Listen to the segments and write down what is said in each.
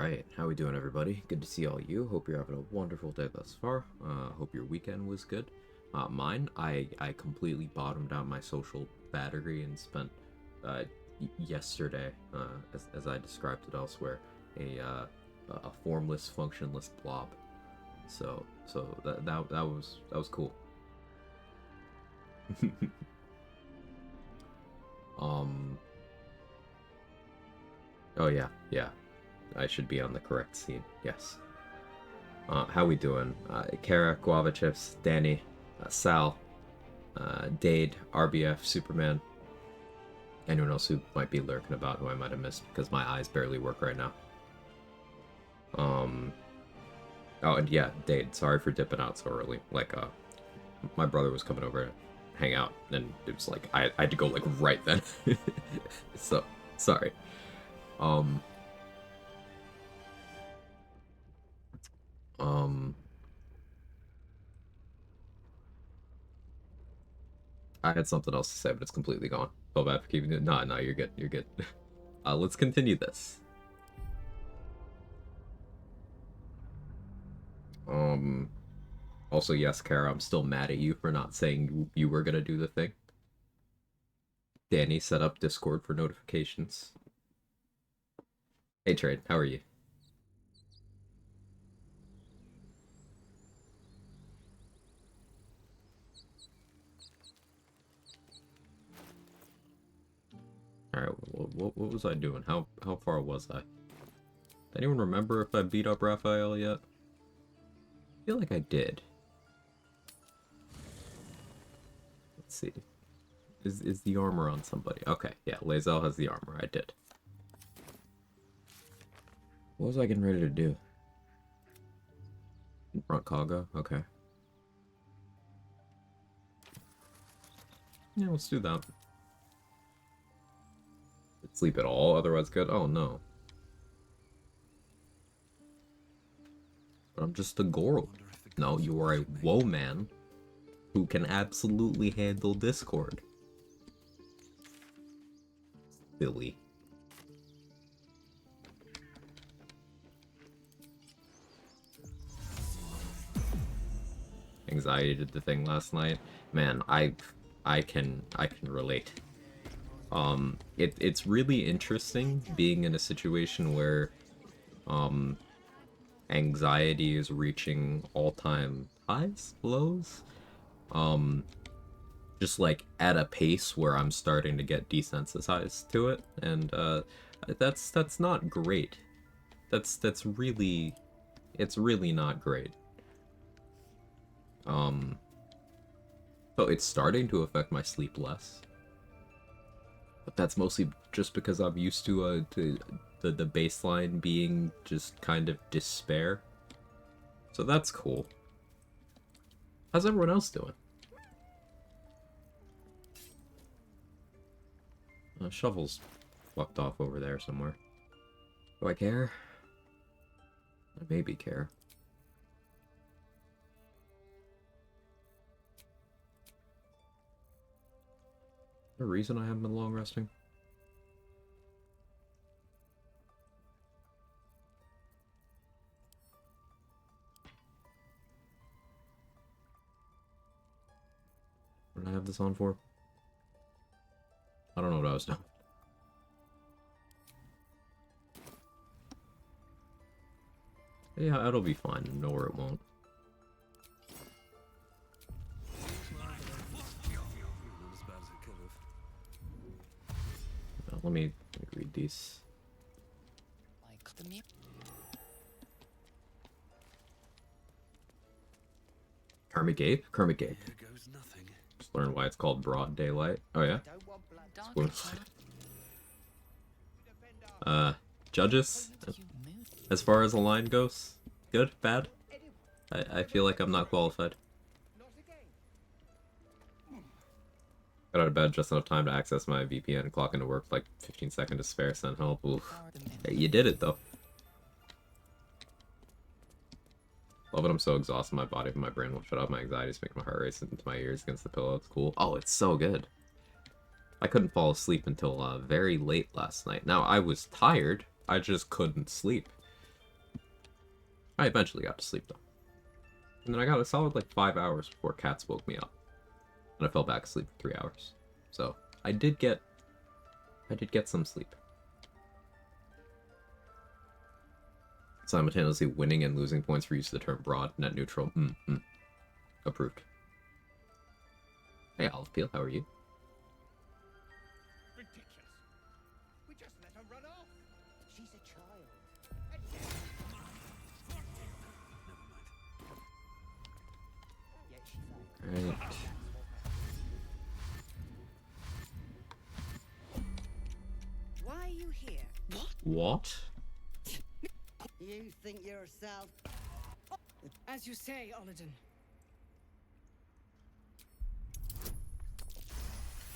Alright, how we doing everybody? Good to see all you. Hope you're having a wonderful day thus far. Hope your weekend was good. Mine, I completely bottomed out my social battery and spent yesterday, as I described it elsewhere, a formless, functionless blob. So that was cool. um. Oh yeah. I should be on the correct scene. Yes. How we doing? Kara, Guava Chips, Danny, Sal, Dade, RBF, Superman. Anyone else who might be lurking about who I might have missed because my eyes barely work right now. Um. Oh, and yeah, Dade. Sorry for dipping out so early. Like, my brother was coming over to hang out, and it was like I had to go like right then. So sorry. Um. Um. I had something else to say, but it's completely gone. Feel bad for keeping it. No, you're good. You're good. Let's continue this. Um. Also, yes, Kara, I'm still mad at you for not saying you were gonna do the thing. Danny set up Discord for notifications. Hey, Trade, how are you? All right, what was I doing? How far was I? Anyone remember if I beat up Raphael yet? I feel like I did. Let's see. Is the armor on somebody? Okay, yeah, Lae'zel has the armor. I did. What was I getting ready to do? Front Kaga? Okay. Yeah, let's do that. Sleep at all, otherwise good? Oh no. But I'm just a Goral. No, you are a woe man who can absolutely handle Discord. Billy. Anxiety did the thing last night. Man, I can relate. It's really interesting being in a situation where anxiety is reaching all-time highs, lows. Just like at a pace where I'm starting to get desensitized to it, and that's not great. That's really, it's really not great. So it's starting to affect my sleep less. But that's mostly just because I'm used to the baseline being just kind of despair. So that's cool. How's everyone else doing? Shovel's fucked off over there somewhere. Do I care? I maybe care. The reason I haven't been long resting? What did I have this on for? I don't know what I was doing. Yeah, it'll be fine. No, it won't. Let me read these. Kermit Gabe? Kermit Gabe. Just learn why it's called broad daylight. Oh yeah? Judges? As far as the line goes? Good? Bad? I feel like I'm not qualified. Got out of bed just enough time to access my VPN and clock into work like 15 seconds to spare, send help. Oof. Hey, you did it though. Love it, I'm so exhausted, my body and my brain won't shut up. My anxiety's making my heart race into my ears against the pillow. It's cool. Oh, it's so good. I couldn't fall asleep until very late last night. Now, I was tired. I just couldn't sleep. I eventually got to sleep, though. And then I got a solid, like, 5 hours before cats woke me up. And I fell back asleep for 3 hours. So, I did get some sleep. Simultaneously winning and losing points for use of the term broad, net neutral. Approved. Hey, Olive Peel, how are you? Ridiculous. We just let her run off. She's a child. Right. Why are you here? What? You think yourself? As you say, Olidon.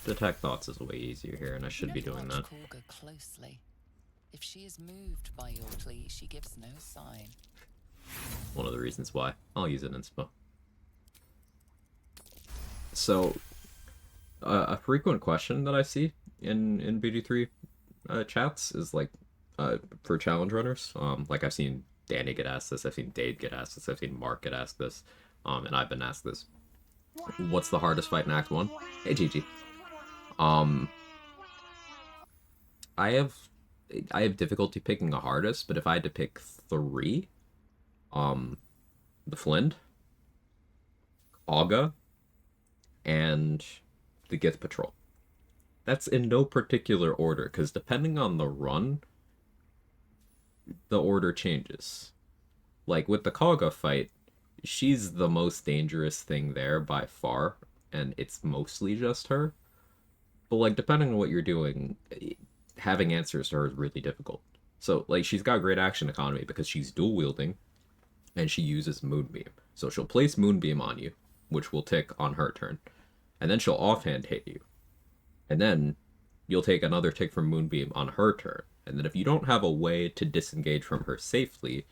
Detect thoughts is way easier here, and I should be doing that. Quag closely. If she is moved by your plea, she gives no sign. One of the reasons why. I'll use it in Inspo. So, a frequent question that I see in BD3 chats is like, for challenge runners. Like I've seen Danny get asked this, I've seen Dave get asked this, I've seen Mark get asked this, and I've been asked this. What's the hardest fight in Act 1? Hey, Gigi. I have difficulty picking a hardest, but if I had to pick 3, the Flint, Auga, and the Gith Patrol. That's in no particular order, because depending on the run, the order changes. Like, with the Kauga fight, she's the most dangerous thing there by far, and it's mostly just her. But, like, depending on what you're doing, having answers to her is really difficult. So, like, she's got great action economy because she's dual-wielding, and she uses Moonbeam. So she'll place Moonbeam on you, which will tick on her turn. And then she'll offhand hit you. And then you'll take another tick from Moonbeam on her turn. And then if you don't have a way to disengage from her safely,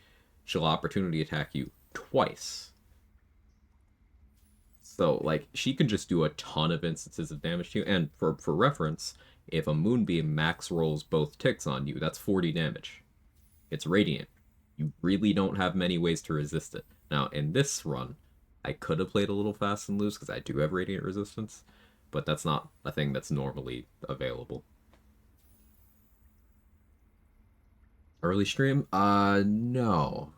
she'll opportunity attack you twice. So, like, she can just do a ton of instances of damage to you. And for reference, if a Moonbeam max rolls both ticks on you, that's 40 damage. It's Radiant. You really don't have many ways to resist it. Now, in this run, I could have played a little fast and loose because I do have Radiant Resistance, but that's not a thing that's normally available. Early stream? No.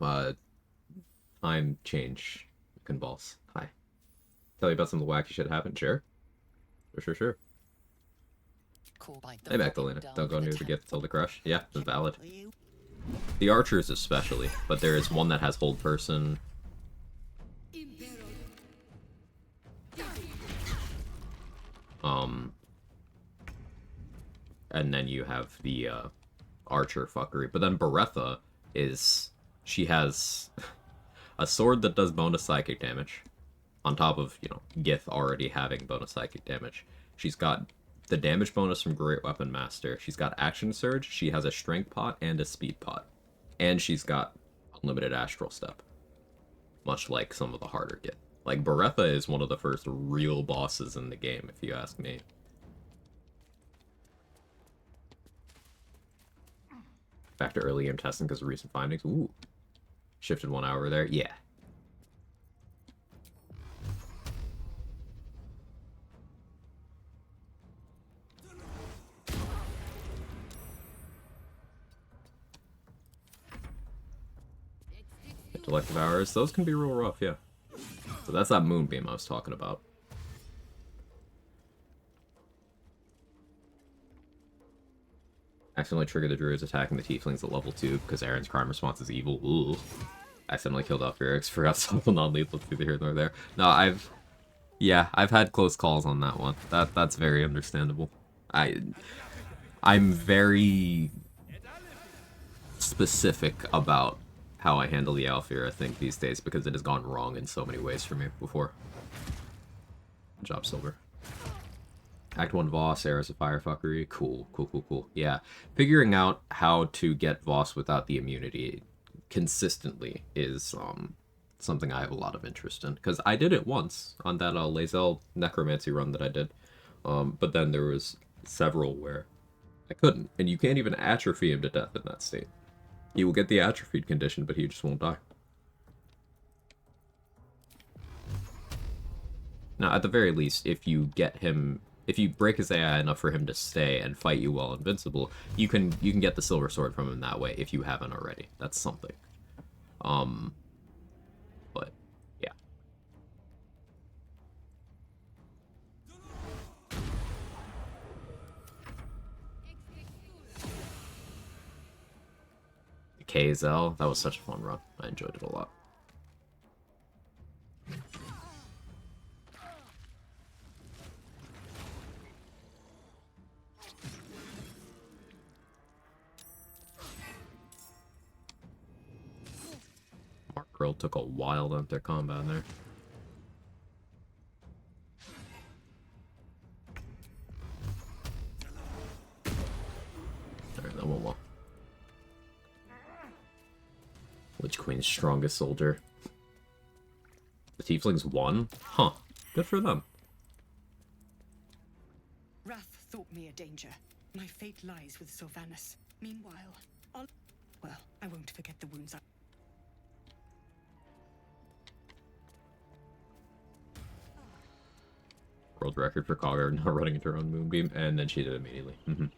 Time change. Convulse. Hi. Tell you about some of the wacky shit that happened? Sure. Sure. Hey, Magdalena. Don't go near the gift till the crush. Yeah, it's valid. The archers especially, but there is one that has hold person. And then you have the archer fuckery. But then Beretha she has a sword that does bonus psychic damage, on top of, Gith already having bonus psychic damage. She's got the damage bonus from Great Weapon Master. She's got Action Surge. She has a Strength Pot and a Speed Pot. And she's got Unlimited Astral Step. Much like some of the harder Gith. Like, Beretha is one of the first real bosses in the game, if you ask me. Back to early game testing because of recent findings. Ooh. Shifted 1 hour there. Yeah. Elective hours. Those can be real rough, yeah. So that's that Moonbeam I was talking about. Accidentally triggered the druids attacking the tieflings at level 2 because Aaron's crime response is evil. Ooh. Accidentally killed off Eric's. Forgot something non-lethal to the here nor there. No, I've had close calls on that one. That's very understandable. I'm very specific about how I handle the Alfir, I think, these days, because it has gone wrong in so many ways for me before. Good job, Silver. Act 1 Voss, Eras of Firefuckery. Cool. Yeah. Figuring out how to get Voss without the immunity consistently is something I have a lot of interest in. Because I did it once on that Lae'zel Necromancy run that I did. But then there was several where I couldn't. And you can't even atrophy him to death in that state. He will get the atrophied condition, but he just won't die. Now, at the very least, if you get him, if you break his AI enough for him to stay and fight you while invincible, you can get the silver sword from him that way if you haven't already. That's something. But yeah. KZL, that was such a fun run. I enjoyed it a lot. Mark Grill took a while to enter combat there. Alright, that went well. Lich Queen's strongest soldier. The Tieflings won? Huh. Good for them. Wrath thought me a danger. My fate lies with Sylvanas. Meanwhile, well, I won't forget the wounds I... World record for Quag not running into her own moonbeam, and then she did it immediately. I've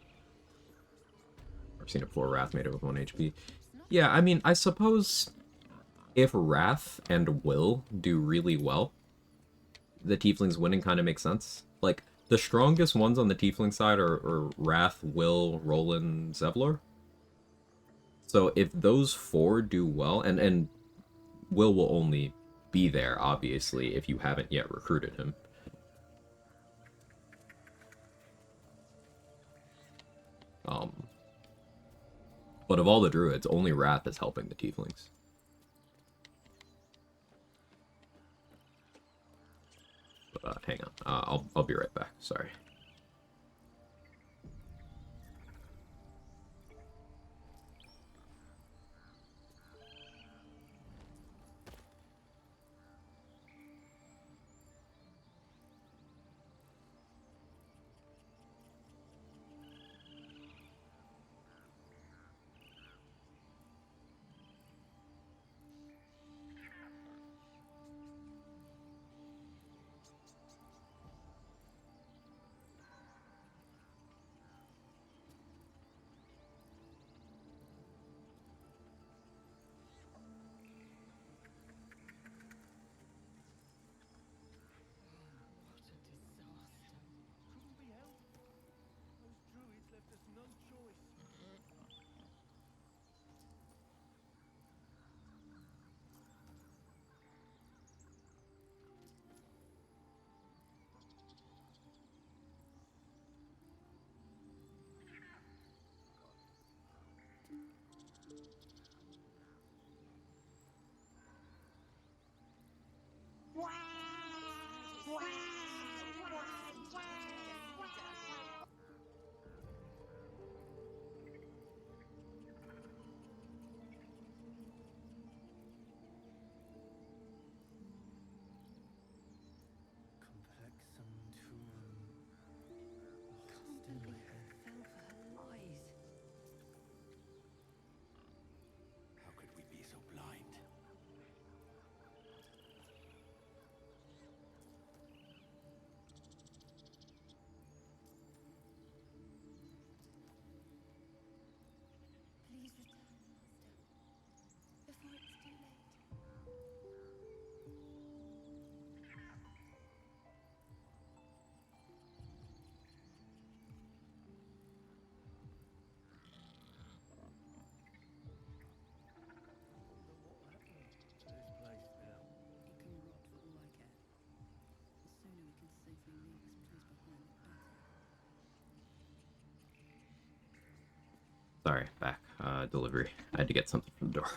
seen it before. Wrath made it with 1 HP. Yeah, I mean, I suppose if Wrath and Will do really well, the Tieflings winning kind of makes sense. Like, the strongest ones on the Tiefling side are Wrath, Will, Roland, Zevlor. So if those 4 do well, and Will only be there, obviously, if you haven't yet recruited him. But of all the druids, only Wrath is helping the Tieflings. Hang on. I'll be right back. Sorry. How could we be so blind? Please return, Master, before it's too late. It can rot for all I care. The sooner we can safely leave this place behind, the better. Sorry, back. Delivery. I had to get something from the door.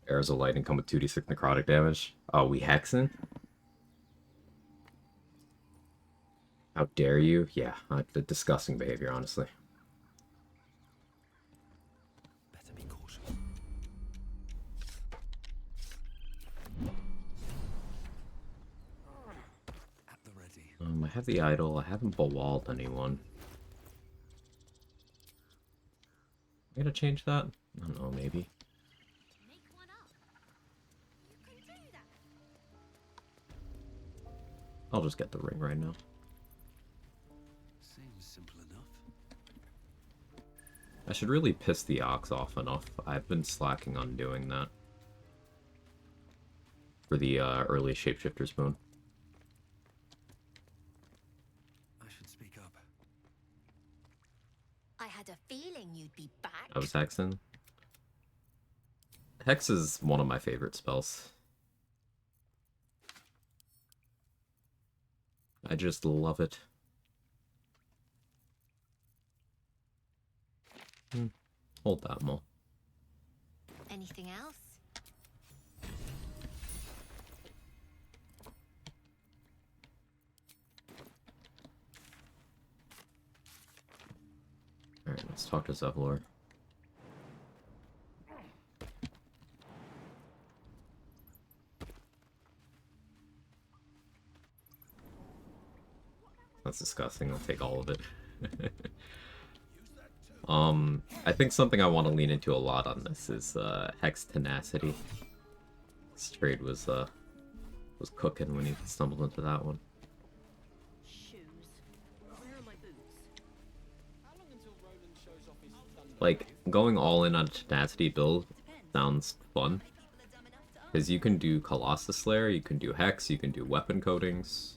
Arrows of lightning come with 2d6 necrotic damage. Oh, we hexing? How dare you? Yeah, the disgusting behavior, honestly. Better be cautious. At the ready. I have the idol. I haven't bewalled anyone. I gotta change that? I don't know, maybe. Make one up. I'll just get the ring right now. Seems simple enough. I should really piss the ox off enough. I've been slacking on doing that. For the early shapeshifter's boon. I should speak up. I had a feeling you'd be back. I was hexing. Hex is one of my favorite spells. I just love it. Hold that, Mo. Anything else? Alright, let's talk to Zevlor. That's disgusting. I'll take all of it. I think something I want to lean into a lot on this is Hex Tenacity. This trade was cooking when he stumbled into that one. Shoes. Where are my boots? Like, going all in on a Tenacity build sounds fun. Because you can do Colossus Slayer, you can do Hex, you can do weapon coatings.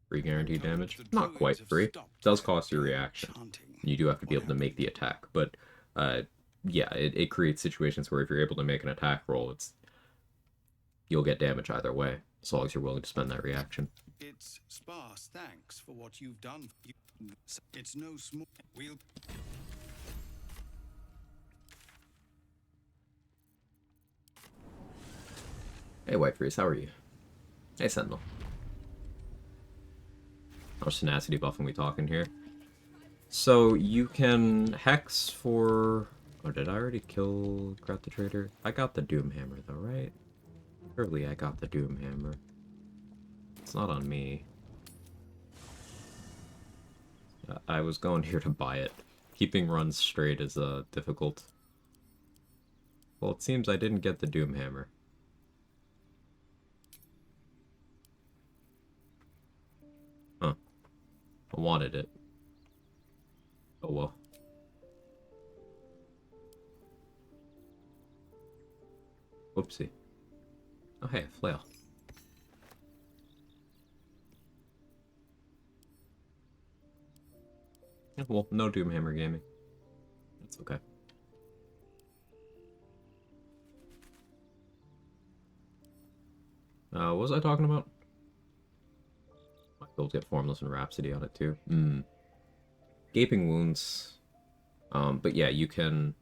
Free guaranteed damage? Not quite free. Does cost you reaction. You do have to be able to make the attack, but yeah, it creates situations where if you're able to make an attack roll, you'll get damage either way, as long as you're willing to spend that reaction. It's sparse thanks for what you've done. It's no small. We'll. Hey, White Freeze, how are you? Hey, Sentinel. How much tenacity buffing we talking here? So you can hex for... Oh, did I already kill Grat the Traitor? I got the Doom Hammer though, right? Surely I got the Doom Hammer. It's not on me. I was going here to buy it. Keeping runs straight is difficult. Well, it seems I didn't get the Doom Hammer. Huh. I wanted it. Oh well. Whoopsie. Oh hey, a flail. Yeah, well, no Doomhammer gaming. That's okay. What was I talking about? My builds get Formless and Rhapsody on it too. Gaping Wounds. But yeah, you can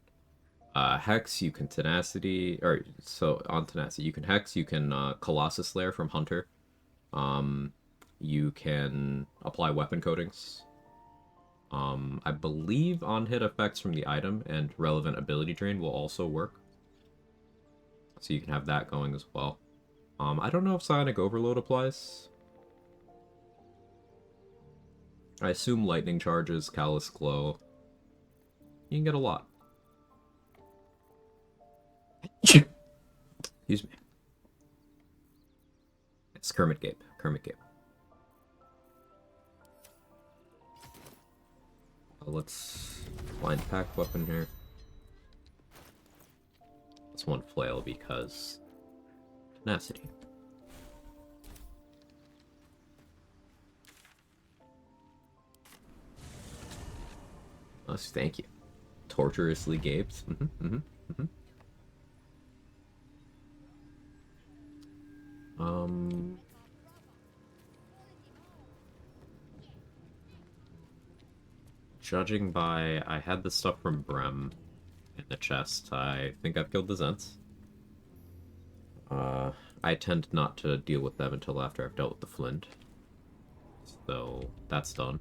Hex, you can Tenacity, or so on Tenacity, you can Hex, you can Colossus Slayer from Hunter. You can apply weapon coatings. I believe on-hit effects from the item and relevant ability drain will also work. So you can have that going as well. I don't know if Psionic Overload applies. I assume Lightning Charges, Callous Glow. You can get a lot. Excuse me. It's Kermit Gape. Kermit Gape. Let's blind pack weapon here. It's one flail because tenacity. Oh, thank you. Torturously gaped. Judging by... I had the stuff from Brem in the chest. I think I've killed the Zents. I tend not to deal with them until after I've dealt with the Flint. So, that's done.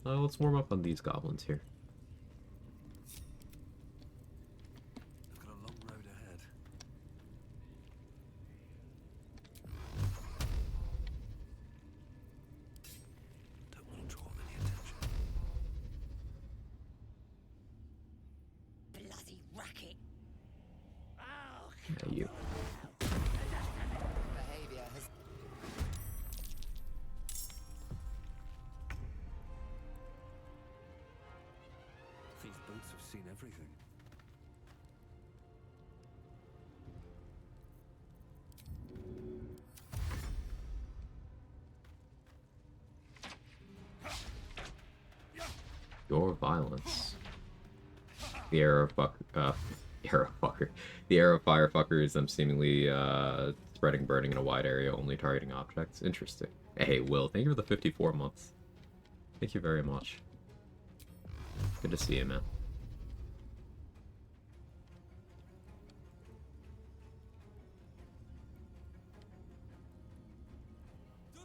Let's warm up on these goblins here. I've got a long road ahead. Don't want to draw any attention. everything. Your violence. The arrow fucker. The arrow fire fucker is them seemingly spreading burning in a wide area, only targeting objects. Interesting. Hey, Will, thank you for the 54 months. Thank you very much. Good to see you, man. She's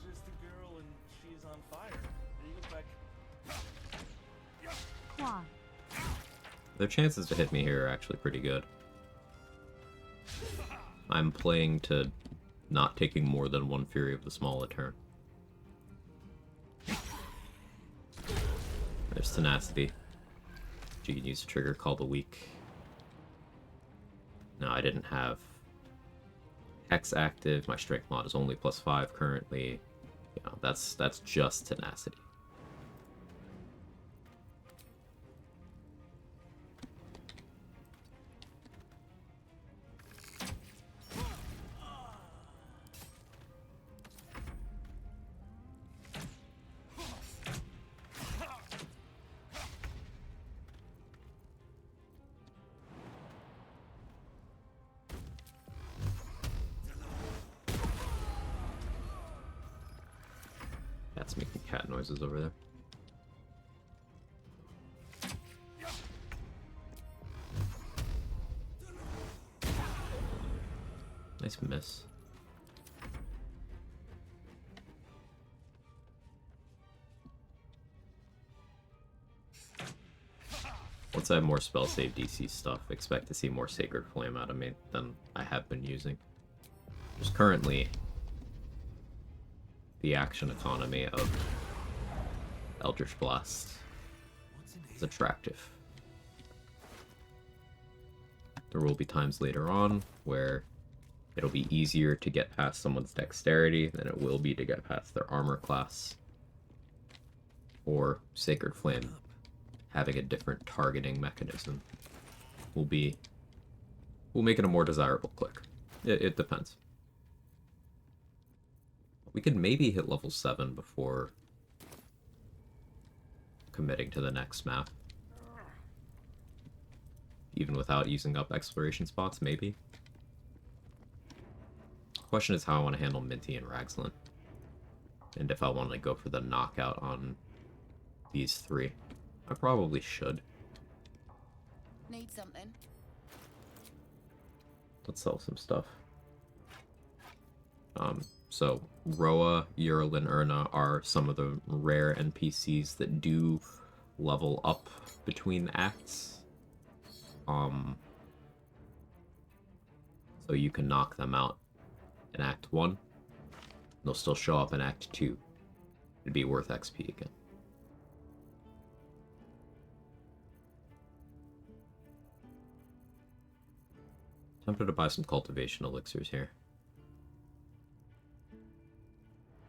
just a girl and she's on fire. And you look like... Quag. Their chances to hit me here are actually pretty good. I'm playing to not taking more than one Fury of the Small a turn. There's Tenacity. You can use a trigger called the Weak. No, I didn't have Hex active. My Strength mod is only +5 currently. You know, that's just Tenacity. Cat's making cat noises over there. Nice miss. Once I have more spell save DC stuff, expect to see more Sacred Flame out of me than I have been using. Just currently, the action economy of Eldritch Blast is attractive. There will be times later on where it'll be easier to get past someone's dexterity than it will be to get past their armor class. Or Sacred Flame having a different targeting mechanism will make it a more desirable click. It depends. We could maybe hit level 7 before committing to the next map. Even without using up exploration spots, maybe. Question is how I want to handle Minty and Ragslin. And if I want to go for the knockout on these 3. I probably should. Need something? Let's sell some stuff. So Roa, Urlin, Urna are some of the rare NPCs that do level up between acts. So you can knock them out in Act 1. They'll still show up in Act 2. It'd be worth XP again. Tempted to buy some cultivation elixirs here.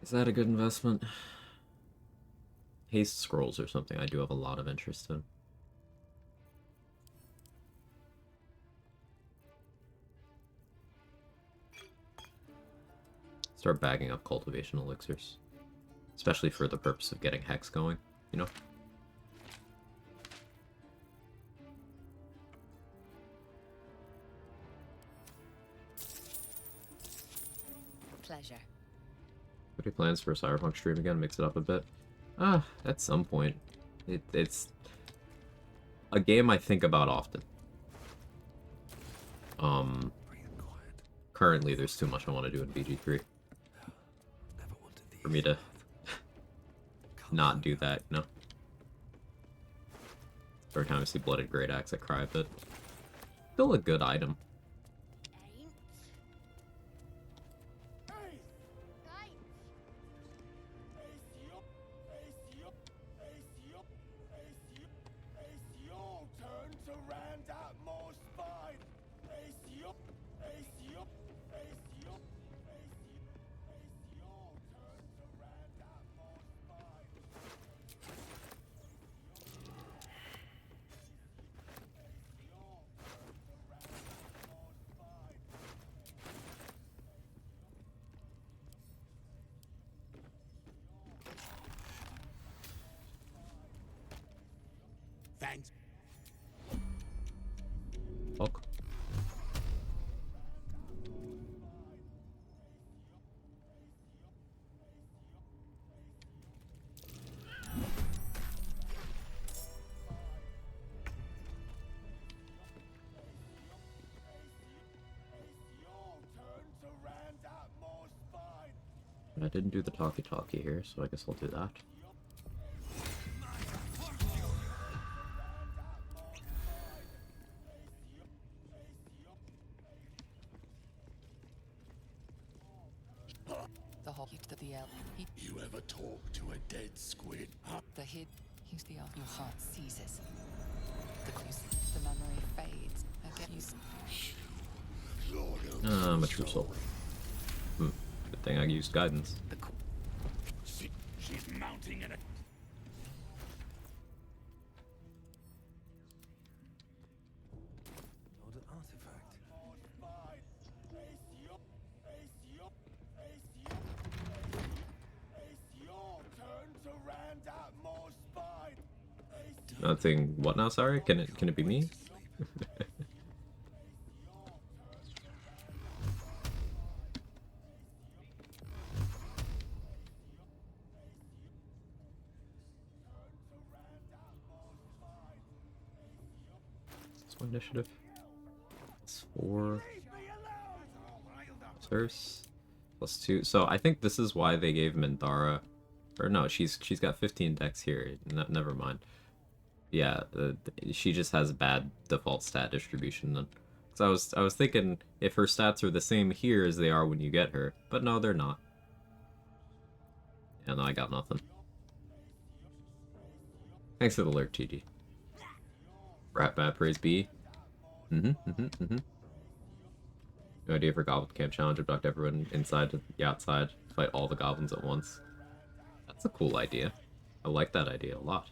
Is that a good investment? Haste scrolls or something I do have a lot of interest in. Start bagging up cultivation elixirs. Especially for the purpose of getting Hex going, you know? Pleasure. What are your plans for a Cyberpunk stream again? Mix it up a bit? At some point. It's a game I think about often. Currently there's too much I want to do in BG3. For me to not do that, you know? Every time I see Blooded Great Axe, I cry a bit. Still a good item. thanks. Fuck. I didn't do the talkie-talkie here, so I guess I'll do that. The whole to the L. You ever talk to a dead squid? The hid. He's the your heart seizes. The memory fades. Mature soul. Good thing I used guidance. She's mounting an. Odd artifact. Nothing. What now? Sorry. Can it be me? Initiative. It's 4. Circe. +2. So I think this is why they gave Minthara. Or no, she's got 15 decks here. Never mind. Yeah, she just has bad default stat distribution then. So I was thinking if her stats are the same here as they are when you get her, but no, they're not. Yeah, no, I got nothing. Thanks for the alert, TG. Rat bad praise B. No idea for Goblin Camp Challenge. Abduct everyone inside to the outside. Fight all the goblins at once. That's a cool idea. I like that idea a lot.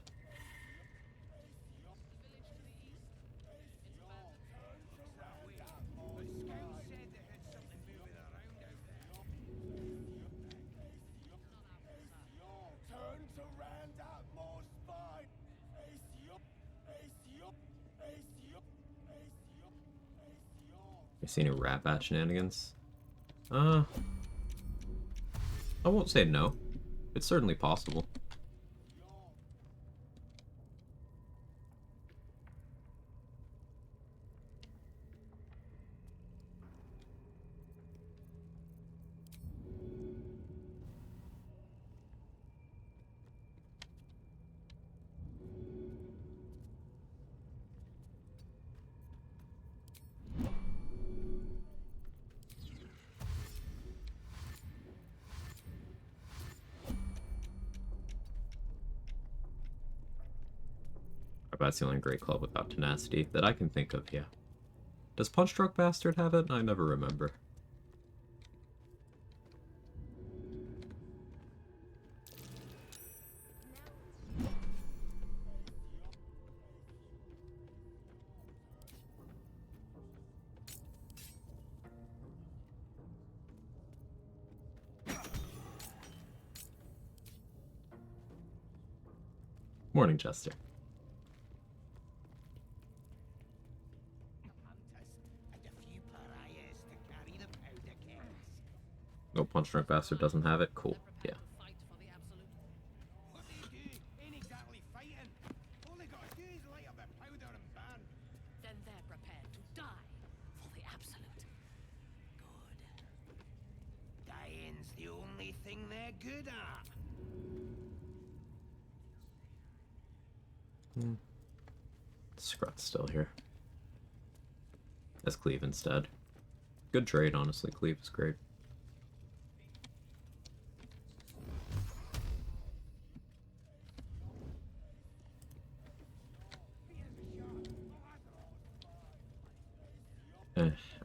You seen any rat bat shenanigans? I won't say no. It's certainly possible. That's the only great club without tenacity that I can think of, yeah. Does Punch Drunk Bastard have it? I never remember. Morning, Chester. No, Punch Drunk Bastard doesn't have it? Cool, yeah. Then they're prepared to die for the absolute. Good. Dying's the only thing they're good at. Scrut's still here. Let's Cleave instead. Good trade, honestly. Cleave is great.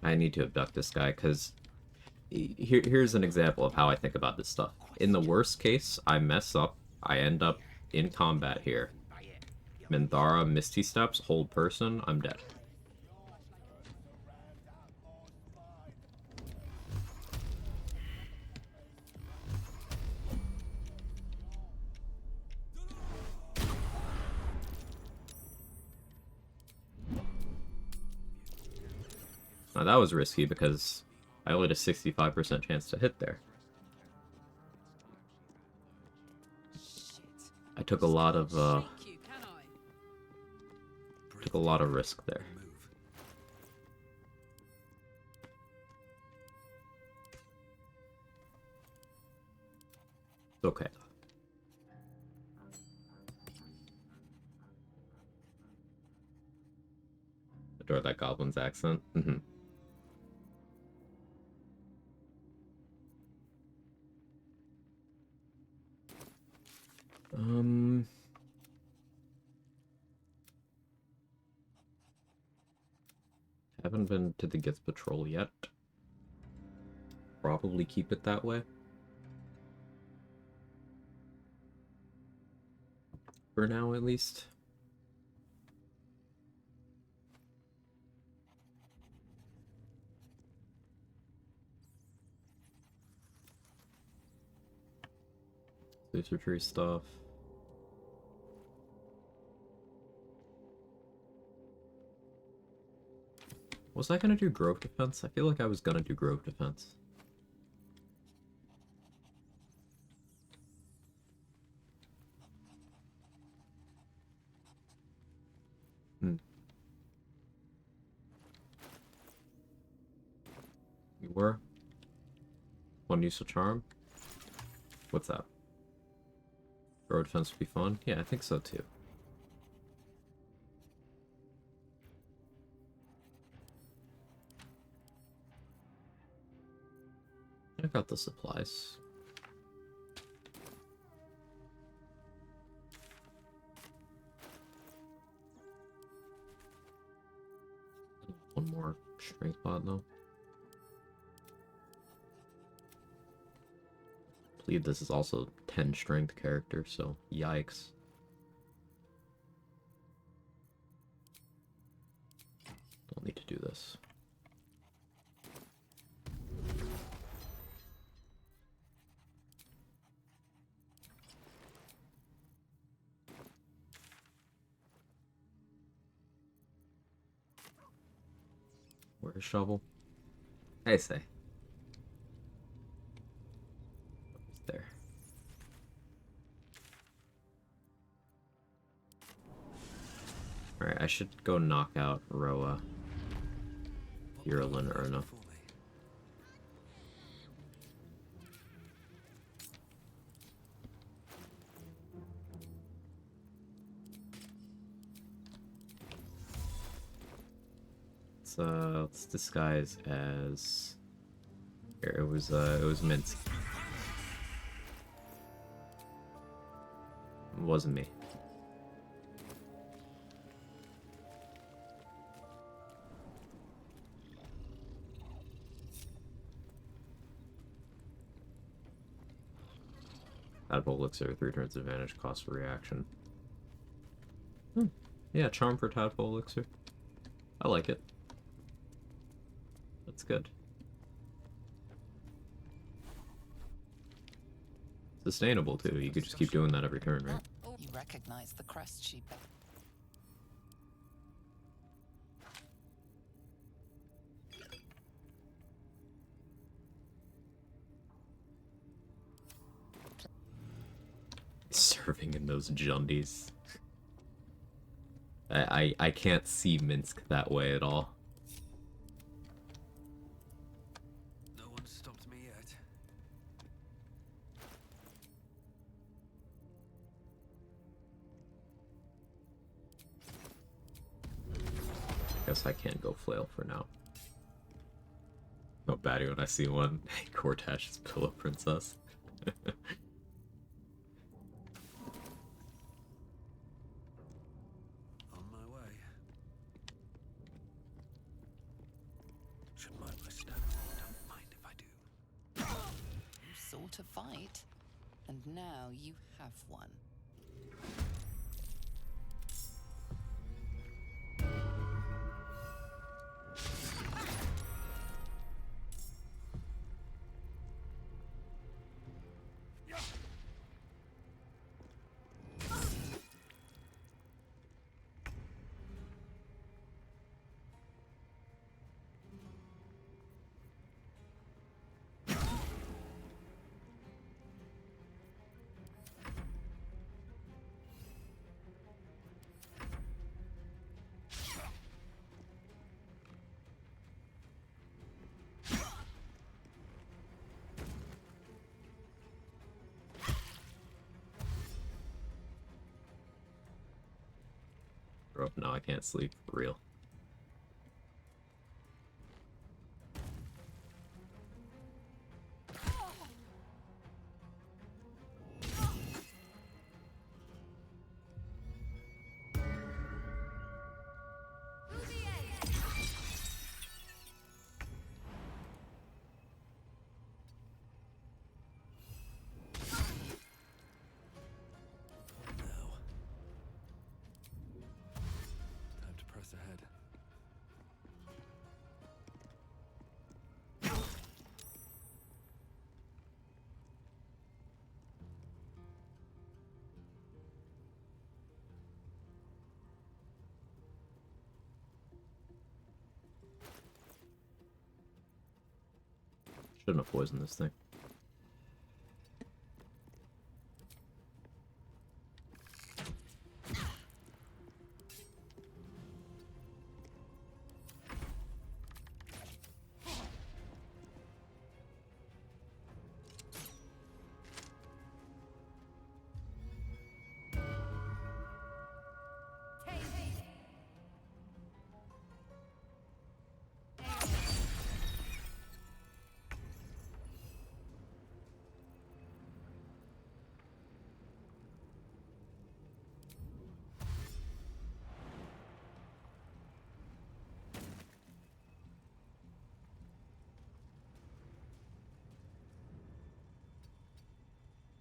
I need to abduct this guy, because here's an example of how I think about this stuff. In the worst case, I mess up, I end up in combat here. Minthara, Misty Steps, hold person, I'm dead. Now that was risky because I only had a 65% chance to hit there. I took a lot of risk there. Move. It's okay. Adore that goblin's accent. Haven't been to the Gith Patrol yet. Probably keep it that way. For now, at least. Laser tree stuff. Was I gonna do Grove Defense? I feel like I was gonna do Grove Defense. You were? One use of charm? What's that? Grove Defense would be fun? Yeah, I think so too. I got the supplies. One more strength bot though. I believe this is also 10 strength character, so yikes. Don't need to do this. Where's shovel? I say. There. Alright, I should go knock out Roa, Irlin, Erna. Let's disguise as... Here, it was Minsky. It wasn't me. Tadpole Elixir, 3 turns advantage, cost for reaction. Yeah, charm for Tadpole Elixir. I like it. That's good. Sustainable too. You could just keep doing that every turn, right? You recognize the crest she bears. Serving in those Jundies. I can't see Minsk that way at all. No one stopped me yet. Guess I can't go flail for now. No baddie when I see one. Hey, Cortash's Pillow Princess. On my way. Should mind my step. Don't mind if I do. You sought a fight, and now you have one. no, I can't sleep for real. Now. Time to press ahead. Shouldn't have poisoned this thing.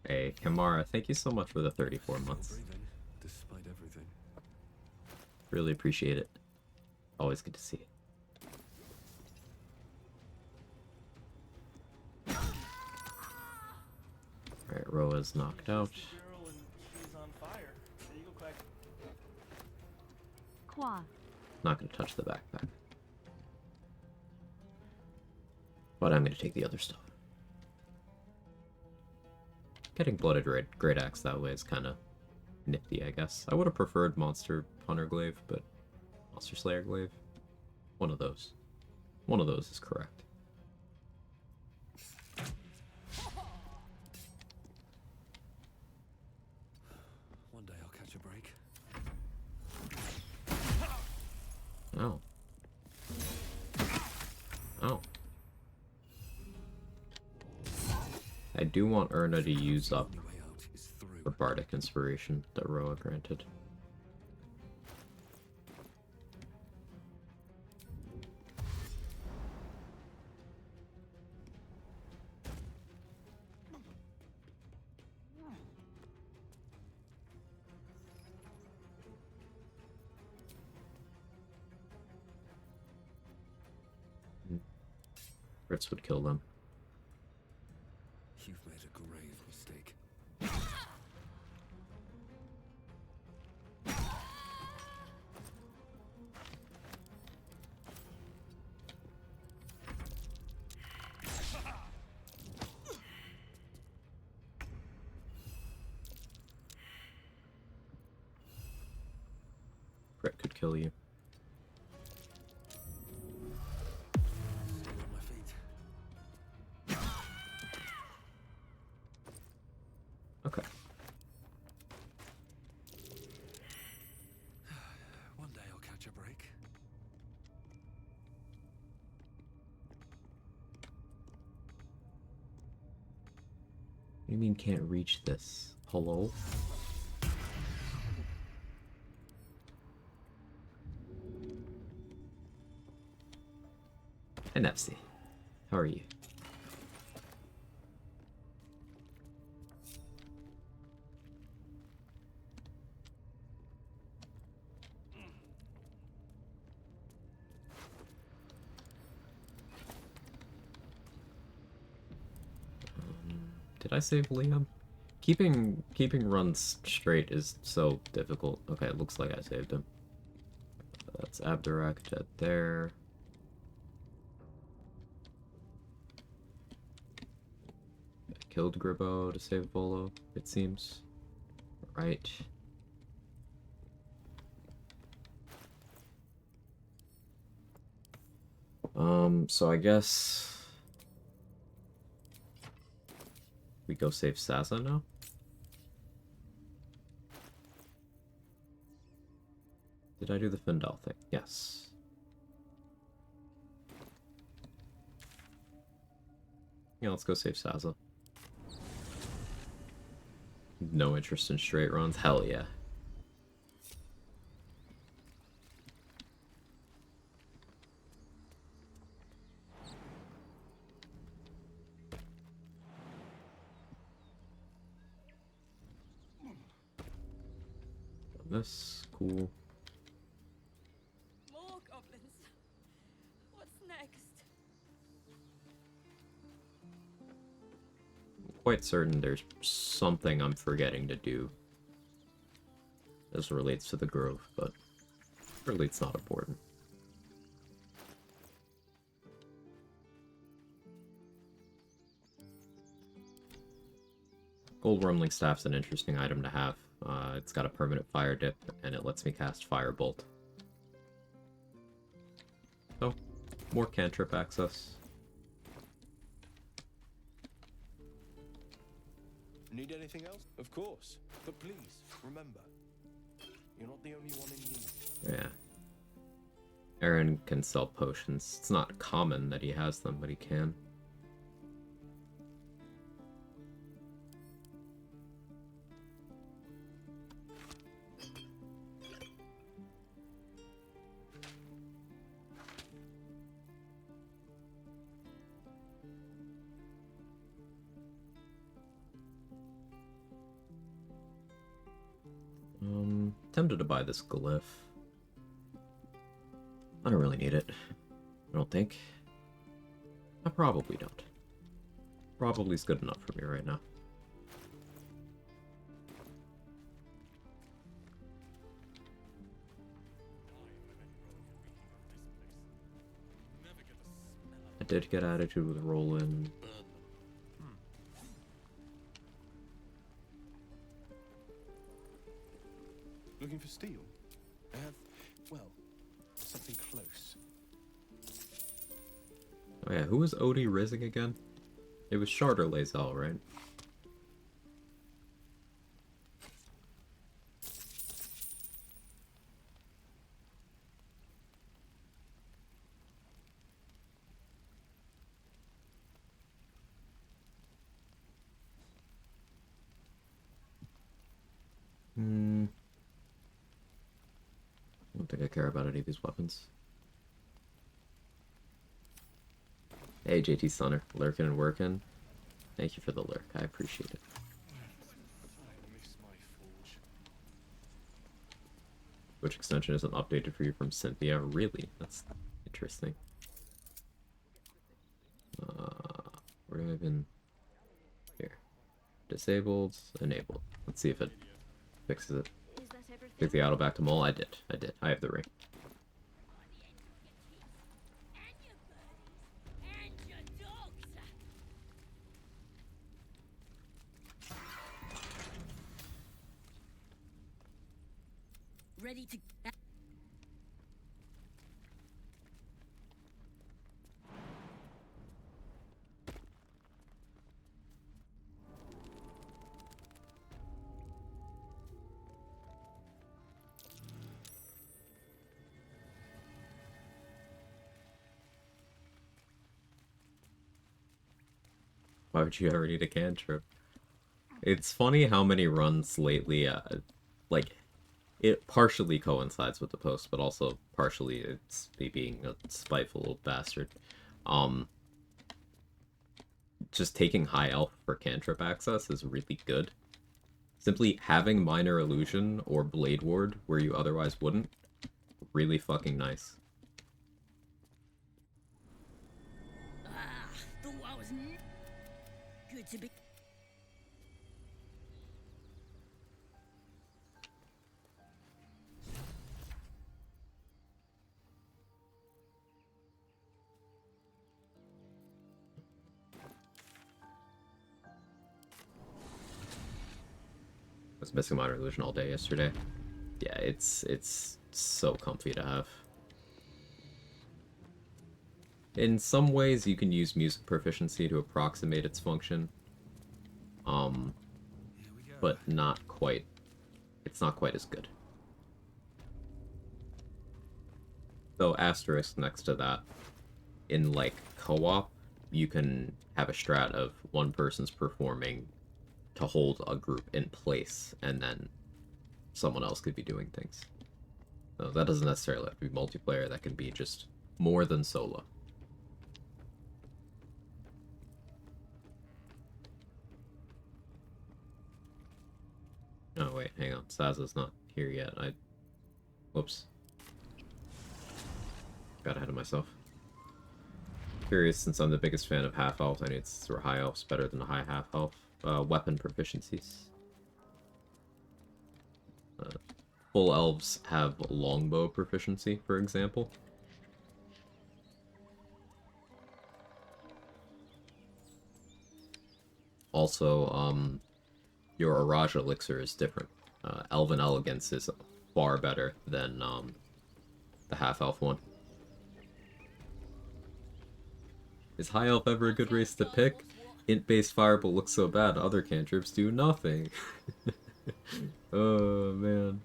Hey, Kamara, thank you so much for the 34 months. Breathing, despite everything. Really appreciate it. Always good to see it. Alright, Roa's knocked out. Girl and she's on fire. There you go, Quag. Quag. Not gonna touch the backpack. But I'm gonna take the other stuff. Getting Blooded Great Axe that way is kind of nifty, I guess. I would have preferred Monster Hunter Glaive, but Monster Slayer Glaive? One of those. One of those is correct. One day I'll catch a break. Oh. Oh. I do want Erna to use up The only way out is through. the Bardic Inspiration that Roa granted. Crits would kill them. You've made a grave mistake. Crit could kill you. Stay on my feet. Okay. One day I'll catch a break. What do you mean can't reach this? Hello? NFC. How are you? Did I save Liam? Keeping runs straight is so difficult. Okay, it looks like I saved him. That's Abdurak dead there. I killed Gribbo to save Volo, it seems. Right. So I guess we go save Sasa now? Did I do the Findel thing? Yes. Yeah, let's go save Saza. No interest in straight runs? Hell yeah. This, cool. More goblins. What's next? I'm quite certain there's something I'm forgetting to do as relates to the Grove, but really it's not important. Gold Wormling Staff's an interesting item to have. It's got a permanent fire dip, and it lets me cast Firebolt. So, more cantrip access. Need anything else? Of course. But please, remember, you're not the only one in need. Yeah. Aaron can sell potions. It's not common that he has them, but he can. Tempted to buy this glyph. I don't really need it. I don't think. I probably don't. Probably is good enough for me right now. I did get attitude with Roland. Looking for steel? I have, well, something close. Oh yeah, who was Odie Rizzing again? It was Charter Lae'zel, right? I don't think I care about any of these weapons. Hey, JT Stunner, lurking and working. Thank you for the lurk, I appreciate it. Which extension isn't updated for you from Cynthia? Really? That's interesting. Where do I even... Here. Disabled, enabled. Let's see if it fixes it. Take the auto back to Mole? I did. I have the ring. Ready to... Why would you ever need a cantrip? It's funny how many runs lately, like, it partially coincides with the post, but also partially it's me being a spiteful little bastard. Just taking High Elf for cantrip access is really good. Simply having Minor Illusion or Blade Ward where you otherwise wouldn't, really fucking nice. Thought I was good to be... I was missing Minor Illusion all day yesterday. Yeah, it's so comfy to have. In some ways, you can use music proficiency to approximate its function. But not quite. It's not quite as good. Though asterisk next to that, in like co-op, you can have a strat of one person's performing to hold a group in place, and then someone else could be doing things. So that doesn't necessarily have to be multiplayer, that can be just more than solo. Oh wait, hang on, Saza's not here yet. Whoops. Got ahead of myself. Curious, since I'm the biggest fan of half elves, I need to high elves better than a high half elf. Weapon proficiencies. Full elves have longbow proficiency, for example. Also, your Araj elixir is different. Elven Elegance is far better than the half-elf one. Is High Elf ever a good race to pick? Int-based Firebolt looks so bad, other cantrips do nothing. Oh, man.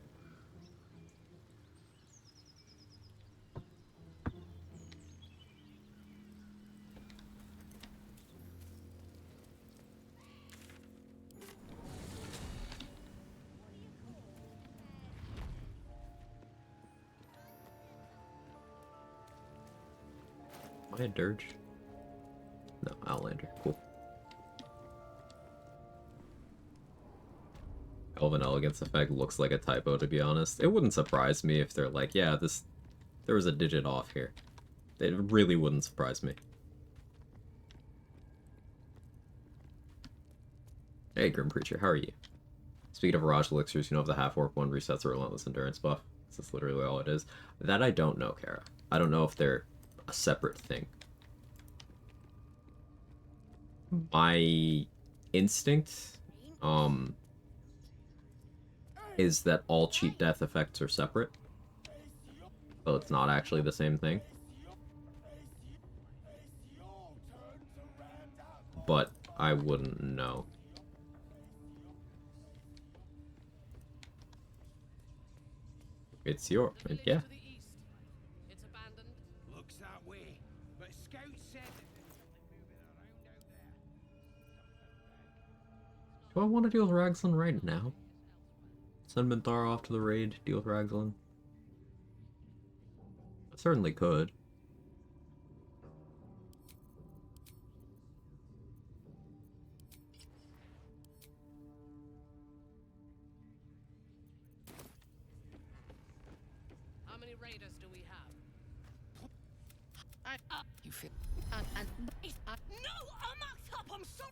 Am I a dirge? No, Outlander. Cool. Elven Elegance effect looks like a typo, to be honest. It wouldn't surprise me if they're like, yeah, there was a digit off here. It really wouldn't surprise me. Hey, Grim Preacher, how are you? Speaking of Raj elixirs, you know if the half-orc one resets a relentless endurance buff? This is literally all it is. That I don't know, Kara. I don't know if they're a separate thing. My instinct, is that all cheat death effects are separate. But it's not actually the same thing. But I wouldn't know. It's your... yeah. Looks that way, but scouts said Do I want to deal with Ragzlin right now? Send Minthara off to the raid, deal with Ragzlin? I certainly could. How many raiders do we have? You feel No, I'm not up. I'm so.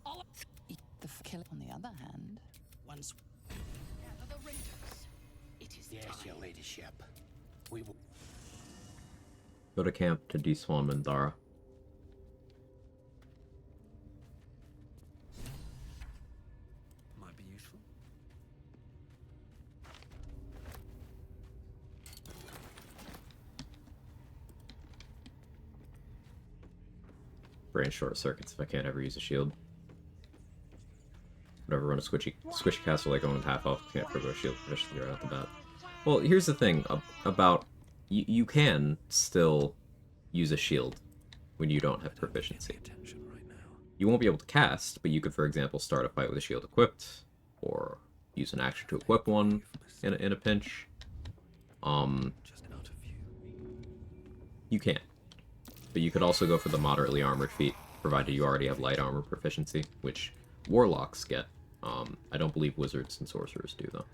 Oh, the kill. On the other hand, once. gather the raiders. It is Yes, time. your ladyship. We will. Go to camp to despawn Minthara. Might be useful. Brain short circuits if I can't ever use a shield. Whatever, run a squishy caster like going half elf, can't forgo a shield proficiently right off the bat. Well, here's the thing about you can still use a shield when you don't have proficiency. You won't be able to cast, but you could, for example, start a fight with a shield equipped, or use an action to equip one in a pinch. You can. But you could also go for the moderately armored feat, provided you already have light armor proficiency, which warlocks get. I don't believe wizards and sorcerers do, though.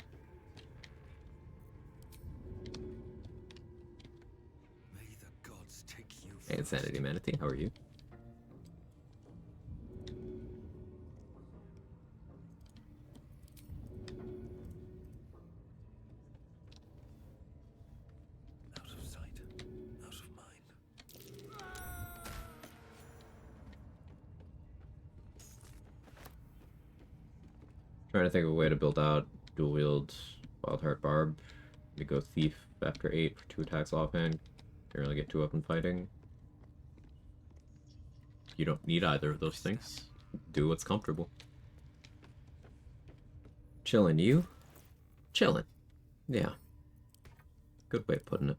May the gods take you. Hey, Insanity Manatee, how are you? Out of sight, out of mind. Trying to think of a way to build out dual wield Wildheart Barb. We go Thief after 8 for 2 attacks offhand. Can't really get too up in fighting. You don't need either of those things. Do what's comfortable. Chillin', you? Chillin'. Yeah. Good way of putting it.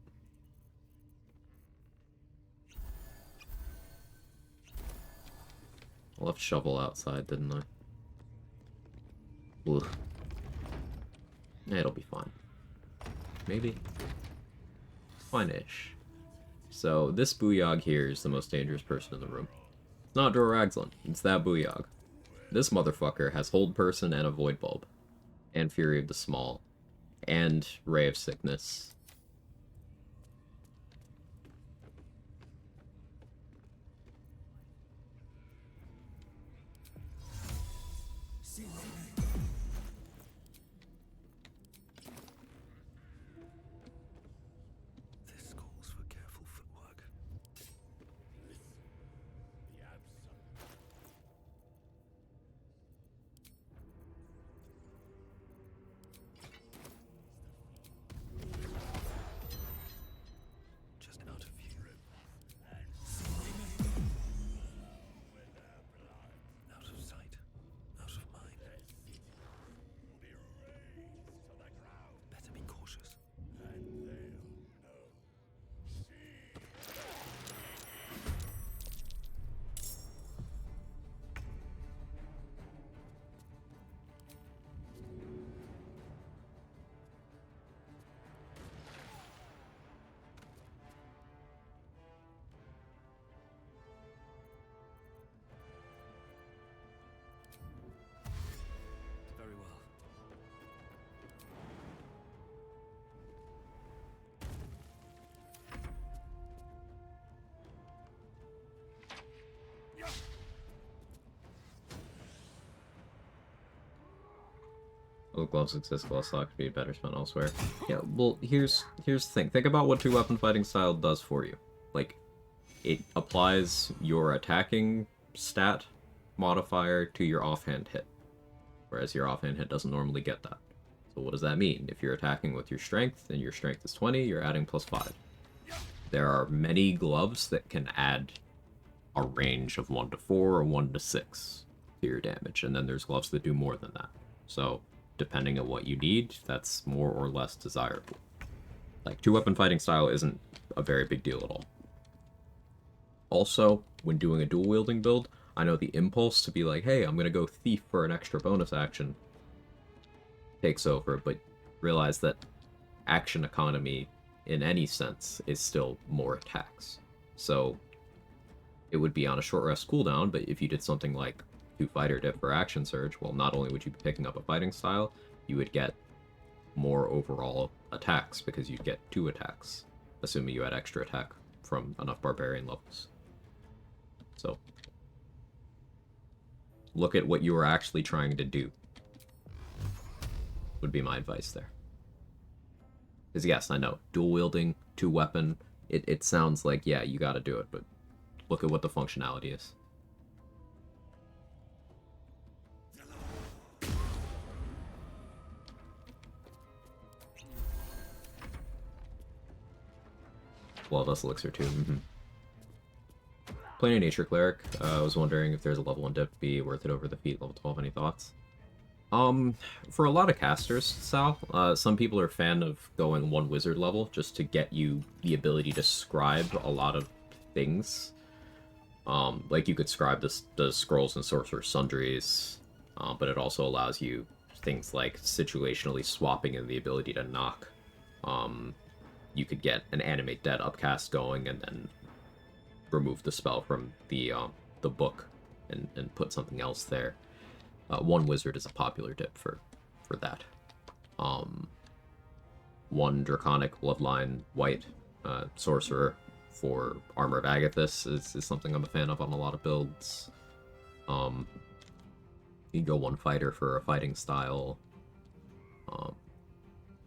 I left shovel outside, didn't I? Ugh. It'll be fine. Maybe. Fine-ish. So, this Booyog here is the most dangerous person in the room. It's not Doraxlin, it's that Booyog. This motherfucker has Hold Person and a Void Bulb. And Fury of the Small. And Ray of Sickness. This calls for careful footwork. Just out of view. Out of sight. Out of mind. Better be cautious. Very well. Oh, gloves exist, gloves lock could be better spent elsewhere. Yeah, well, here's the thing. Think about what 2-weapon fighting style does for you. Like, it applies your attacking stat modifier to your offhand hit. Whereas your offhand hit doesn't normally get that. So what does that mean? If you're attacking with your strength, and your strength is 20, you're adding +5. There are many gloves that can add a range of 1 to 4 or 1 to 6 to your damage, and then there's gloves that do more than that. So, depending on what you need, that's more or less desirable. Like, 2-weapon fighting style isn't a very big deal at all. Also, when doing a dual-wielding build, I know the impulse to be like, hey, I'm gonna go Thief for an extra bonus action takes over, but realize that action economy, in any sense, is still more attacks. So, it would be on a short rest cooldown, but if you did something like 2 Fighter Dip for Action Surge, well, not only would you be picking up a fighting style, you would get more overall attacks, because you'd get 2 attacks, assuming you had extra attack from enough Barbarian levels. So, look at what you are actually trying to do, would be my advice there. Because yes, I know, dual wielding, 2-weapon, it sounds like, yeah, you gotta do it, but look at what the functionality is. Well, that's Elixir too. Playing a Nature Cleric, I was wondering if there's a level 1 dip be worth it over the feat level 12. Any thoughts? For a lot of casters, Sal, some people are a fan of going 1 wizard level just to get you the ability to scribe a lot of things. Like you could scribe the scrolls and sorcerer sundries, but it also allows you things like situationally swapping and the ability to knock. You could get an Animate Dead upcast going and then remove the spell from the book and put something else there. 1 wizard is a popular dip for that. 1 draconic bloodline white sorcerer for Armor of Agathis is something I'm a fan of on a lot of builds. You can go 1 fighter for a fighting style.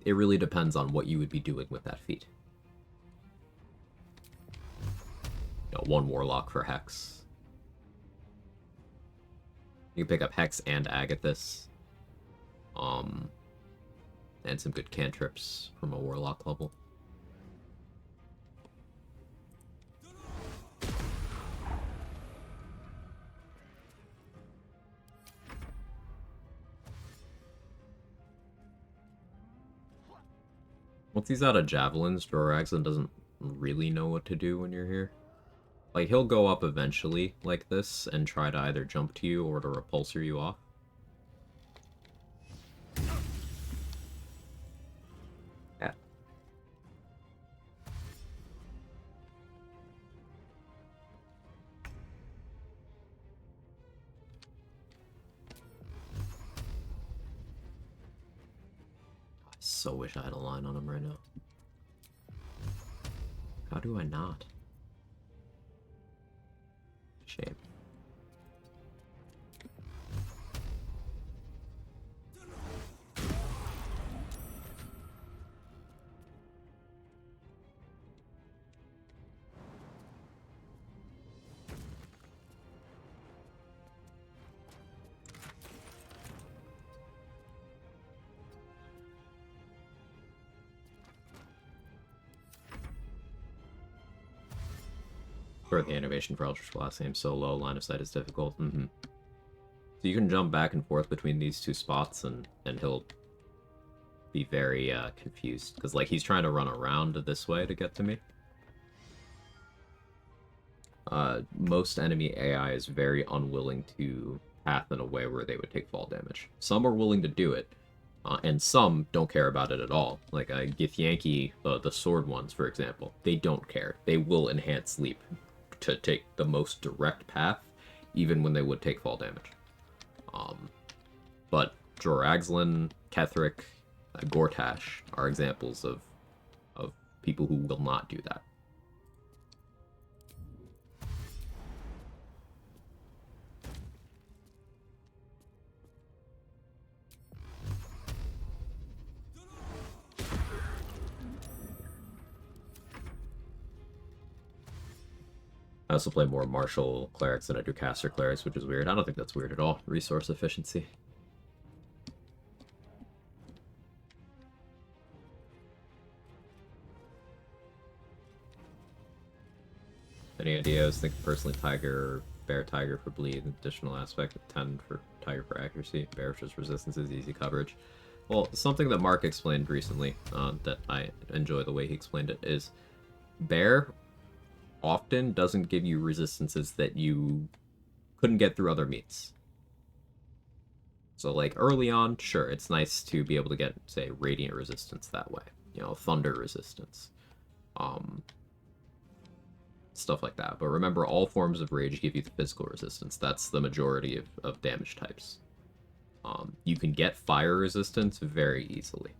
It really depends on what you would be doing with that feat. 1 Warlock for Hex. You can pick up Hex and Agathis. And some good cantrips from a Warlock level. Once he's out of javelins, Doraxlin doesn't really know what to do when you're here. Like, he'll go up eventually like this and try to either jump to you or to repulsor you off. Yeah. I so wish I had a line on him right now. How do I not? Shame. For the animation for Ultra Blast seems so low, line of sight is difficult. So you can jump back and forth between these two spots, and he'll be very confused. Because, like, he's trying to run around this way to get to me. Most enemy AI is very unwilling to path in a way where they would take fall damage. Some are willing to do it, and some don't care about it at all. Like Githyanki, the sword ones, for example. They don't care. They will enhance sleep to take the most direct path, even when they would take fall damage. But Joraxlin, Ketheric, Gortash are examples of people who will not do that. I also play more martial clerics than I do caster clerics, which is weird. I don't think that's weird at all. Resource efficiency. Any ideas? Think personally Tiger, Bear Tiger for bleed, additional aspect, 10 for Tiger for accuracy, Bear for just resistances, easy coverage. Well, something that Mark explained recently, that I enjoy the way he explained it, is Bear often doesn't give you resistances that you couldn't get through other meats. So, like, early on, sure, it's nice to be able to get, say, radiant resistance that way. You know, thunder resistance. Stuff like that. But remember, all forms of rage give you the physical resistance. That's the majority of damage types. You can get fire resistance very easily.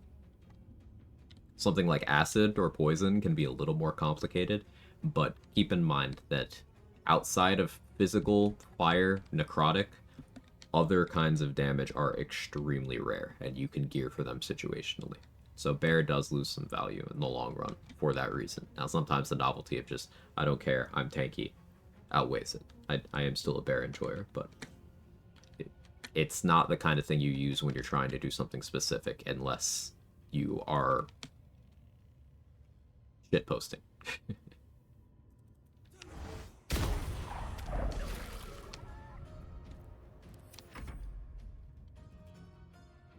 Something like acid or poison can be a little more complicated, but keep in mind that outside of physical, fire, necrotic, other kinds of damage are extremely rare, and you can gear for them situationally. So Bear does lose some value in the long run for that reason. Now, sometimes the novelty of just, I don't care, I'm tanky, outweighs it. I am still a Bear enjoyer, but it's not the kind of thing you use when you're trying to do something specific, unless you are shitposting.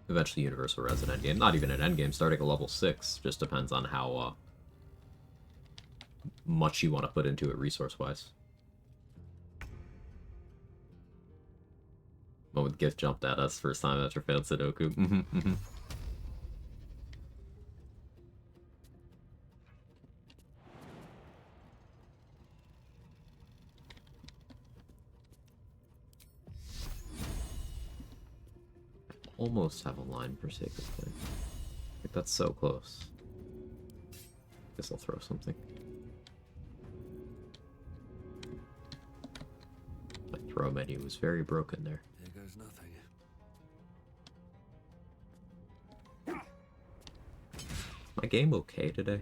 Eventually Universal Res at endgame. Not even at endgame, starting at level 6. Just depends on how much you want to put into it resource-wise. Moment Gift jumped at us first time after failed Sudoku. Almost have a line for sake of play. Like, that's so close. Guess I'll throw something. My throw menu was very broken there. There goes nothing. My game okay today?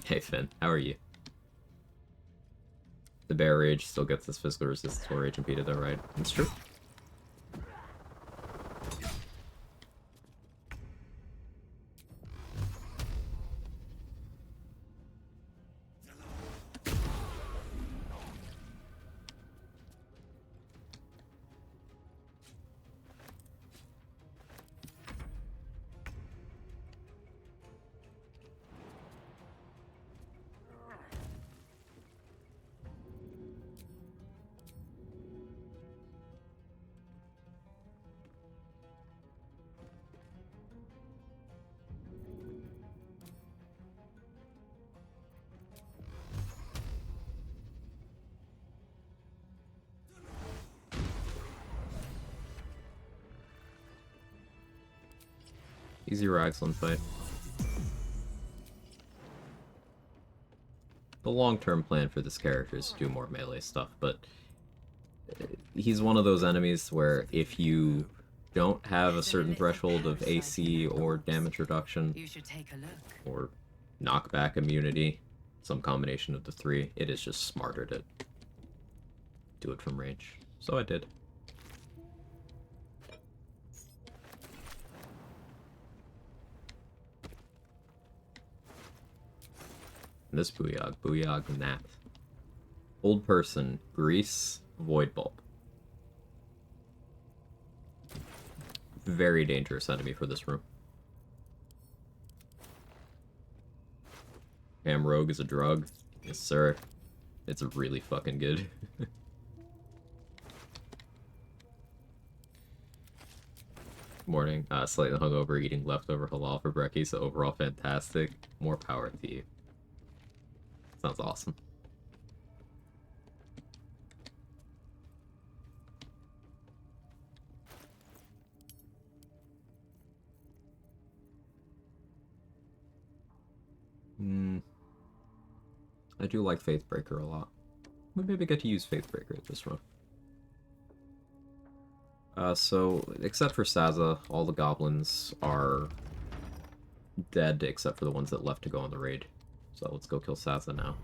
Hey Finn, how are you? The Bear Rage still gets this physical resistance for Rage impeded though, right? That's true. Easy Raglan fight. The long-term plan for this character is to do more melee stuff, but he's one of those enemies where if you don't have a certain threshold of AC or damage reduction, You should take a look. or knockback immunity, some combination of the three, it is just smarter to do it from range. So I did. And this Booyog Nat. Old person, Grease, Void Bulb. Very dangerous enemy for this room. Ham Rogue is a drug. Yes, sir. It's really fucking good. Morning. Slightly hungover, eating leftover halal for brekkie, so overall fantastic. More power to you. Sounds awesome. I do like Faithbreaker a lot. We maybe get to use Faithbreaker at this run. So, except for Saza, all the goblins are dead, except for the ones that left to go on the raid. So let's go kill Saza now.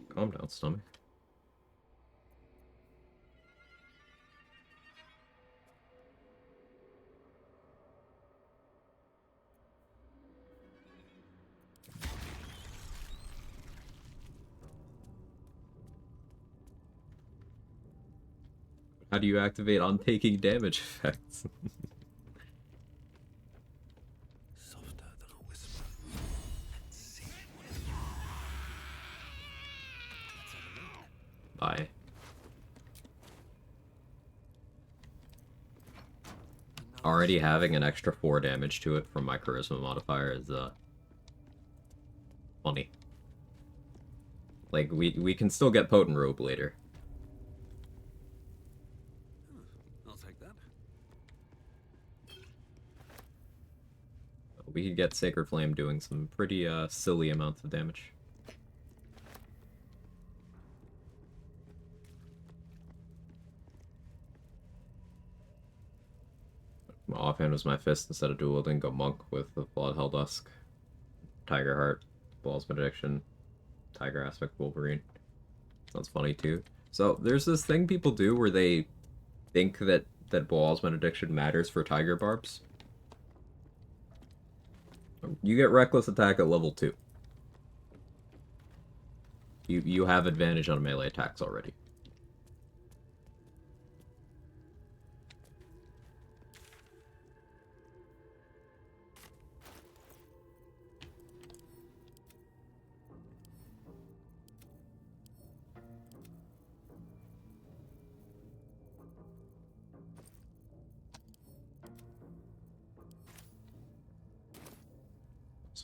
Calm down, stomach. How do you activate on taking damage effects? Softer than a whisper. Let's see what it is. Bye. Already having an extra 4 damage to it from my charisma modifier is funny. Like we can still get potent robe later. I'll take that. We could get Sacred Flame doing some pretty silly amounts of damage. My offhand was my fist instead of dual wielding. Go monk with the Blood Hell Dusk, Tiger Heart, Balls Benediction, Tiger Aspect Wolverine. Sounds funny too. So there's this thing people do where they think that Balls Benediction matters for Tiger Barbs. You get Reckless Attack at level 2. You have advantage on melee attacks already.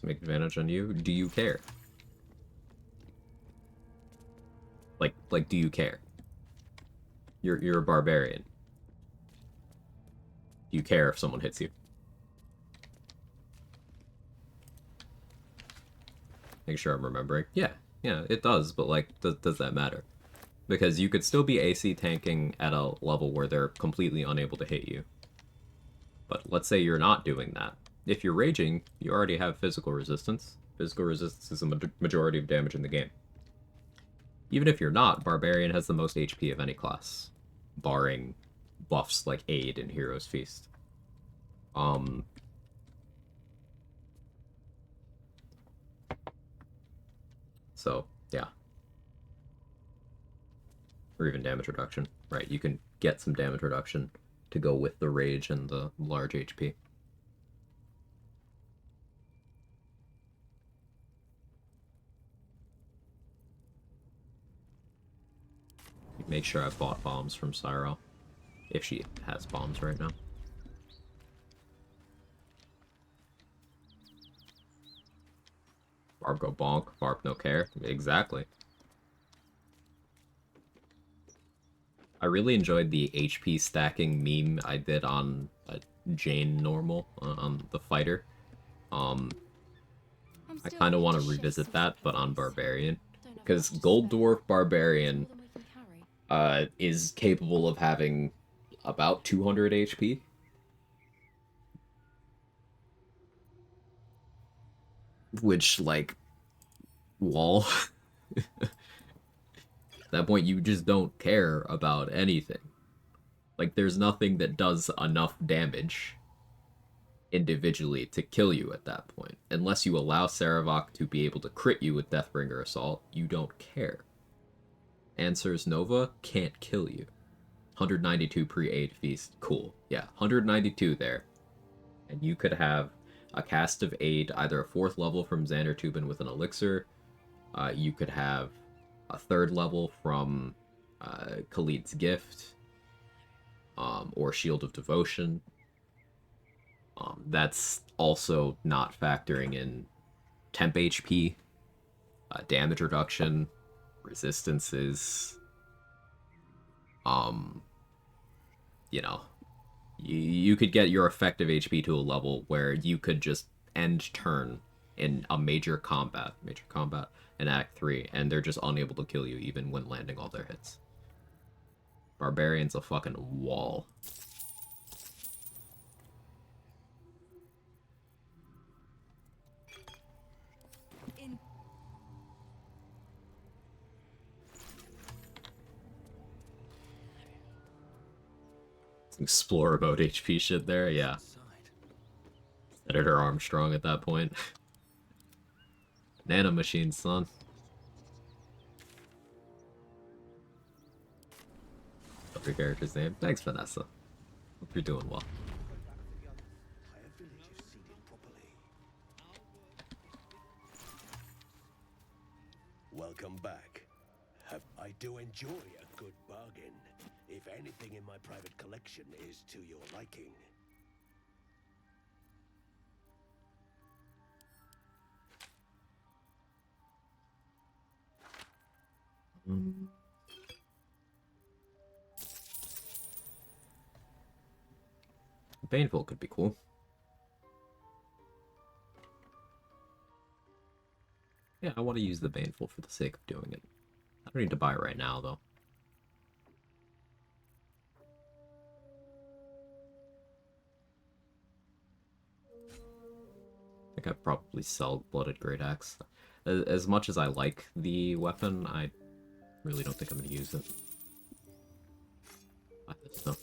Make advantage on you. Do you care? Like, do you care? You're a barbarian. Do you care if someone hits you? Make sure I'm remembering. Yeah, it does, but like, does that matter? Because you could still be AC tanking at a level where they're completely unable to hit you. But let's say you're not doing that. If you're raging, you already have physical resistance. Physical resistance is the majority of damage in the game. Even if you're not, Barbarian has the most HP of any class, barring buffs like Aid and Hero's Feast. So, yeah. Or even damage reduction. Right, you can get some damage reduction to go with the rage and the large HP. Make sure I've bought bombs from Cyril, if she has bombs right now. Barb go bonk, Barb no care. Exactly. I really enjoyed the HP stacking meme I did on Jane normal on the fighter. I kind of want to revisit that, but on Barbarian, because Gold Dwarf Barbarian is capable of having about 200 HP. Which, like, wall. At that point, you just don't care about anything. Like, there's nothing that does enough damage individually to kill you at that point. Unless you allow Saravok to be able to crit you with Deathbringer Assault, you don't care. Answer's Nova can't kill you. 192 pre-aid feast. Cool. Yeah, 192 there. And you could have a cast of aid, either a 4th level from Xander Tubin with an elixir. You could have a 3rd level from Khalid's Gift. Or Shield of Devotion. That's also not factoring in temp HP, damage reduction, resistances. You know, you could get your effective HP to a level where you could just end turn in a major combat in Act 3, and they're just unable to kill you even when landing all their hits. Barbarian's a fucking wall. Explorer mode HP shit there, yeah. Editor Armstrong at that point. Nano machine, son. What's your character's name? Thanks, Vanessa. Hope you're doing well. Welcome back. I do enjoy a good bargain, if anything in my private collection is to your liking. Baneful could be cool. Yeah, I want to use the Baneful for the sake of doing it. I don't need to buy it right now, though. I think I'd probably sell Blooded Great Axe. As much as I like the weapon, I really don't think I'm going to use it. Buy this, though.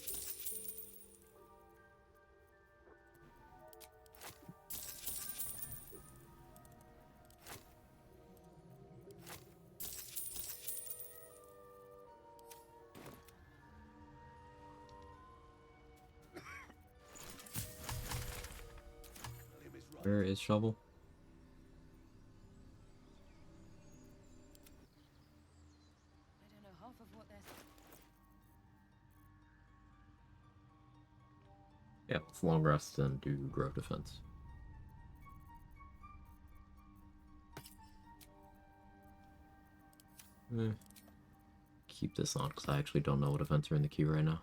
Where is Shovel? I don't know half of what they're... Yeah, let's long rest and do Grove Defense. Keep this on, because I actually don't know what events are in the queue right now.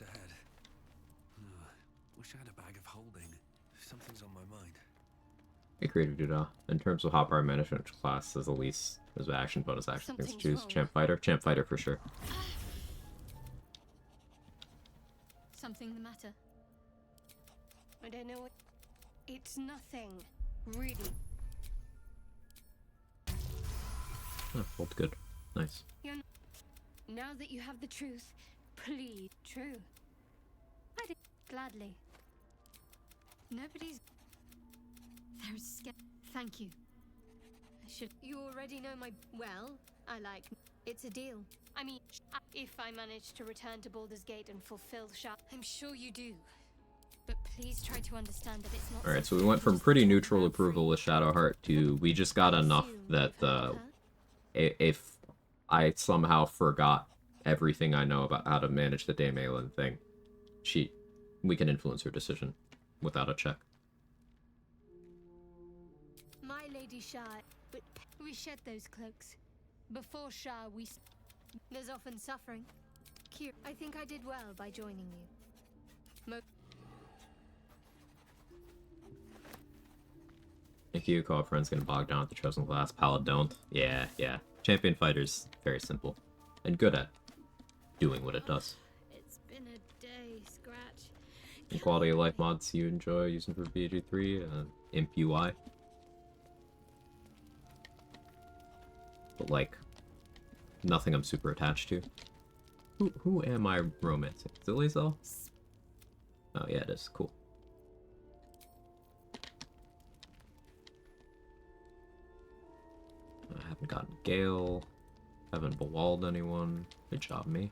Ahead. Wish I had a bag of holding. Something's on my mind. Hey, Creative Duda. In terms of hotbar management class, as the least as action bonus action things to choose. Champ Fighter for sure. Something the matter? I don't know. It's nothing, really. Oh, hold good. Nice. Now that you have the truth, please. True. I did gladly. Nobody's. They're scared. Thank you. I should. You already know my. Well, I like. It's a deal. I mean, if I manage to return to Baldur's Gate and fulfill I'm sure you do. But please try to understand that it's not. Alright, so we went from pretty neutral approval with Shadowheart to we just got enough that if I somehow forgot everything I know about how to manage the Daemalin thing, we can influence her decision without a check. Lady Shah, but we shed those cloaks. Before Shah, there's often suffering. I think I did well by joining you. Thank you. Co-op friends getting bogged down with the chosen class. Paladin don't. Yeah. Champion fighter's very simple. And good at doing what it does. It's been a day, Scratch. And quality of life mods you enjoy using for BG3, Imp UI. But like, nothing I'm super attached to. Who am I romancing? Is it Lae'zel? Oh yeah, it is. Cool. I haven't gotten Gale. Haven't bewalled anyone. Good job, me.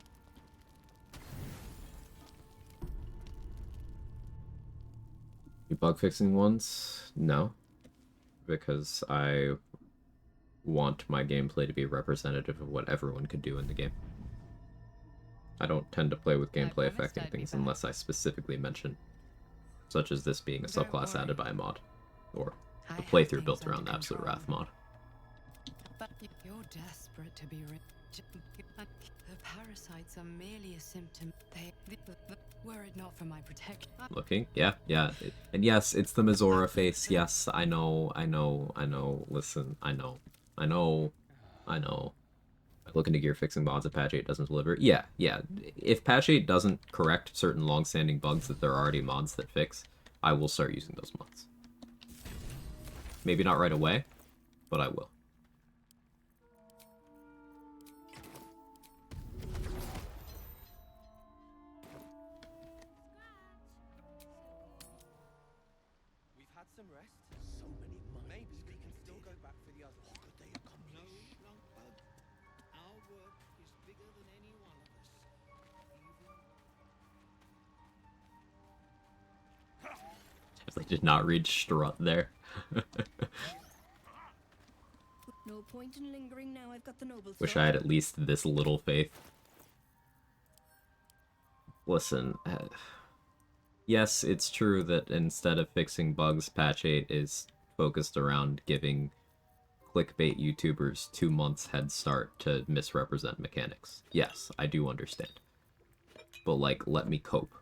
You bug fixing ones? No. Because I want my gameplay to be representative of what everyone could do in the game. I don't tend to play with gameplay affecting things unless I specifically mention, such as this being a subclass added by a mod, or a playthrough built around the Absolute Wrath mod. But you're desperate to be rich. The parasites are merely a symptom. Were it not for my protection. Looking, yeah. And yes, it's the Mizora face. Yes, I know. Listen, I know. Looking to gear fixing mods if patch 8 doesn't deliver. Yeah. If patch 8 doesn't correct certain long-standing bugs that there are already mods that fix, I will start using those mods. Maybe not right away, but I will. We've had some rest. So many minds. Maybe we can still go back for the others. What could they accomplish? Our work is bigger than any one of us. I did not read strut there. No point in lingering now. I've got the noble. Wish I had at least this little faith. Listen, yes, it's true that instead of fixing bugs, patch 8 is focused around giving clickbait YouTubers 2 months head start to misrepresent mechanics. Yes, I do understand. But, like, let me cope.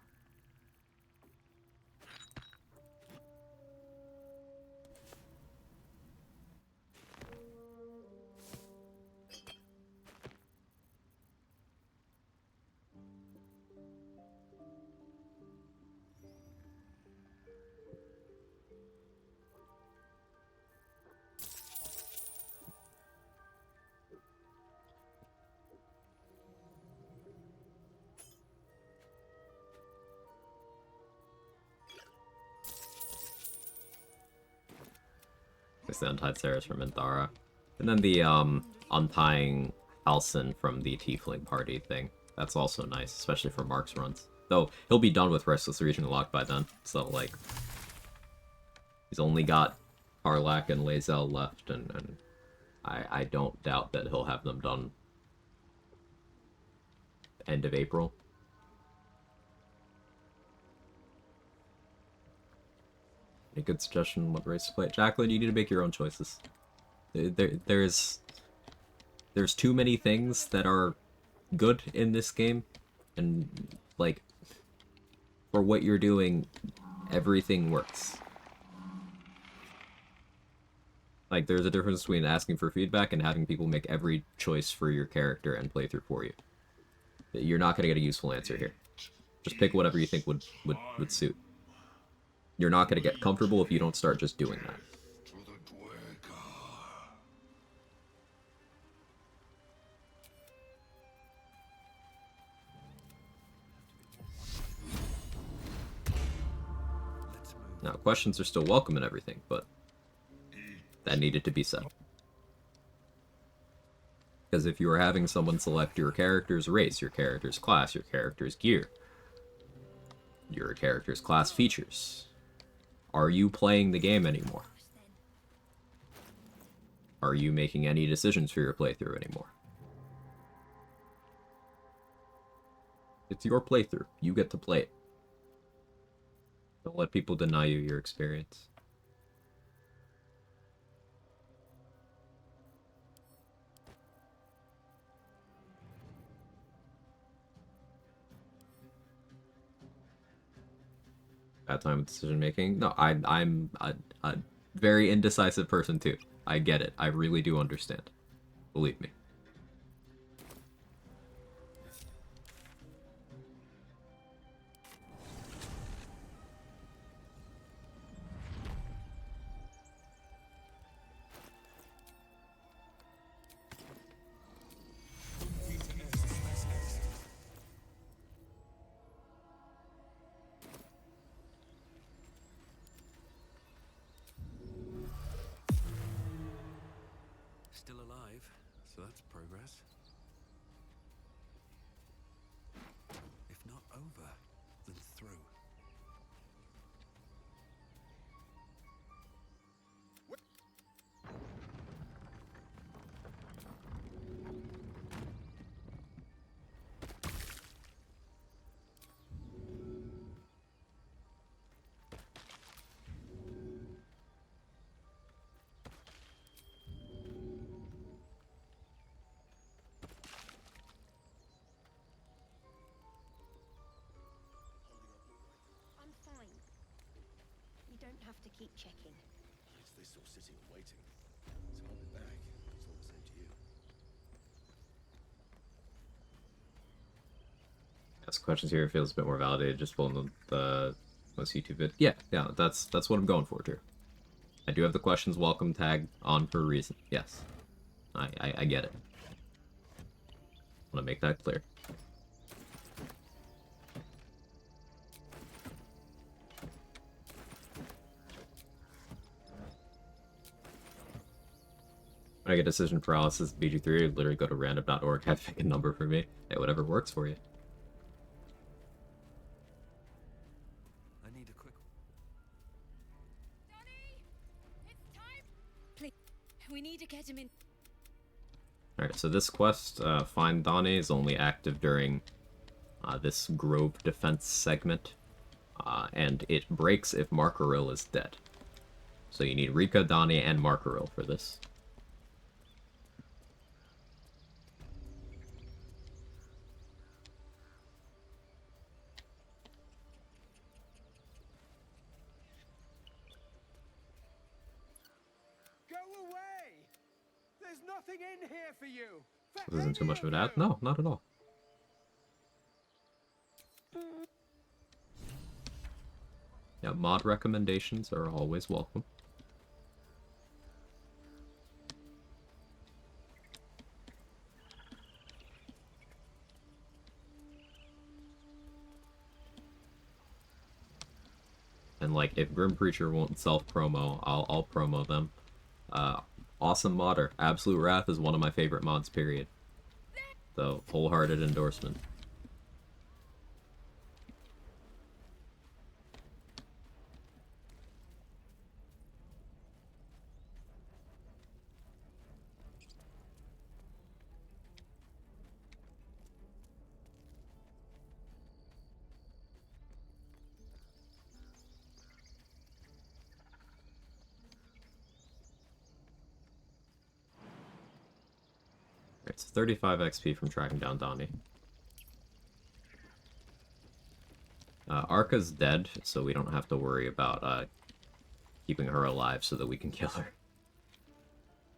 It's the Untied Ceres from Minthara. And then the untying Halsin from the Tiefling party thing. That's also nice, especially for Mark's runs. Though, he'll be done with Restless Region locked by then, so, like, he's only got Harlak and Lae'zel left, and I don't doubt that he'll have them done end of April. A good suggestion what race to play. Jacqueline, you need to make your own choices. There's too many things that are good in this game, and like for what you're doing, everything works. Like there's a difference between asking for feedback and having people make every choice for your character and playthrough for you. You're not gonna get a useful answer here. Just pick whatever you think would suit. You're not going to get comfortable if you don't start just doing that. Now, questions are still welcome and everything, but that needed to be said. Because if you are having someone select your character's race, your character's class, your character's gear, your character's class features, are you playing the game anymore? Are you making any decisions for your playthrough anymore? It's your playthrough. You get to play it. Don't let people deny you your experience. Bad time with decision making. No, I'm a very indecisive person too. I get it. I really do understand. Believe me. Still alive, so that's progress. If not over, then through. I'm fine. You don't have to keep checking. It's this or sitting and waiting. So I'll be back. It's all the same to you. Ask questions here. It feels a bit more validated. Just pulling the most YouTube vid. Yeah, that's what I'm going for, Drew. I do have the questions welcome tag on for a reason. Yes, I get it. I want to make that clear. When I get decision paralysis, BG3, I literally go to random.org, have pick a number for me. Hey, whatever works for you. I need a quick... Donnie! It's time! Please, we need to get him in. Alright, so this quest, Find Donnie, is only active during this Grove defense segment, and it breaks if Markaril is dead. So you need Rika, Donnie, and Markaril for this. Go away! There's nothing in here for you. For This isn't too any much of an you. ad? No, not at all. Yeah, mod recommendations are always welcome. And like, if Grim Preacher won't self-promo, I'll promo them. Awesome modder. Absolute Wrath is one of my favorite mods, period. So, wholehearted endorsement. It's 35 XP from tracking down Donnie. Arca's dead, so we don't have to worry about keeping her alive so that we can kill her.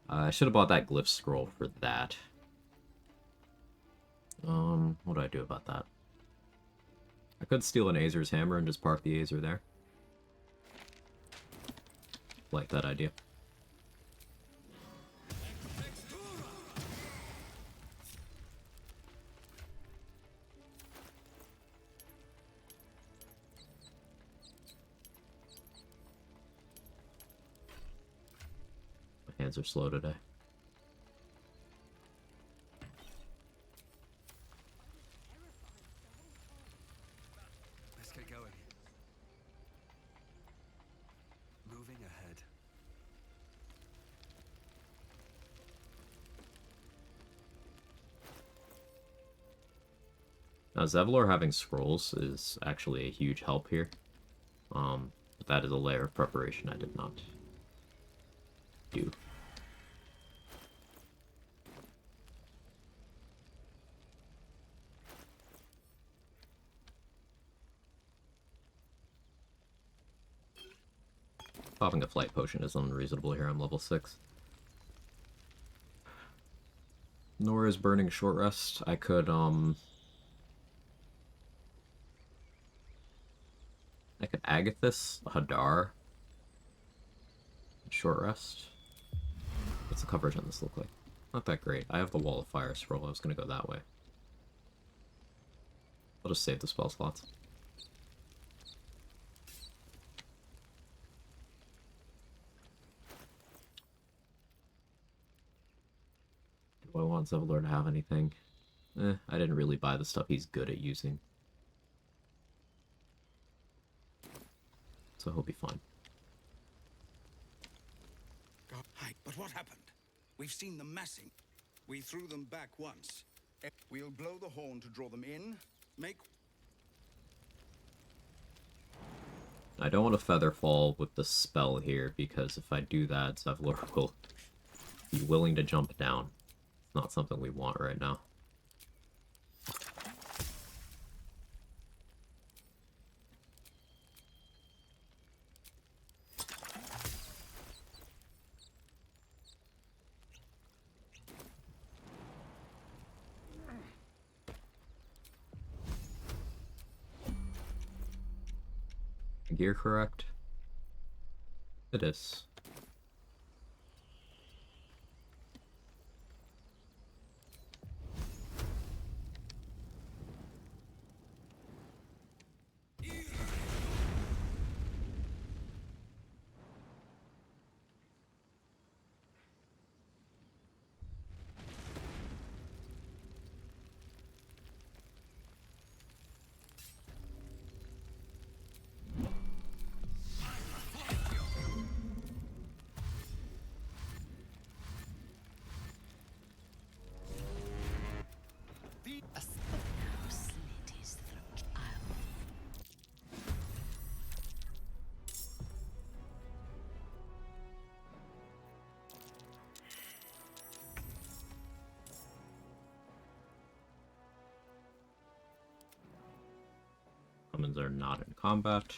I should have bought that glyph scroll for that. What do I do about that? I could steal an Azer's hammer and just park the Azer there. Like that idea. My hands are slow today. Let's get going. Moving ahead. Now, Zevlor having scrolls is actually a huge help here. But that is a layer of preparation I did not do. Popping a flight potion is unreasonable here. I'm level 6. Nor is burning short rest. I could Agathis, Hadar, short rest. What's the coverage on this look like? Not that great. I have the Wall of Fire scroll. I was gonna go that way. I'll just save the spell slots. Do I want Zevlor to have anything? I didn't really buy the stuff he's good at using. So he'll be fine. Hi, but what happened? We've seen them massing. We threw them back once. We'll blow the horn to draw them in. I don't want to feather fall with the spell here, because if I do that, Zevlor will be willing to jump down. It's not something we want right now. Gear correct? It is. Summons are not in combat.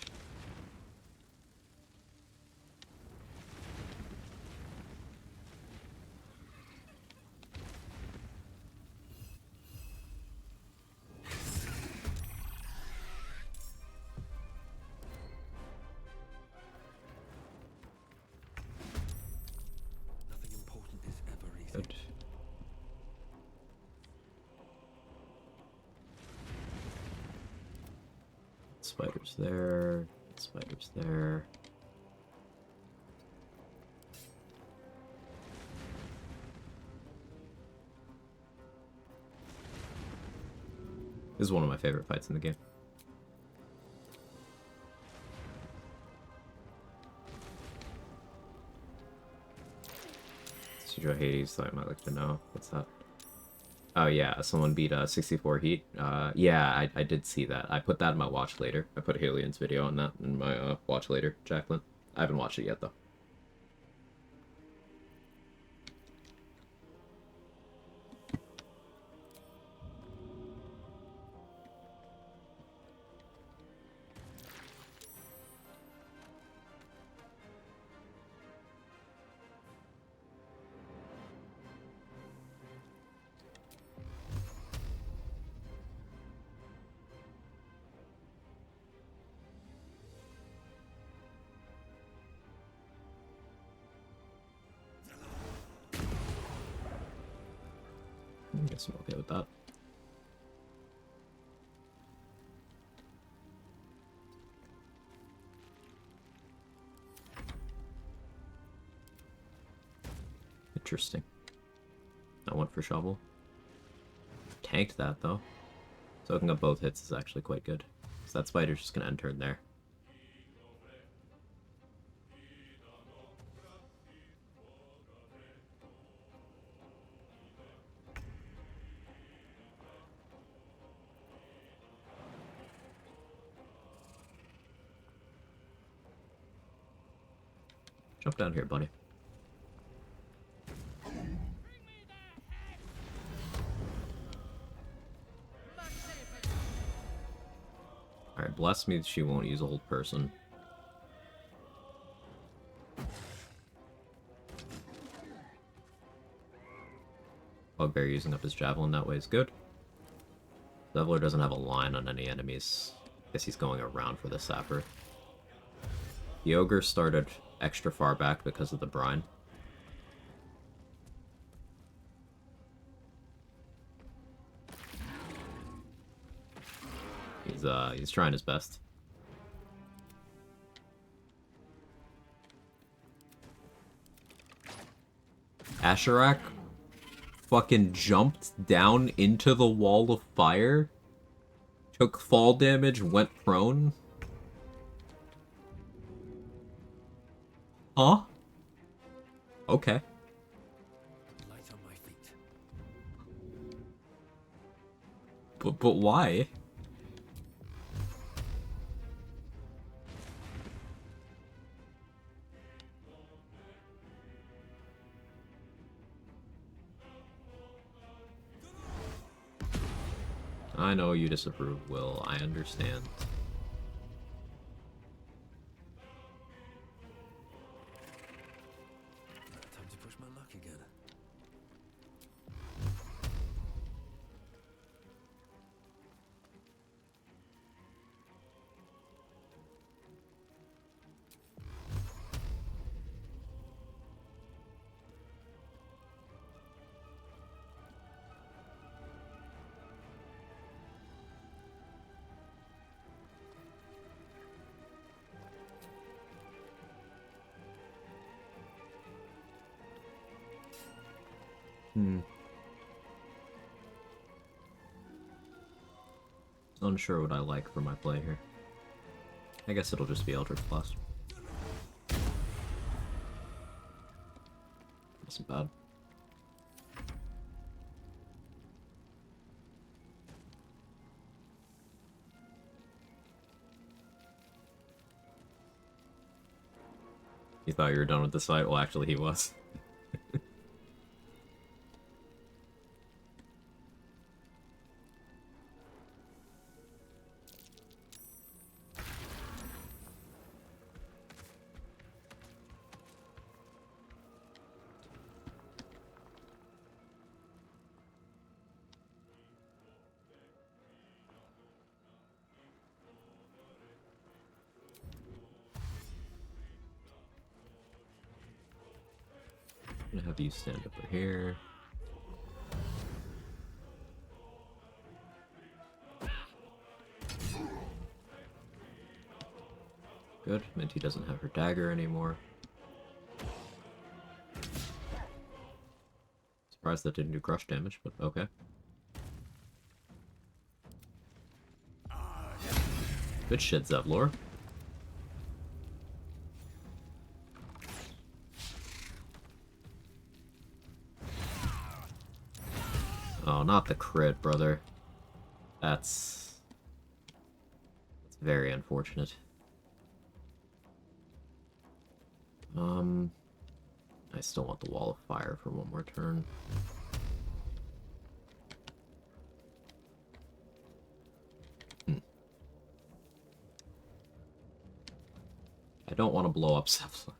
Nothing important is ever easy. Good. Spiders there. Spiders there. This is one of my favorite fights in the game. Studio Hades, thought I might like to know. What's that? Oh yeah, someone beat 64 heat. Yeah, I did see that. I put that in my watch later. I put Halien's video on that in my watch later, Jacqueline. I haven't watched it yet though. I guess I'm okay with that. Interesting. I went for shovel. Tanked that though. Soaking up both hits is actually quite good. So that spider's just gonna end turn there. Jump down here, buddy. Alright, bless me she won't use a hold person. Bugbear using up his javelin that way is good. Leveler doesn't have a line on any enemies. Guess he's going around for the sapper. The ogre started extra far back because of the brine. He's trying his best. Asherak fucking jumped down into the wall of fire, took fall damage, went prone. Huh? Okay. Light on my feet. But why? I know you disapprove, Will. I understand. Time to push my luck again. Unsure what I like for my play here. I guess it'll just be Eldritch Blast. Wasn't bad. You thought you were done with the fight? Well, actually, he was. I'm gonna have you stand over here. Good. Minty doesn't have her dagger anymore. Surprised that didn't do crush damage, but okay. Good shit, Zevlor. Oh, not the crit, brother. That's very unfortunate. I still want the Wall of Fire for one more turn. I don't want to blow up Zevlor.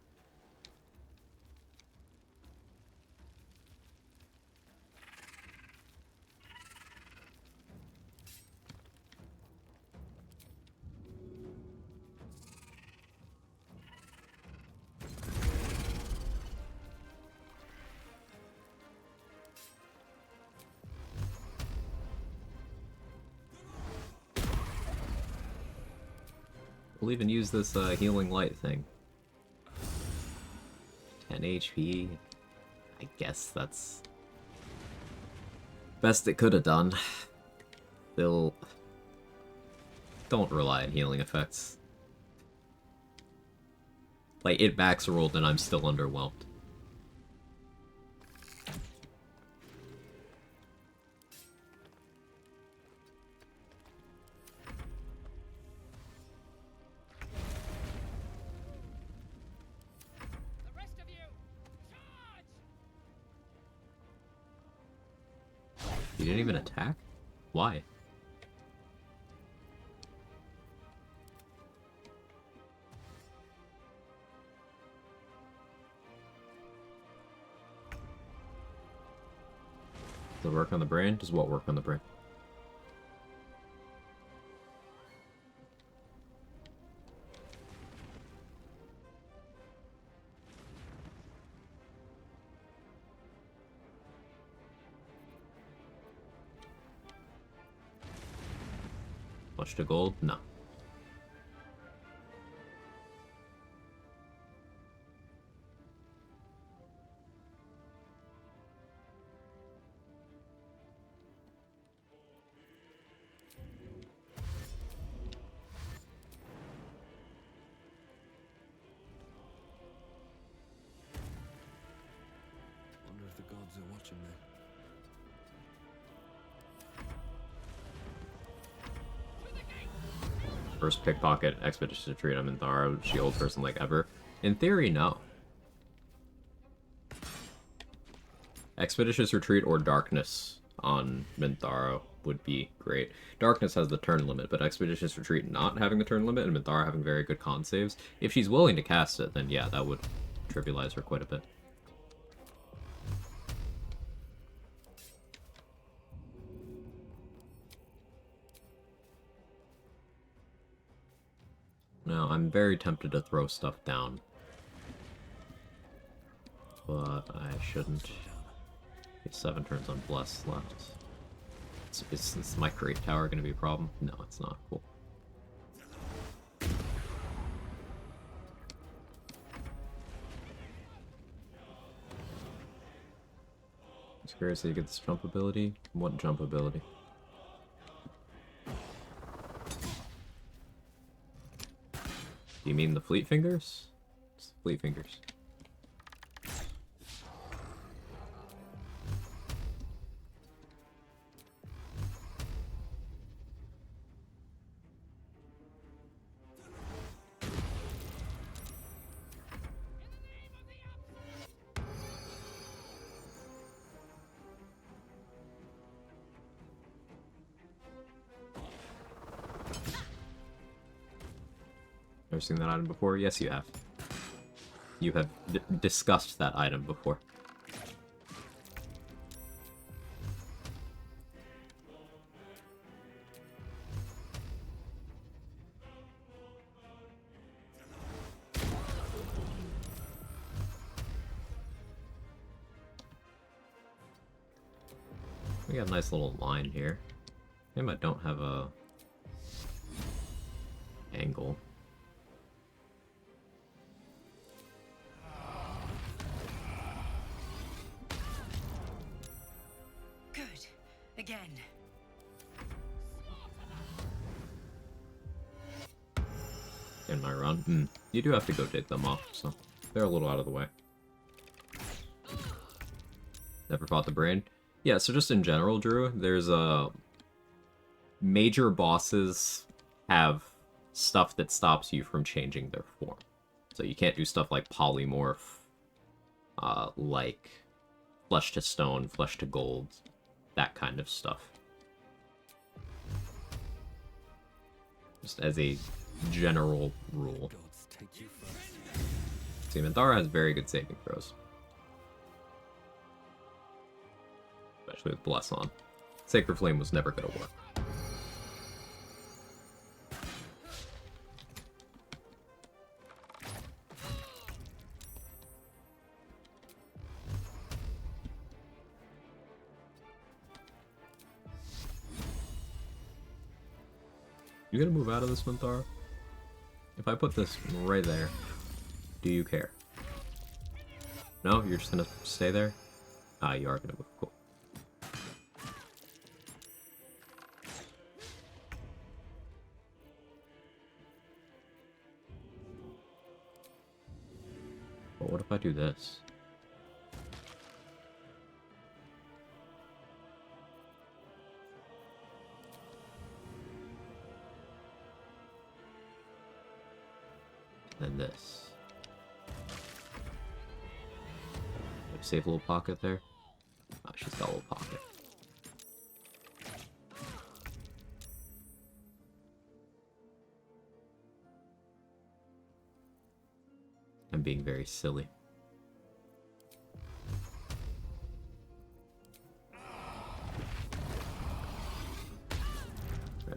We'll even use this healing light thing. 10 HP. I guess that's best it could have done. Still, don't rely on healing effects. Like, it max rolled and I'm still underwhelmed. You didn't even attack? Why? it work on the brain? Does what work on the brain? Flush to gold? No. Wonder if the gods are watching me. First pickpocket expedition retreat on Minthara. Was she old person like ever? In theory, no. Expeditious retreat or darkness on Minthara would be great. Darkness has the turn limit, but expeditious retreat not having the turn limit and Minthara having very good con saves. If she's willing to cast it, then yeah, that would trivialize her quite a bit. Now, I'm very tempted to throw stuff down. But I shouldn't. 7 turns on Bless left. Is my Create Tower going to be a problem? No, it's not. Cool. I'm curious how you get this jump ability. What jump ability? Do you mean the Fleet Fingers? It's the Fleet Fingers. Ever seen that item before? Yes, you have. You have discussed that item before. We got a nice little line here. Maybe I don't have a angle. Good. Again. In my run. You do have to go dig them off, so they're a little out of the way. Never fought the brain? Yeah, so just in general, Drew, there's major bosses have stuff that stops you from changing their form. So you can't do stuff like polymorph, like flesh to stone, flesh to gold, that kind of stuff. Just as a general rule. See, Minthara has very good saving throws. Especially with Bless on. Sacred Flame was never going to work. You gonna move out of this, Minthara? If I put this right there, do you care? No? You're just gonna stay there? Ah, you are gonna move. Cool. But what if I do this? Then this. Save a little pocket there. Ah, she's got a little pocket. I'm being very silly.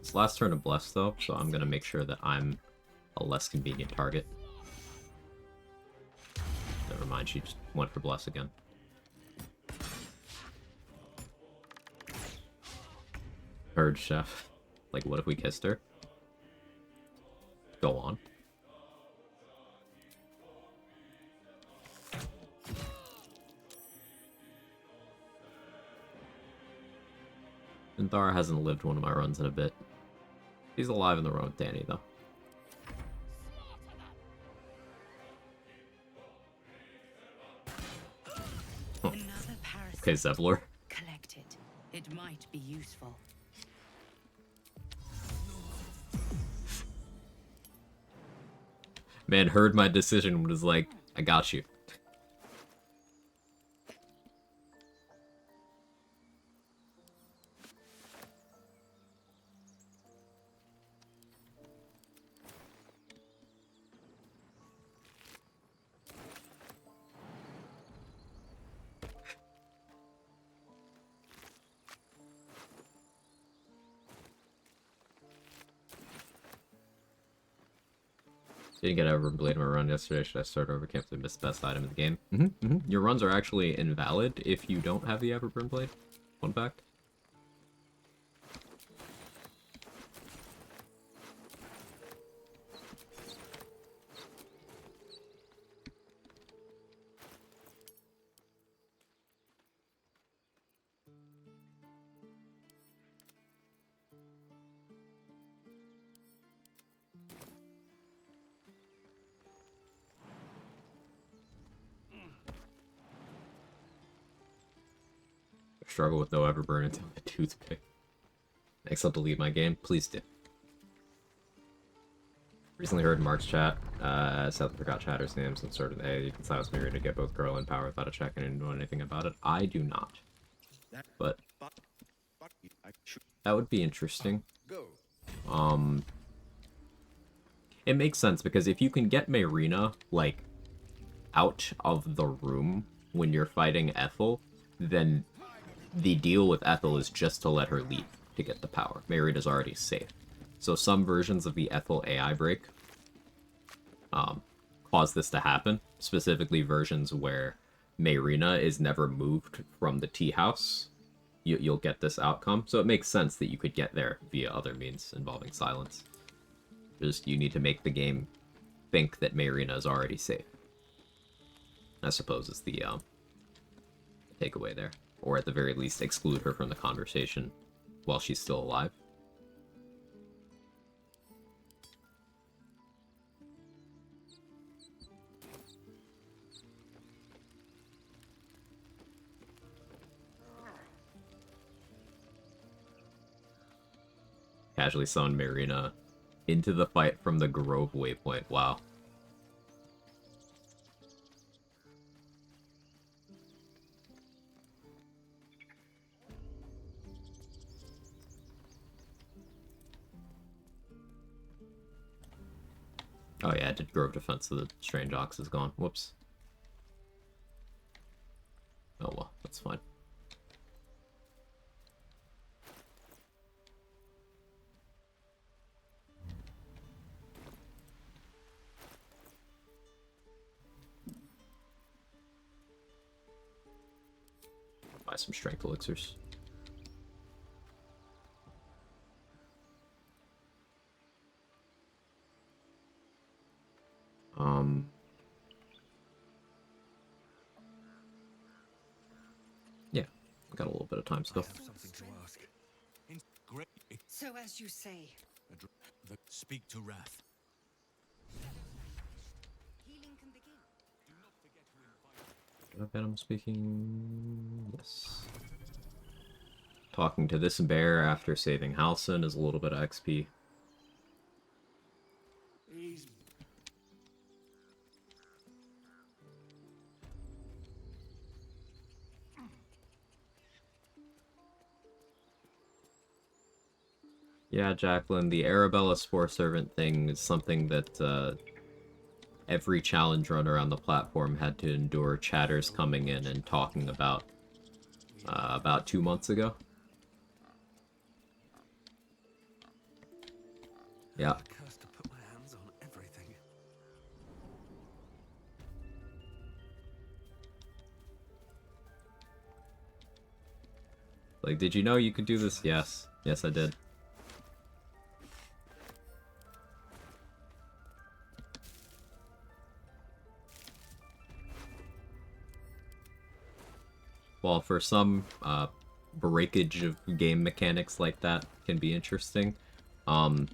It's last turn of Bless, though, so I'm gonna make sure that I'm a less convenient target. Never mind, she just went for Bless again. Heard, Chef. Like, what if we kissed her? Go on. Thara hasn't lived one of my runs in a bit. He's alive in the run with Danny, though. Huh. Okay, Zevlor. Collect it. It might be useful. Man heard my decision and was like, I got you. Didn't get Everblade in my run yesterday. Should I start over? Can't believe I missed the best item in the game. Your runs are actually invalid if you don't have the Everburn Blade. Fun fact. Struggle with no Everburn until the toothpick. Next, I'll delete my game. Please do. Recently heard Mark's chat. Seth forgot chatter's names and sort of, hey, you can silence me to get both girl and power without a check and know anything about it. I do not. But that would be interesting. It makes sense because if you can get Mayrina, like, out of the room when you're fighting Ethel, then the deal with Ethel is just to let her leave to get the power. Mayrina's already safe. So some versions of the Ethel AI break cause this to happen. Specifically versions where Mayrina is never moved from the tea house. You'll get this outcome. So it makes sense that you could get there via other means involving silence. Just you need to make the game think that Mayrina is already safe. I suppose is the takeaway there. Or at the very least, exclude her from the conversation while she's still alive. Casually summon Mayrina into the fight from the Grove waypoint. Wow. Oh yeah, I did Grove Defense, so the Strange Ox is gone. Whoops. Oh well, that's fine. Buy some strength elixirs. Yeah, got a little bit of time still. So as you say. Speak to Wrath. Healing can begin. Do I bet I'm speaking? Yes. Talking to this bear after saving Halcyon is a little bit of XP. Yeah, Jacqueline, the Arabella Spore Servant thing is something that every challenge runner on the platform had to endure chatters coming in and talking about 2 months ago. Yeah. I'm cursed to put my hands on everything. Like, did you know you could do this? Yes. Yes, I did. While for some breakage of game mechanics like that can be interesting, I'm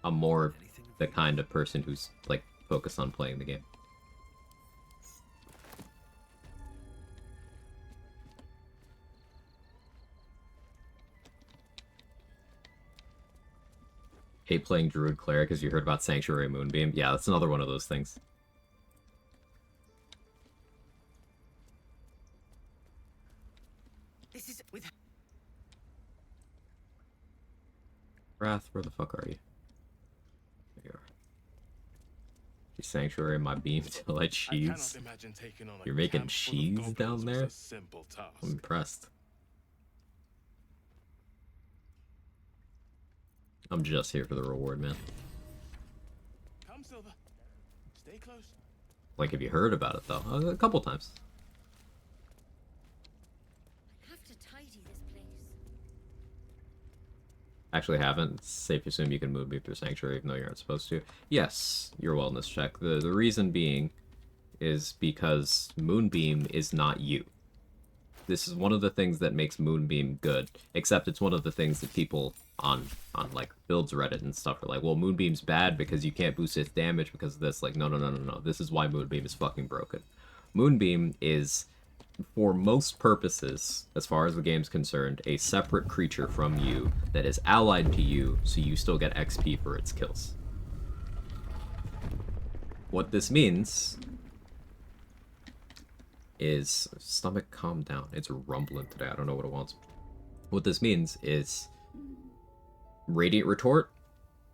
more the kind of person who's like focused on playing the game. Hate playing Druid Cleric because you heard about Sanctuary Moonbeam. Yeah, that's another one of those things. This is with. Wrath, where the fuck are you? There you are. You Sanctuary my beam till I cheese. You're making cheese down there? I'm impressed. I'm just here for the reward, man. Come, Silver. Stay close. Like, have you heard about it, though? A couple times. I have to tidy this place. Actually haven't. It's safe to assume you can move me through Sanctuary even though you aren't supposed to. Yes, your wellness check. The reason being is because Moonbeam is not you. This is one of the things that makes Moonbeam good, except it's one of the things that people on like builds Reddit and stuff are like, well, Moonbeam's bad because you can't boost its damage because of this. Like, no. This is why Moonbeam is fucking broken. Moonbeam is, for most purposes, as far as the game's concerned, a separate creature from you that is allied to you, so you still get XP for its kills. What this means is... Stomach, calm down. It's rumbling today. I don't know what it wants. What this means is... Radiant Retort,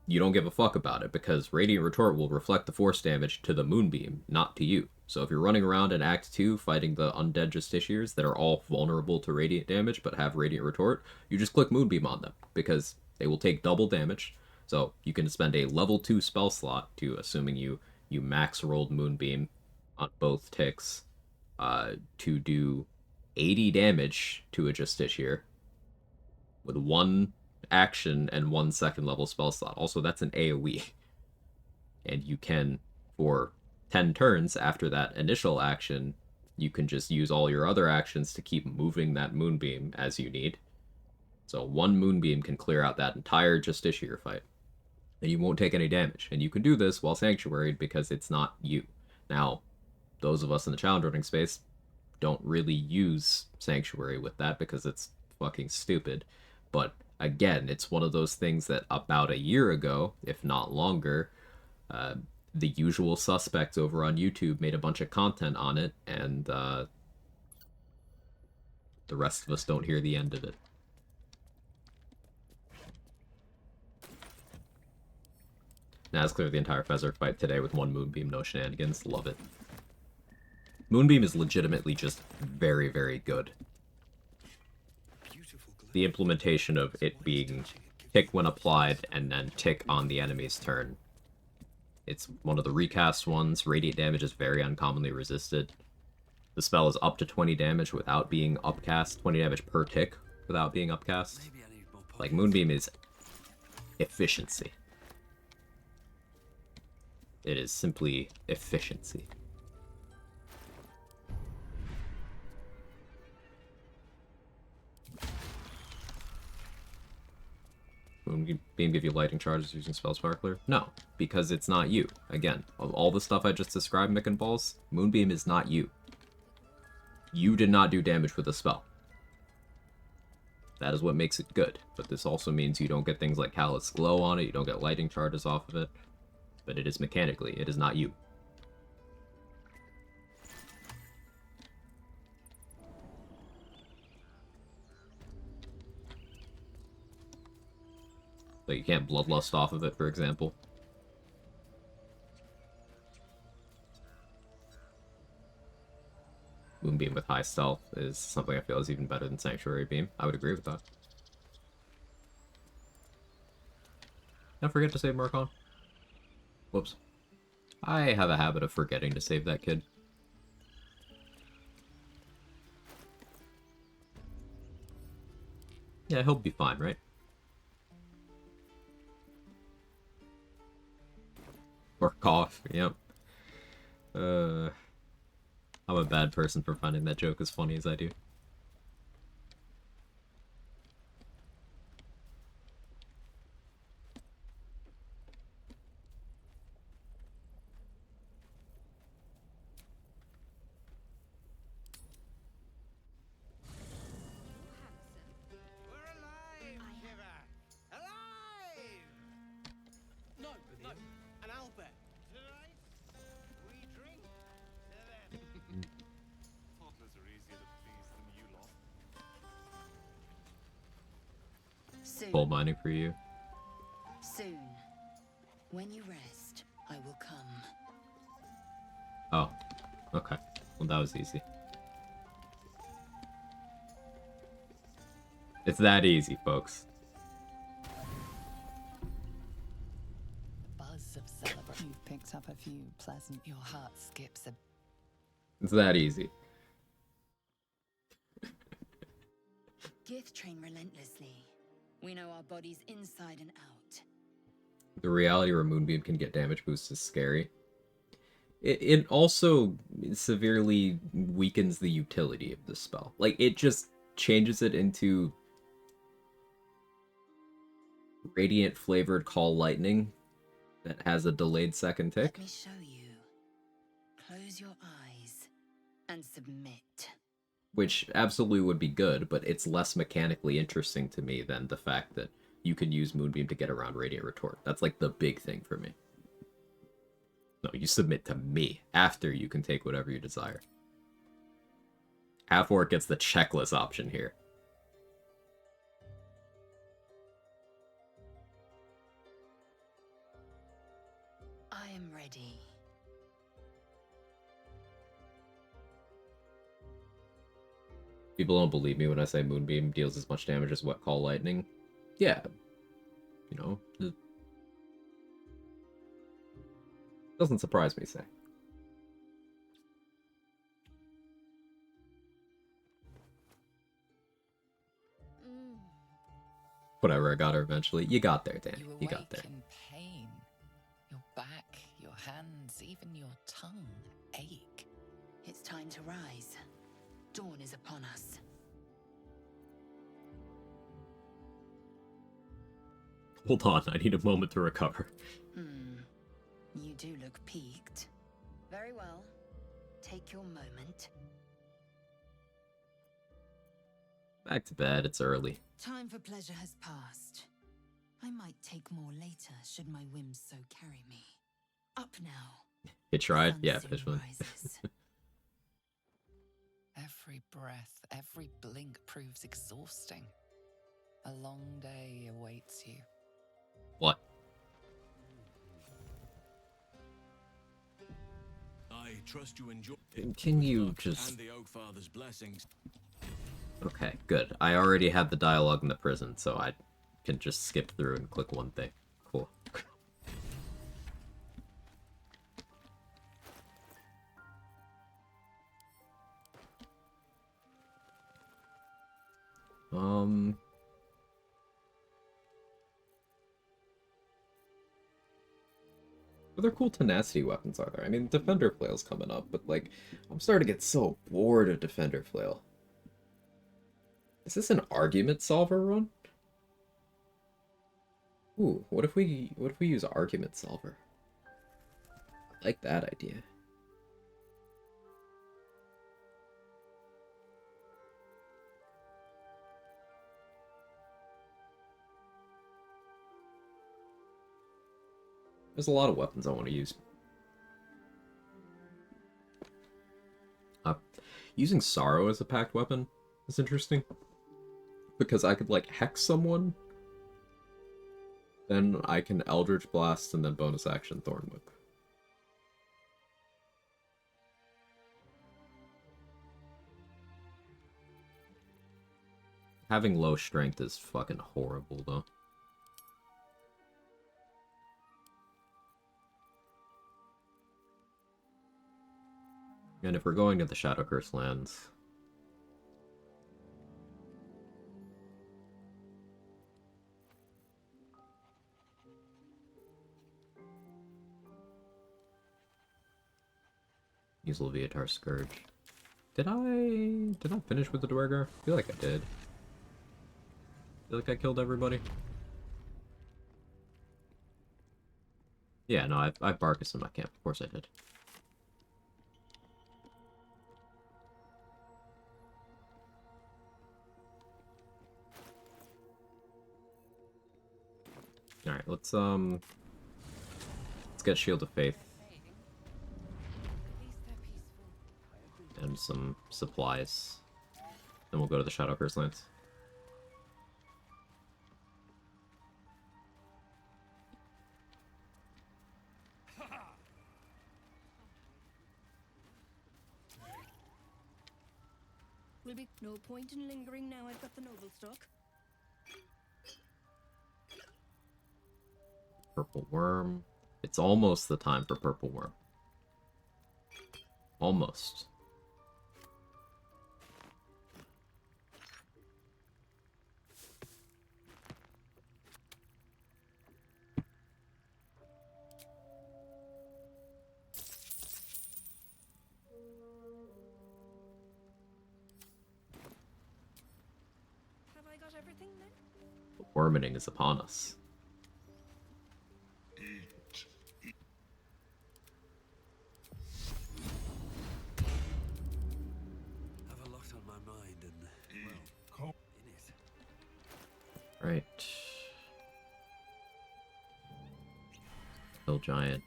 you don't give a fuck about it, because Radiant Retort will reflect the force damage to the Moonbeam, not to you. So if you're running around in Act 2 fighting the undead Justiciars that are all vulnerable to Radiant damage but have Radiant Retort, you just click Moonbeam on them, because they will take double damage. So you can spend a level 2 spell slot to, assuming you max rolled Moonbeam on both ticks, to do 80 damage to a Justiciar with one action and 1 second level spell slot. Also, that's an AoE. And you can, for 10 turns after that initial action, you can just use all your other actions to keep moving that Moonbeam as you need. So one Moonbeam can clear out that entire Justiciar fight. And you won't take any damage. And you can do this while Sanctuaried because it's not you. Now, those of us in the challenge running space don't really use Sanctuary with that because it's fucking stupid. But again, it's one of those things that about a year ago, if not longer, the usual suspects over on YouTube made a bunch of content on it, and the rest of us don't hear the end of it. Naz cleared the entire Fezzar fight today with one Moonbeam, no shenanigans. Love it. Moonbeam is legitimately just very, very good. The implementation of it being tick when applied and then tick on the enemy's turn. It's one of the recast ones. Radiant damage is very uncommonly resisted. The spell is up to 20 damage without being upcast. 20 damage per tick without being upcast. Like, Moonbeam is efficiency. It is simply efficiency. Moonbeam give you lighting charges using Spell Sparkler? No, because it's not you. Again, of all the stuff I just described, Mick and Balls, Moonbeam is not you. You did not do damage with a spell. That is what makes it good, but this also means you don't get things like Callous Glow on it, you don't get lighting charges off of it, but it is mechanically, it is not you. But you can't Bloodlust off of it, for example. Moonbeam with high stealth is something I feel is even better than Sanctuary Beam. I would agree with that. I forget to save Marcon. Whoops. I have a habit of forgetting to save that kid. Yeah, he'll be fine, right? Or cough, yep. I'm a bad person for finding that joke as funny as I do. No, no, an owlbear. Tonight, we drink to them. Toddlers are easier to please than you lot. Soon. Coal mining for you. Soon. When you rest, I will come. Oh, okay. Well, that was easy. It's that easy, folks. Buzz of celebration. You've picked up a few pleasant. Your heart skips a. It's that easy. Gift train relentlessly. We know our bodies inside and out. The reality where Moonbeam can get damage boosts is scary. It also severely weakens the utility of the spell. Like, it just changes it into Radiant flavored Call Lightning that has a delayed second tick. Let me show you. Close your eyes and submit. Which absolutely would be good, but it's less mechanically interesting to me than the fact that you can use Moonbeam to get around Radiant Retort. That's like the big thing for me. No, you submit to me. After, you can take whatever you desire. Half-Orc gets the checklist option here. I am ready. People don't believe me when I say Moonbeam deals as much damage as Wet Call Lightning. Yeah. You know, it doesn't surprise me, say. Whatever, I got her eventually. You got there, Dan. You got there. In pain. Your back, your hands, even your tongue ache. It's time to rise. Dawn is upon us. Hold on, I need a moment to recover. You do look peaked. Very well. Take your moment. Back to bed, it's early. Time for pleasure has passed. I might take more later, should my whims so carry me. Up now. You tried? Sun Yeah, soon Fishman. rises. Every breath, every blink proves exhausting. A long day awaits you. What? I trust you enjoy. Can you just... And the Oak Father's blessings. Okay, good. I already had the dialogue in the prison, so I can just skip through and click one thing. Cool. What other cool tenacity weapons are there? I mean, Defender Flail's coming up, but, like, I'm starting to get so bored of Defender Flail. Is this an argument solver run? Ooh, what if we use argument solver? I like that idea. There's a lot of weapons I want to use. Using Sorrow as a packed weapon is interesting. Because I could, like, hex someone. Then I can Eldritch Blast and then bonus action Thorn Whip. Having low strength is fucking horrible, though. And if we're going to the Shadow Curse lands... use Leviatar Scourge. Did I finish with the Dwergar? I feel like I did. I feel like I killed everybody. Yeah, no, I've Barkus in my camp. Of course I did. Alright, let's get Shield of Faith. And some supplies. Then we'll go to the Shadow Curse lands. Will be no point in lingering now I've got the noble stock. Purple Worm. It's almost the time for Purple Worm. Almost. Have I got everything then? The Wormening is upon us. Have a lot on my mind and, well, in it. Right. Hill Giant.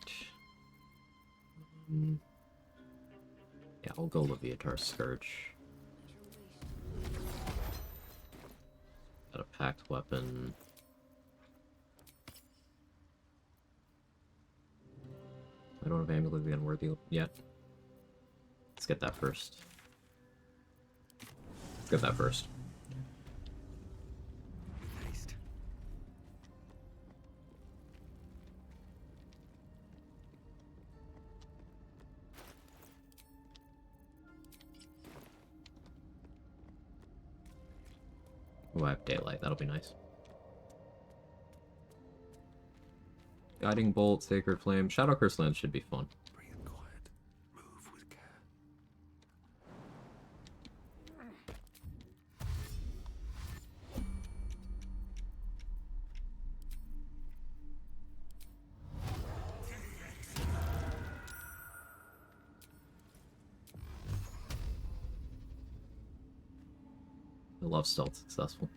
Yeah, I'll go Leviatar Scourge. Got a packed weapon. I don't have Amulet of the Unworthy yet. Let's get that first. Let's get that first. Haste. Oh, I have Daylight. That'll be nice. Guiding Bolt, Sacred Flame. Shadow Curse Land should be fun. Breathe quiet. Move with care. I love stealth successful.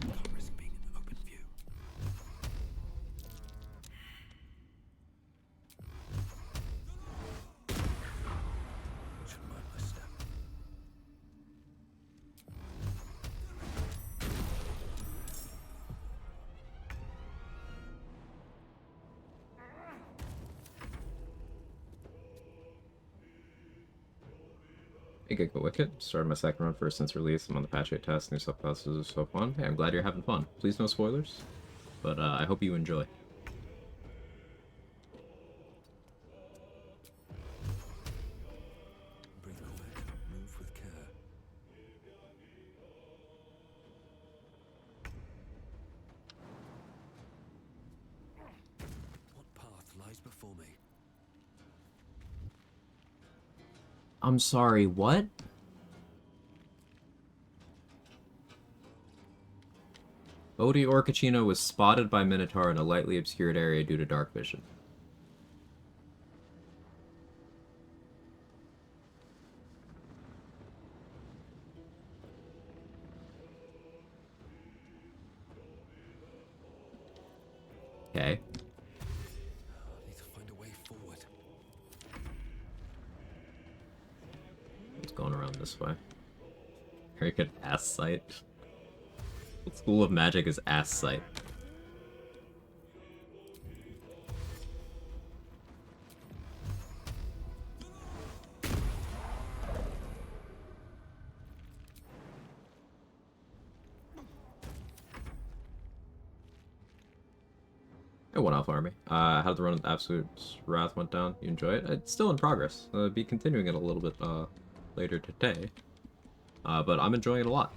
Can't risk being in open view. Should mind my step. Hey, Giga Wicket. Started my second run first since release. I'm on the patch 8 test. New subclasses are so fun. Hey, I'm glad you're having fun. Please no spoilers, but I hope you enjoy. Breathe quiet. Move with care. What path lies before me? I'm sorry, what? Bodhi Orcachino was spotted by Minotaur in a lightly obscured area due to dark vision. Okay. I need to find a way forward. It's going around this way. Very good ass sight. What school of magic is ass sight? It went off army. How the run of Absolute Wrath went down. You enjoy it? It's still in progress. Be continuing it a little bit later today. But I'm enjoying it a lot.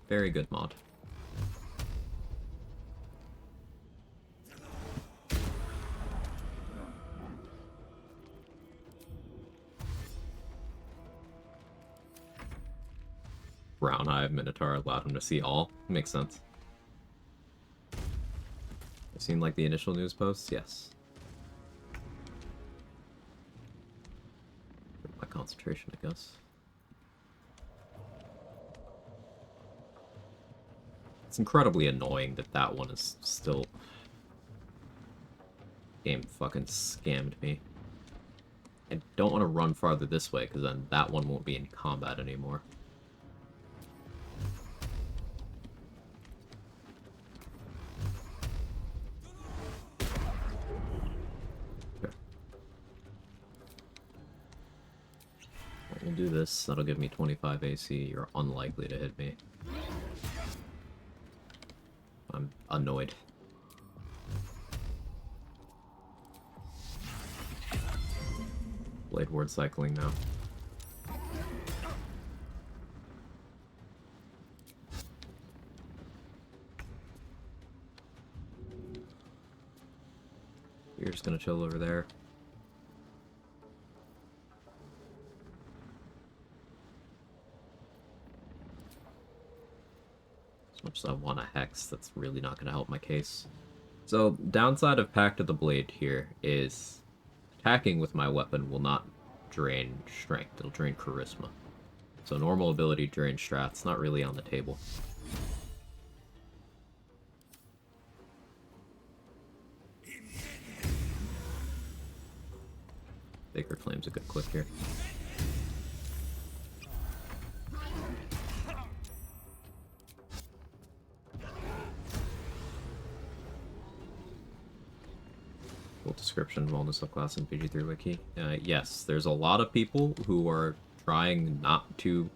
Very good mod. Brown Eye Minotaur allowed him to see all. Makes sense. I've seen like the initial news posts, yes. My concentration, I guess. It's incredibly annoying that that one is still... Game fucking scammed me. I don't want to run farther this way, because then that one won't be in combat anymore. We'll do this. That'll give me 25 AC. You're unlikely to hit me. I'm annoyed. Blade ward cycling now. You're just gonna chill over there. As much as I want a Hex, that's really not going to help my case. So, downside of Pact of the Blade here is attacking with my weapon will not drain strength, it'll drain charisma. So normal ability drain strat's not really on the table. Baker claims a good click here. Full description, wellness subclass in PG3 Wiki. Yes, there's a lot of people who are trying not to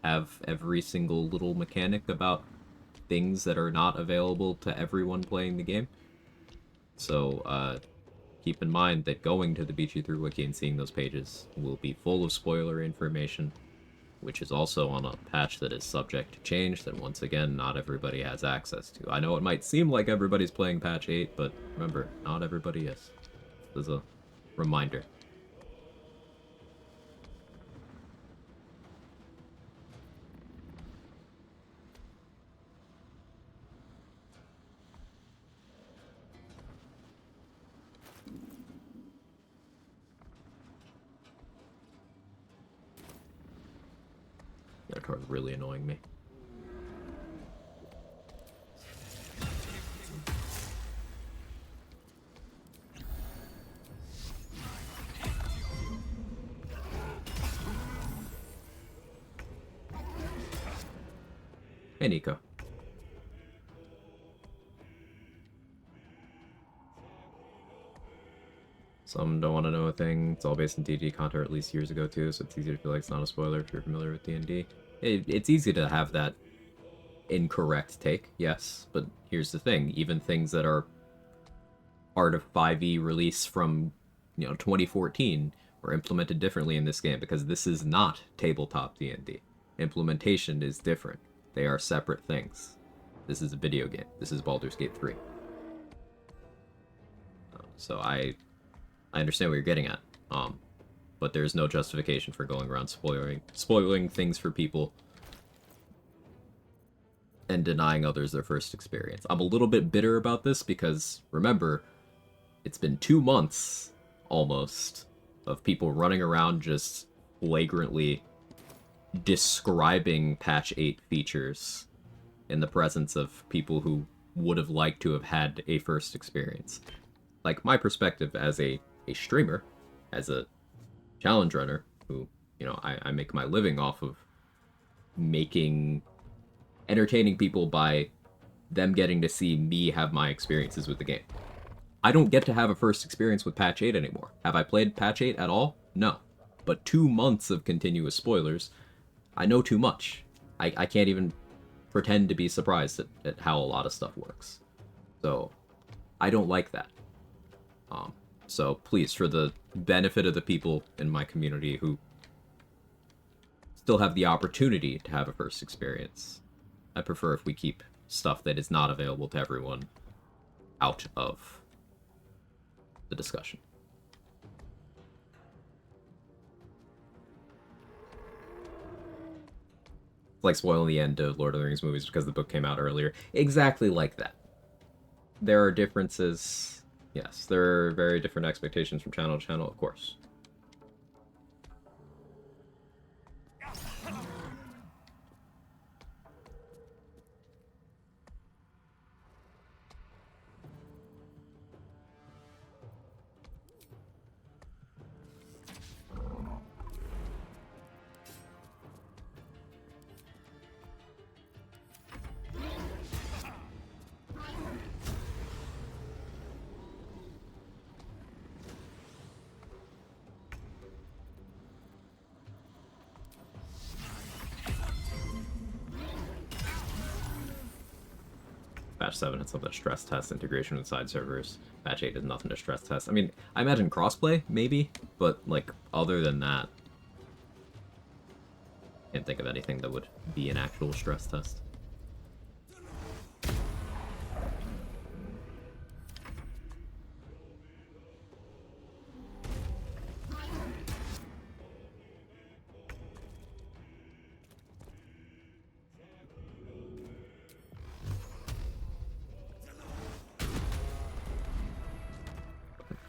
have every single little mechanic about things that are not available to everyone playing the game. So, keep in mind that going to the BG3 Wiki and seeing those pages will be full of spoiler information, which is also on a patch that is subject to change that, once again, not everybody has access to. I know it might seem like everybody's playing patch 8, but remember, not everybody is. As a reminder. That card's really annoying me. Hey, Nico. Some don't want to know a thing. It's all based in D&D content at least years ago too, so it's easy to feel like it's not a spoiler if you're familiar with D&D. It's easy to have that incorrect take, yes, but here's the thing. Even things that are part of 5e release from, 2014 were implemented differently in this game because this is not tabletop D&D. Implementation is different. They are separate things. This is a video game. This is Baldur's Gate 3. So I understand what you're getting at, but there's no justification for going around spoiling things for people and denying others their first experience. I'm a little bit bitter about this because, remember, it's been 2 months, almost, of people running around just flagrantly describing patch 8 features in the presence of people who would have liked to have had a first experience. Like, my perspective as a streamer, as a challenge runner, who, I make my living off of entertaining people by them getting to see me have my experiences with the game. I don't get to have a first experience with patch 8 anymore. Have I played patch 8 at all? No. But 2 months of continuous spoilers, I know too much. I can't even pretend to be surprised at how a lot of stuff works. So, I don't like that. So please, for the benefit of the people in my community who still have the opportunity to have a first experience, I prefer if we keep stuff that is not available to everyone out of the discussion. It's like spoiling the end of Lord of the Rings movies because the book came out earlier. Exactly like that. There are differences. Yes, there are very different expectations from channel to channel, of course. Patch 7 had something to stress test integration with side servers. Patch 8 did nothing to stress test. I mean, I imagine crossplay, maybe, but, like, other than that, can't think of anything that would be an actual stress test.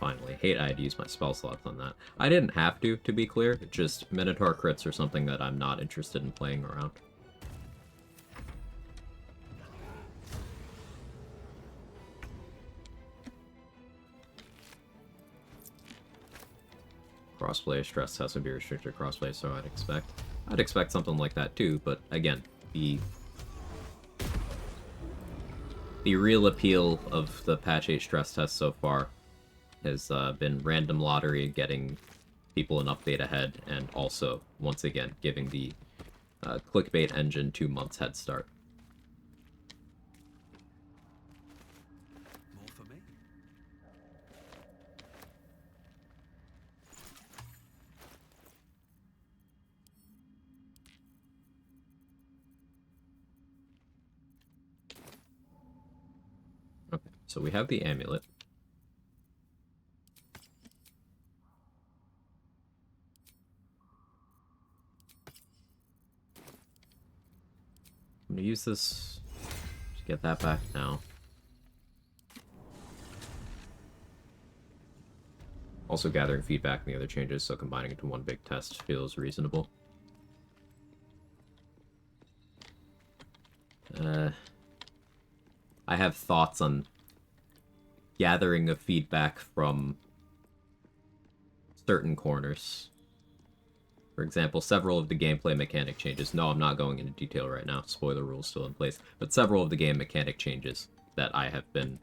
Finally, hate I had to use my spell slots on that. I didn't have to be clear. Just Minotaur crits are something that I'm not interested in playing around. Crossplay stress test would be restricted crossplay, so I'd expect something like that too, but again, the real appeal of the patch 8 stress test so far has been random lottery, getting people an update ahead, and also, once again, giving the clickbait engine 2 months head start. More for me. Okay, so we have the amulet. I'm gonna use this to get that back now. Also gathering feedback on the other changes, so combining into one big test feels reasonable. I have thoughts on gathering of feedback from certain corners. For example, several of the gameplay mechanic changes. No, I'm not going into detail right now. Spoiler rules still in place. But several of the game mechanic changes that I have been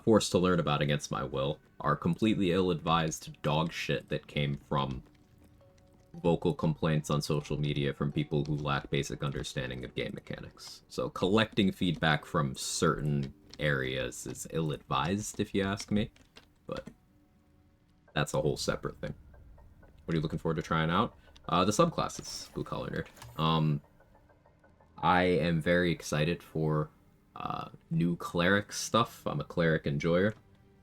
forced to learn about against my will are completely ill-advised dog shit that came from vocal complaints on social media from people who lack basic understanding of game mechanics. So collecting feedback from certain areas is ill-advised, if you ask me. But that's a whole separate thing. What are you looking forward to trying out? The subclasses, Blue Collar Nerd. I am very excited for new cleric stuff. I'm a cleric enjoyer.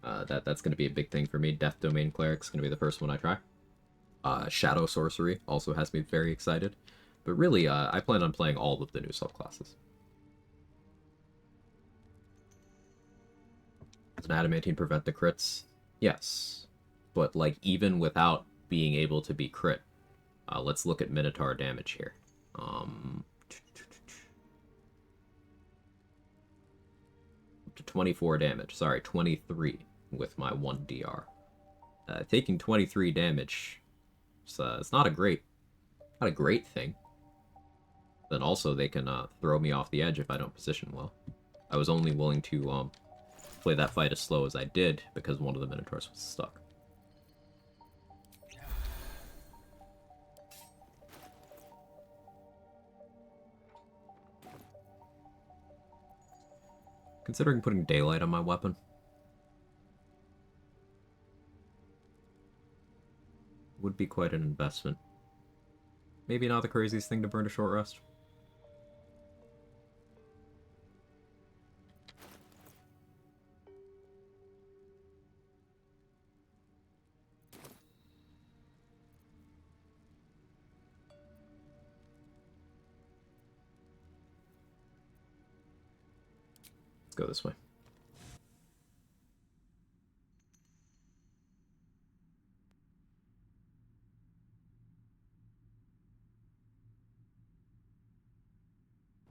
That's going to be a big thing for me. Death Domain Cleric's going to be the first one I try. Shadow Sorcery also has me very excited. But really, I plan on playing all of the new subclasses. Does an adamantine prevent the crits? Yes. But, like, even without being able to be crit, let's look at Minotaur damage here. Up to 24 damage. Sorry, 23 with my 1 DR. Taking 23 damage, it's not a great thing. Then also they can throw me off the edge if I don't position well. I was only willing to play that fight as slow as I did because one of the Minotaurs was stuck. Considering putting daylight on my weapon. Would be quite an investment. Maybe not the craziest thing to burn a short rest. Let's go this way.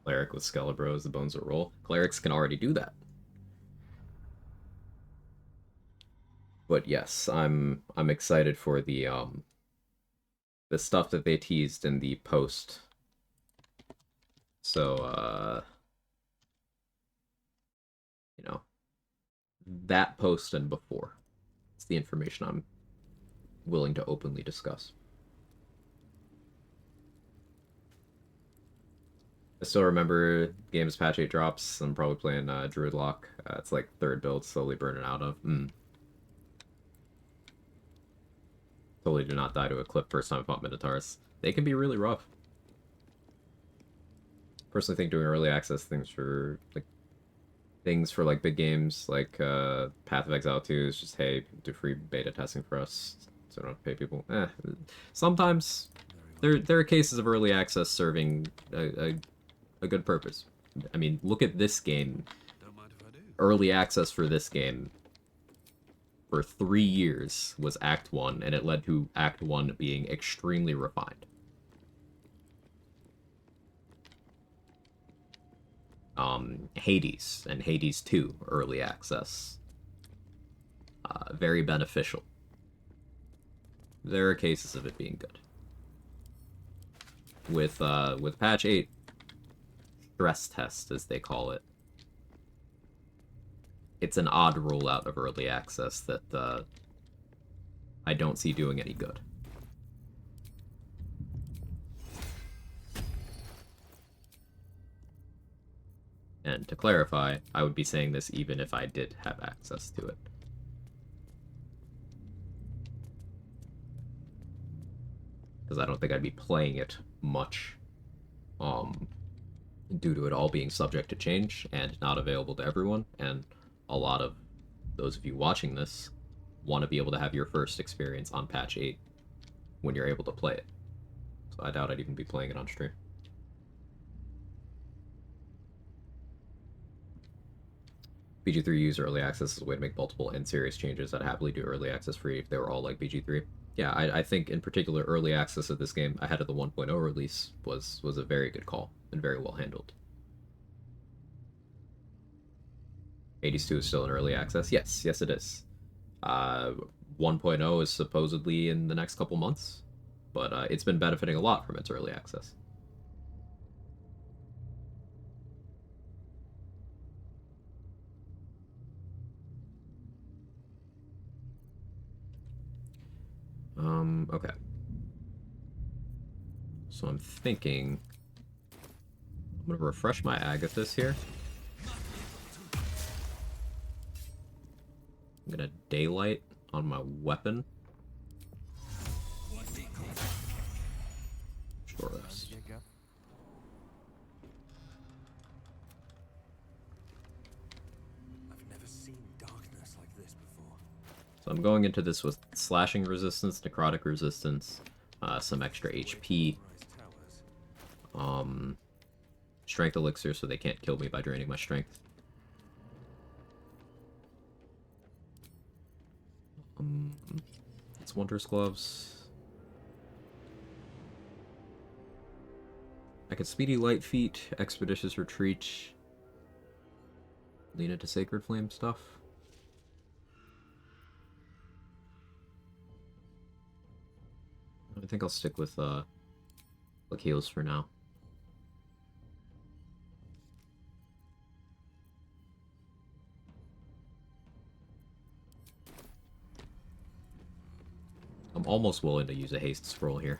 Cleric with Skelebros, the bones will roll. Clerics can already do that. But yes, I'm excited for the stuff that they teased in the post. So you know, that post and before. It's the information I'm willing to openly discuss. I still remember games patch 8 drops. I'm probably playing Druid Lock. It's like third build, slowly burning out of. Totally do not die to a clip first time I fought Minotaurs. They can be really rough. Personally think doing early access things for big games like Path of Exile 2 is just, hey, do free beta testing for us so I don't have to pay people. Sometimes there are cases of early access serving a good purpose. I mean, look at this game. Early access for this game for 3 years was Act 1, and it led to Act 1 being extremely refined. Hades and Hades 2 early access. Very beneficial. There are cases of it being good. With patch 8, stress test, as they call it, it's an odd rollout of early access that I don't see doing any good. And to clarify, I would be saying this even if I did have access to it. Because I don't think I'd be playing it much, due to it all being subject to change and not available to everyone, and a lot of those of you watching this want to be able to have your first experience on patch 8 when you're able to play it. So I doubt I'd even be playing it on stream. BG3 used early access as a way to make multiple and serious changes. I'd happily do early access free if they were all like BG3. Yeah, I think in particular early access of this game ahead of the 1.0 release was a very good call and very well handled. Hades 2 is still in early access? Yes, it is. 1.0 is supposedly in the next couple months, but it's been benefiting a lot from its early access. Okay. So I'm thinking I'm gonna refresh my Agathis here. I'm gonna daylight on my weapon. Short rest. I've never seen darkness like this before. So I'm going into this with slashing resistance, necrotic resistance, some extra HP, strength elixir so they can't kill me by draining my strength. It's Wondrous Gloves. I could Speedy Light Feet, Expeditious Retreat, lean into Sacred Flame stuff. I think I'll stick with heals for now. I'm almost willing to use a haste scroll here.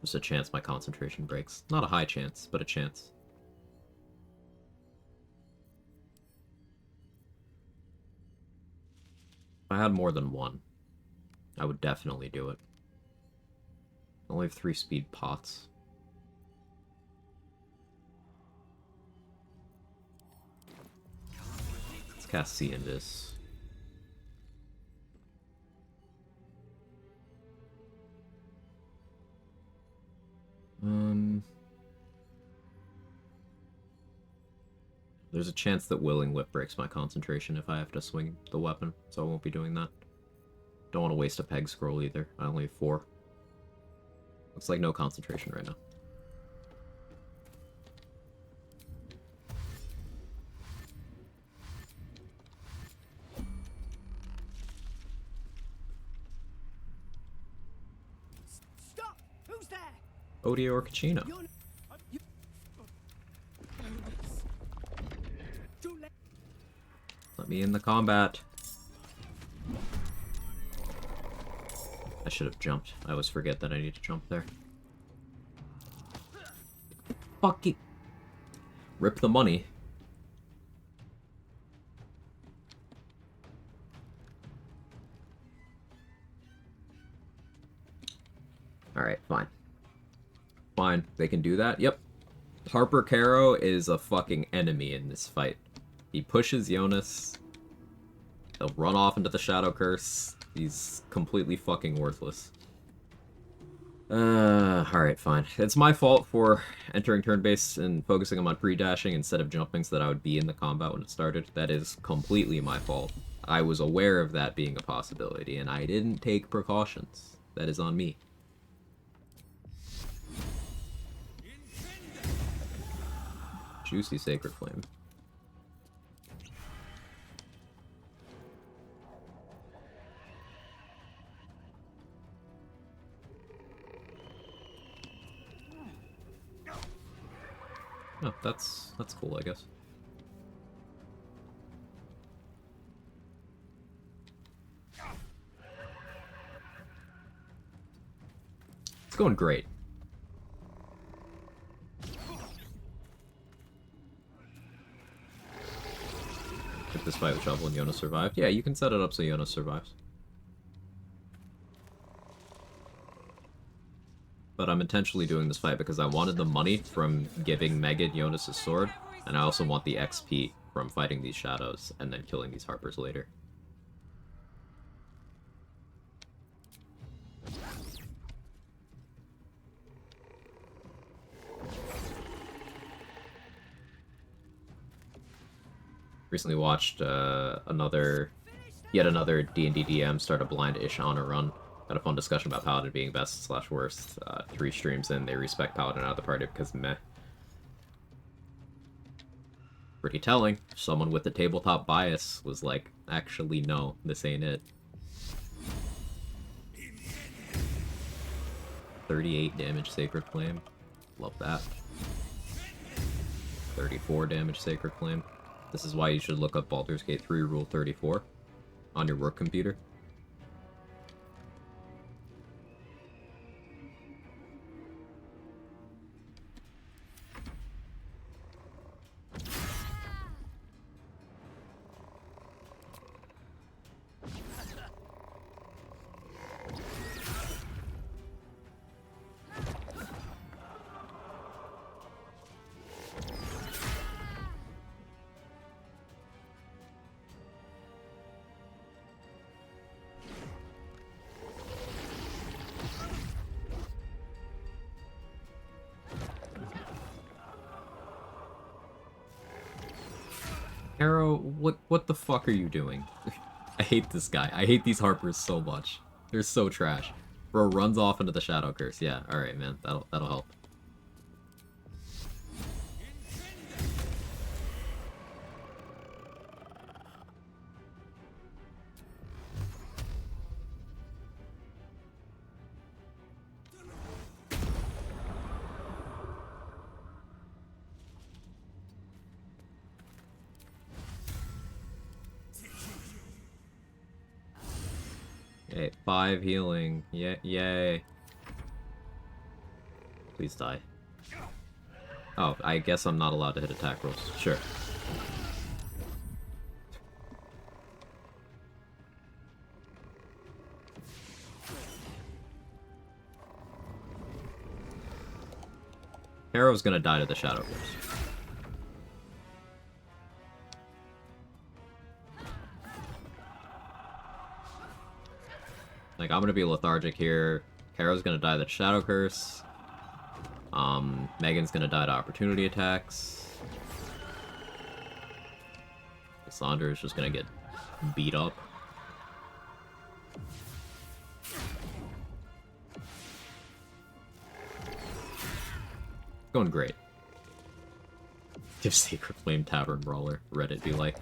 Just a chance my concentration breaks. Not a high chance, but a chance. I had more than one, I would definitely do it. I only have 3 speed pots. Let's cast C in this. There's a chance that Willing Whip breaks my concentration if I have to swing the weapon, so I won't be doing that. Don't want to waste a peg scroll either. I only have 4. Looks like no concentration right now. Stop! Who's there? Odie or Kachina? Let me in the combat. I should have jumped. I always forget that I need to jump there. Fuck it. Rip the money. Alright, fine. Fine, they can do that? Yep. Harper Caro is a fucking enemy in this fight. He pushes Jonas. He'll run off into the Shadow Curse. He's completely fucking worthless. Alright, fine. It's my fault for entering turn-based and focusing on my pre-dashing instead of jumping so that I would be in the combat when it started. That is completely my fault. I was aware of that being a possibility, and I didn't take precautions. That is on me. Juicy Sacred Flame. Oh, that's cool, I guess. It's going great. Took this fight with Shovel and Jonas survived. Yeah, you can set it up so Jonas survives. But I'm intentionally doing this fight because I wanted the money from giving Megan Jonas' sword, and I also want the XP from fighting these shadows and then killing these Harpers later. Recently watched yet another D&D DM start a blind-ish honor run. Had a fun discussion about Paladin being best / worst. 3 streams in, they respect Paladin out of the party because meh. Pretty telling. Someone with a tabletop bias was like, actually no, this ain't it. 38 damage Sacred Flame. Love that. 34 damage Sacred Flame. This is why you should look up Baldur's Gate 3 Rule 34 on your work computer. Arrow, what the fuck are you doing? I hate this guy. I hate these Harpers so much. They're so trash. Bro runs off into the Shadow Curse. Yeah, alright, man. That'll help. Okay, 5 healing. Yeah, yay. Please die. Oh, I guess I'm not allowed to hit attack rolls. Sure. Harrow's gonna die to the Shadow Curse. Like, I'm gonna be lethargic here. Harrow's gonna die to the Shadow Curse. Megan's gonna die to opportunity attacks. Sandra is just gonna get beat up. Going great. Give Sacred Flame Tavern Brawler. Reddit be like.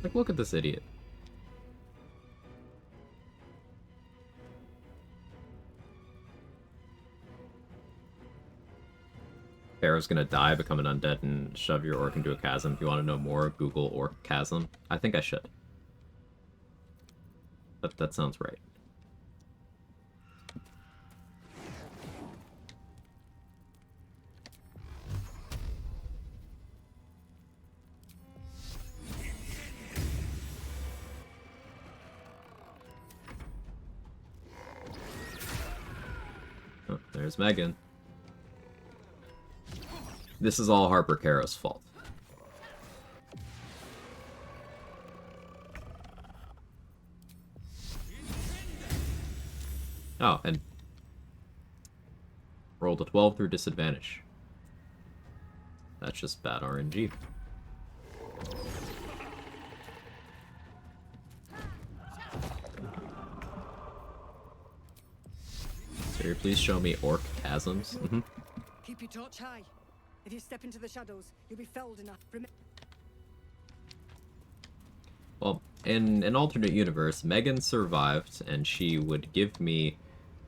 Like, look at this idiot. Pharaoh's gonna die, become an undead, and shove your orc into a chasm. If you want to know more, Google orc chasm. I think I should. That sounds right. Oh, there's Megan. This is all Harper Caro's fault. Oh, and rolled a 12 through disadvantage. That's just bad RNG. Sir, please show me orc chasms. Keep your torch high. If you step into the shadows, you'll be felled enough. Well, in an alternate universe, Megan survived, and she would give me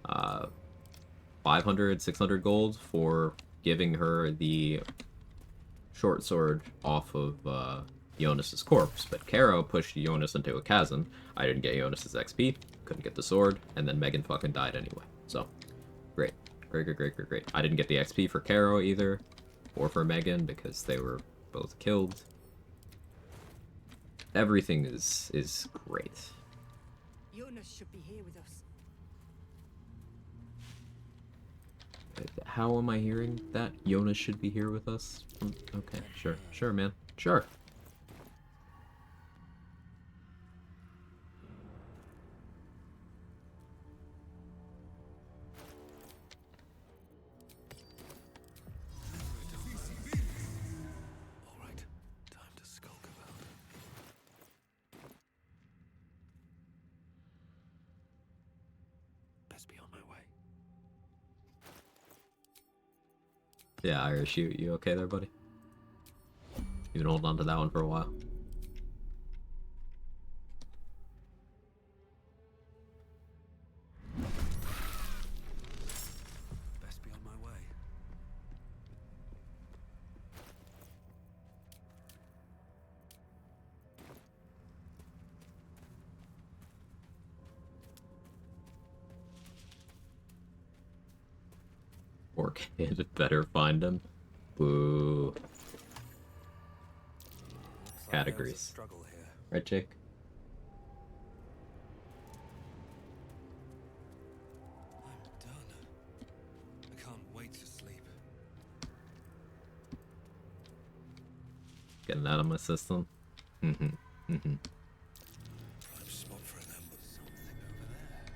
500, 600 gold for giving her the short sword off of Jonas's corpse. But Caro pushed Jonas into a chasm. I didn't get Jonas's XP, couldn't get the sword, and then Megan fucking died anyway. So, great. Great. I didn't get the XP for Caro either, or for Megan, because they were both killed. Everything is great. Jonas should be here with us. How am I hearing that? Jonas should be here with us? Okay, sure, man. Sure. Alright, time to skulk about. Best be on my way. Yeah, Irish, you okay there, buddy? You've been holding on to that one for a while. Best be on my way. Or kid, better find him. Boo. Categories. Right, Jake? I'm done. I can't wait to sleep. Getting out of my system. Prime spot for an ambush. Something over there.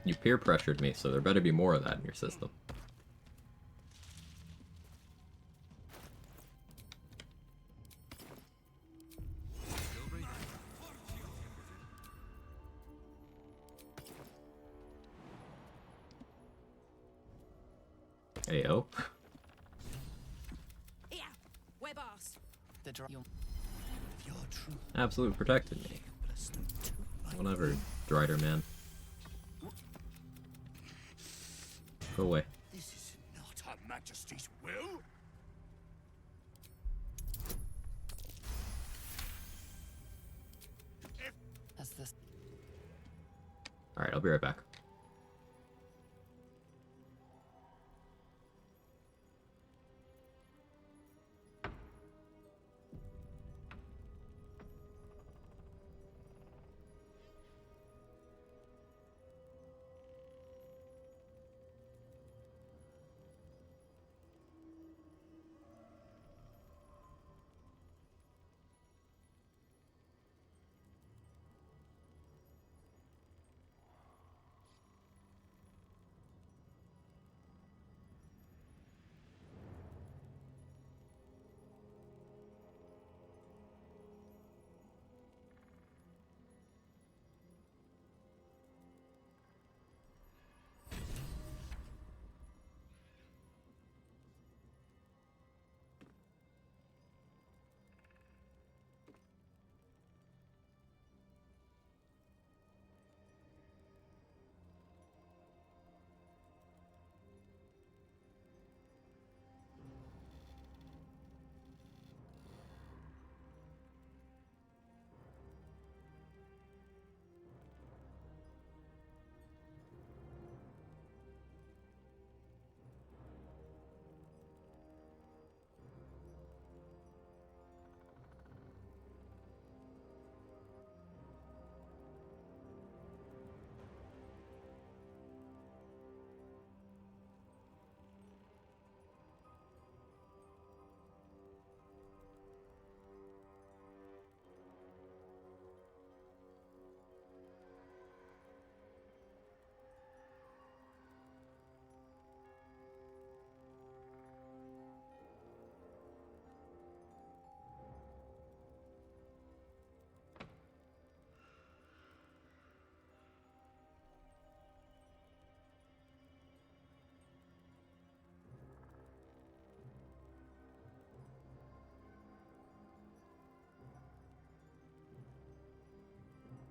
You peer pressured me, so there better be more of that in your system. Ayo. Yeah, we're boss. The draw. If you're true, Absolute protected me. bless them too. Whatever, Drider man. Go away. This is not Her Majesty's will. That's this. Alright, I'll be right back.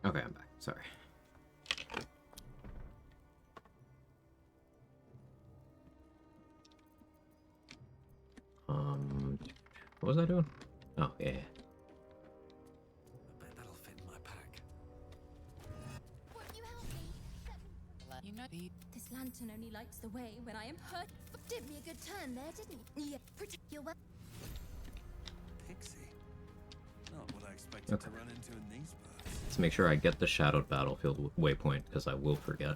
Okay, I'm back. Sorry. What was I doing? Oh, yeah. I bet that'll fit in my pack. Won't you help me? You know the This lantern only lights the way when I am hurt. Did me a good turn there, didn't you? Yeah, pretty. You're well. Pixie. Not what I expected to run into in these parts. Let's make sure I get the Shadowed Battlefield waypoint, because I will forget.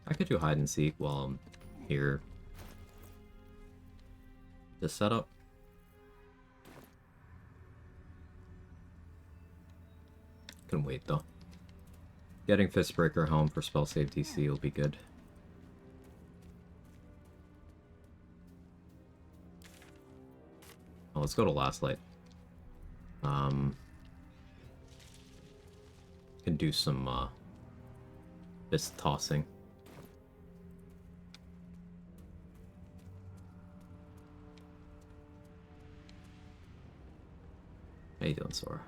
I could do hide and seek while I'm here. The setup. Can wait though. Getting Fistbreaker home for spell save DC will be good. Oh, let's go to Last Light. Can do some fist tossing. How you doing, Sora?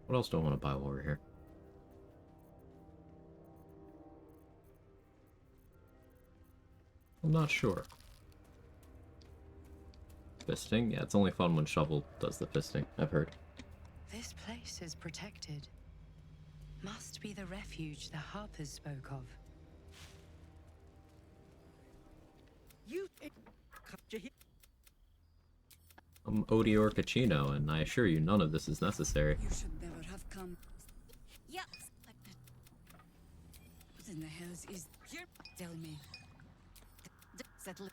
What else do I want to buy while we're here? I'm not sure. Fisting? Yeah, it's only fun when Shovel does the fisting, I've heard. This place is protected. Must be the refuge the Harpers spoke of. I'm Odior Caccino, and I assure you none of this is necessary. You should never have come. Yeah. What in the hell is here? Tell me. Settle it.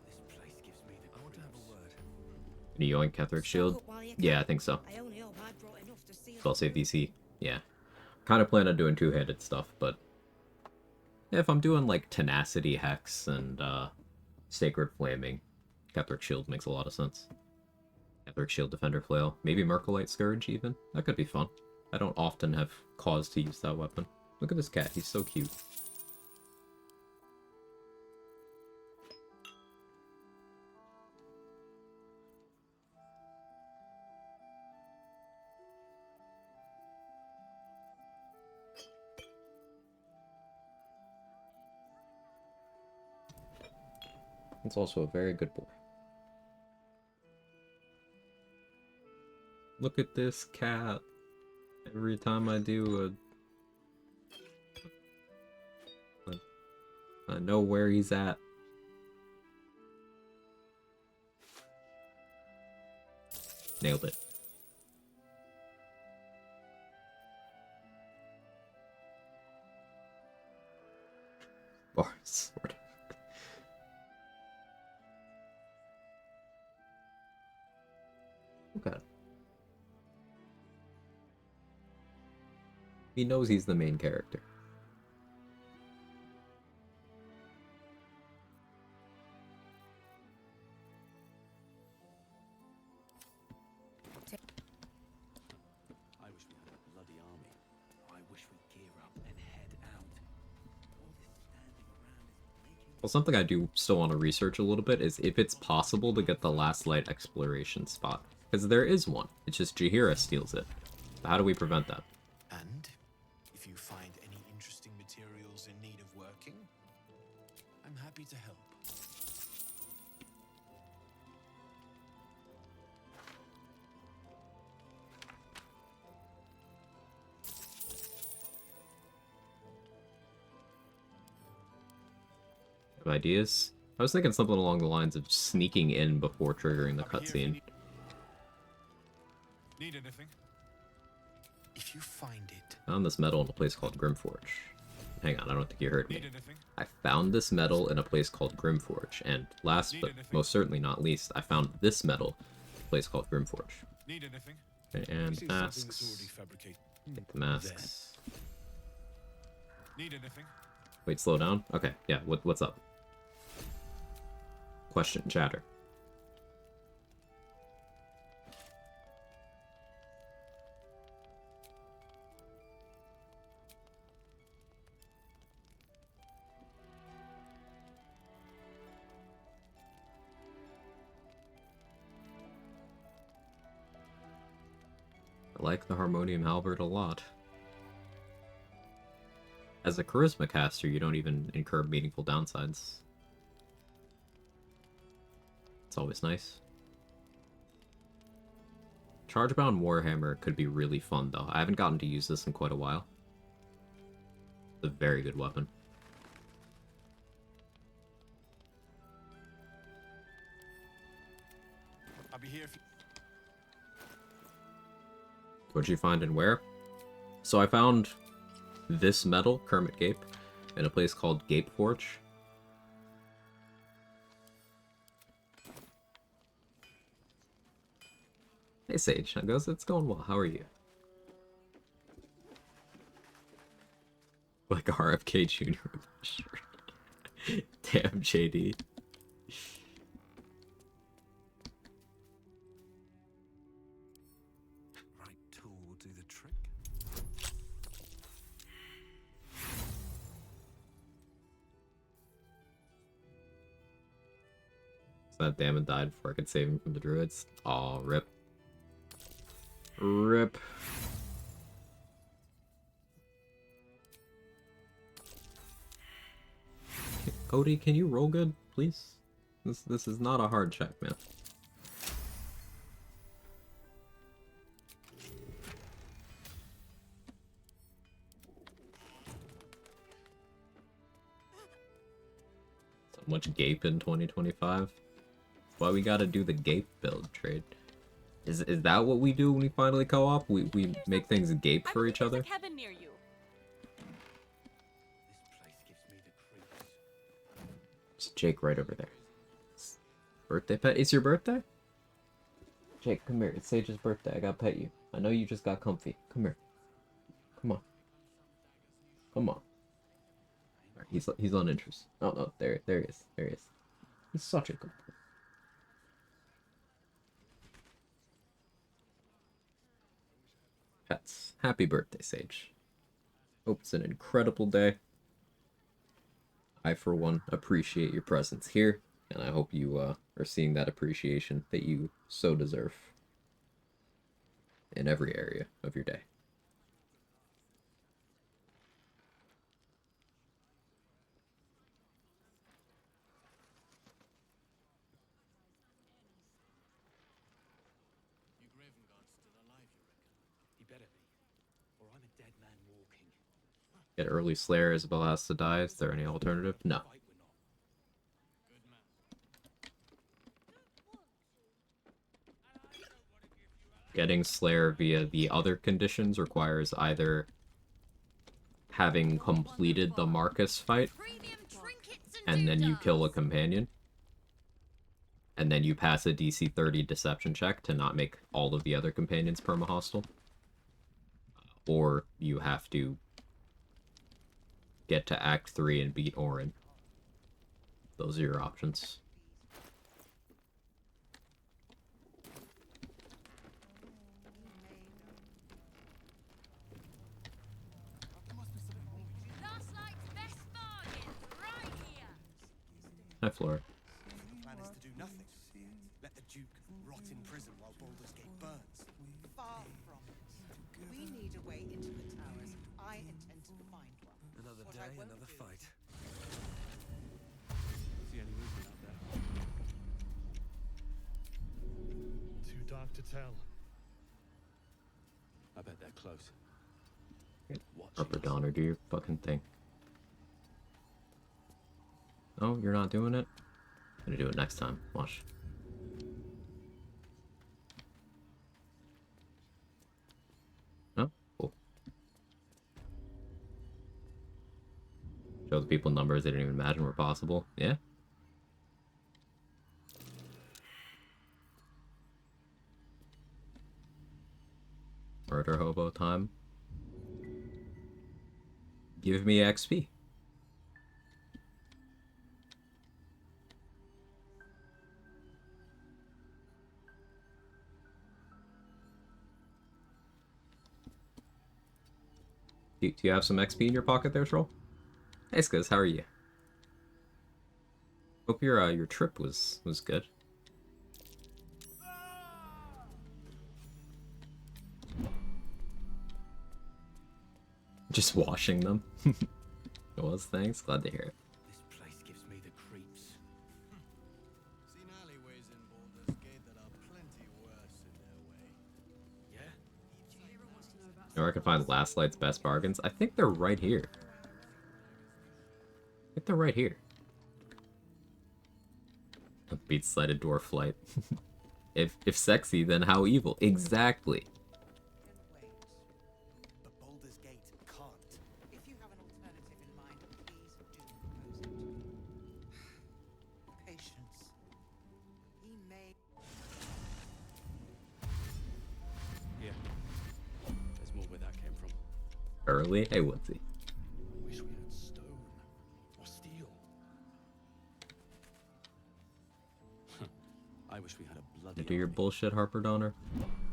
This place gives me the I want to have a word. Can you yoink Ketheric Shield? Yeah, I think so. I only hope I brought enough to seal. Spell save DC. Yeah. Kind of plan on doing two-handed stuff, but if I'm doing like Tenacity Hex and Sacred Flaming, Ketheric Shield makes a lot of sense. Ketheric Shield, Defender Flail, maybe Mercolite Scourge even. That could be fun. I don't often have cause to use that weapon. Look at this cat, he's so cute. It's also a very good boy. Look at this cat. Every time I do I know where he's at. Nailed it. Or sword. Okay. He knows he's the main character. I wish we had a bloody army. I wish we'd gear up and head out. All this standing around is making... Well, something I do still want to research a little bit is if it's possible to get the Last Light exploration spot. Because there is one. It's just Jaheira steals it. How do we prevent that? And if you find any interesting materials in need of working, I'm happy to help. Have ideas? I was thinking something along the lines of sneaking in before triggering the cutscene. Need anything? If you find it. Found this metal in a place called Grimforge. Hang on, I don't think you heard me. Need anything? I found this metal in a place called Grimforge, and last but most certainly not least, I found this metal in a place called Grimforge. Need anything? Okay, and masks. Get the masks. Need anything? Wait, slow down? Okay, yeah, what's up? Question, chatter. I like the Harmonium Halberd a lot. As a charisma caster, you don't even incur meaningful downsides. It's always nice. Chargebound Warhammer could be really fun, though. I haven't gotten to use this in quite a while. It's a very good weapon. I'll be here if you... What'd you find and where? So I found this metal, Kermit Gape, in a place called Gape Forge. Hey Sage, how goes? It's going well. How are you? Like RFK Jr. Damn, JD. Right tool will do the trick. So that Damon died before I could save him from the druids. Aw, rip. Rip. Cody, can you roll good, please? This is not a hard check, man. So much gape in 2025. That's why we gotta do the gape build trade. Is that what we do when we finally co-op? We make things gape for each other? Cabin near you. It's Jake right over there. Birthday pet? It's your birthday? Jake, come here. It's Sage's birthday. I gotta pet you. I know you just got comfy. Come here. Come on. Come on. Right, he's on interest. Oh no, there he is. There he is. He's such a good boy. Pets. Happy birthday, Sage. Hope it's an incredible day. I, for one, appreciate your presence here, and I hope you are seeing that appreciation that you so deserve in every area of your day. Get early Slayer, Isabel has to die. Is there any alternative? No. Getting Slayer via the other conditions requires either having completed the Marcus fight, and then you kill a companion, and then you pass a DC 30 deception check to not make all of the other companions perma-hostile, or you have to get to Act 3 and beat Orin. Those are your options. Hi, Flora. The plan is to do nothing. Let the Duke rot in prison while Baldur's Gate burns. Far from it. We need a way into the towers. I intend to find one. Another What day, I won't another do- fight. See any movement out there? Too dark to tell. I bet they're close. Upper Donner, do your fucking thing. Oh, you're not doing it? I'm gonna do it next time. Watch. Oh, cool. Show the people numbers they didn't even imagine were possible. Yeah. Murder hobo time. Give me XP. Do you have some XP in your pocket there, Troll? Hey, Skizz, how are you? Hope your trip was good. Just washing them. It was, thanks. Glad to hear it. This place gives me the creeps. Seen alleyways in Baldur's Gate that are plenty worse in their way. Yeah? Or I can find Last Light's best bargains. I think they're right here. I think they're right here. Beats Slighted Dwarf Flight. If sexy, then how evil? Exactly. But Baldur's Gate can't. If you have an alternative in mind, please do propose it. Patience. He may. Yeah. There's more where that came from. Early? Hey, Woodsy. I wish we had stone or steel. I wish we had a bloody. Do your bullshit, Harper Donner.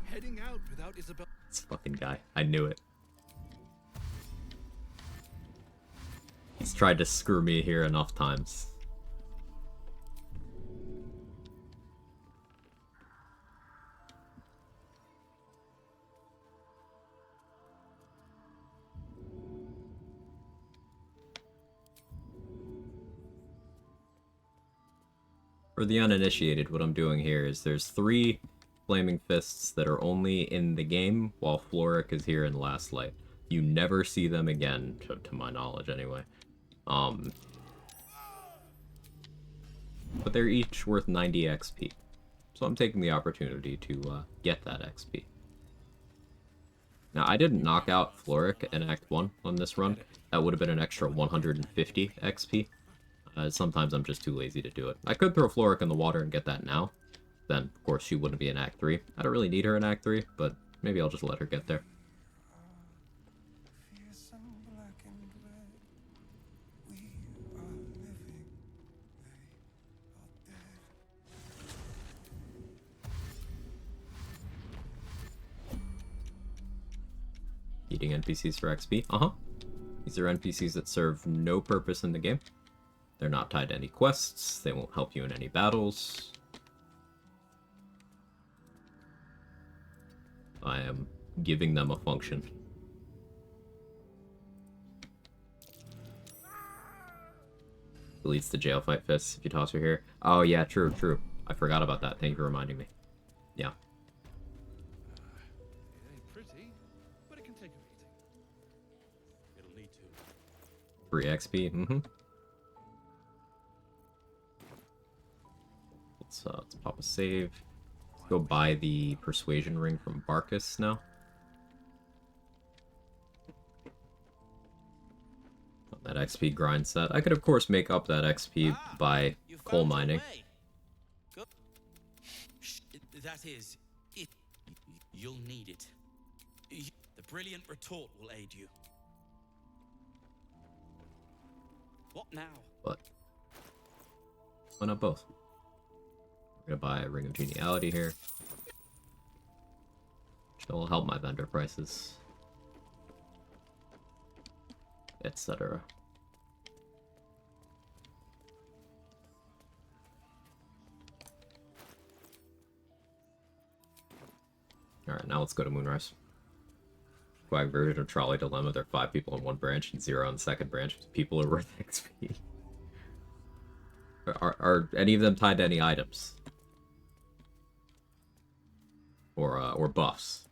Heading out without Isabel. This fucking guy. I knew it. He's tried to screw me here enough times. For the uninitiated, what I'm doing here is there's 3 Flaming Fists that are only in the game, while Floric is here in Last Light. You never see them again, to my knowledge anyway. But they're each worth 90 XP. So I'm taking the opportunity to get that XP. Now, I didn't knock out Floric in Act 1 on this run. That would have been an extra 150 XP. Sometimes I'm just too lazy to do it. I could throw Floric in the water and get that now. Then, of course, she wouldn't be in Act 3. I don't really need her in Act 3, but maybe I'll just let her get there. Eating NPCs for XP? Uh-huh. These are NPCs that serve no purpose in the game. They're not tied to any quests. They won't help you in any battles. I am giving them a function. Deletes the jail fight fists if you toss her here. Oh yeah, true. I forgot about that. Thank you for reminding me. Yeah. It ain't pretty, but it can take a beating. It'll need to. 3 XP, mm-hmm. Let's pop a save. Let's go buy the persuasion ring from Barkus now. That XP grind set. I could of course make up that XP by coal mining. That is, you'll need it. The brilliant retort will aid you. What now? But why not both? We're gonna buy a Ring of Geniality here. Which will help my vendor prices. Etc. Alright, now let's go to Moonrise. Quag version of Trolley Dilemma. There are 5 people on one branch and 0 on the second branch. People are worth XP. Are any of them tied to any items? Or buffs?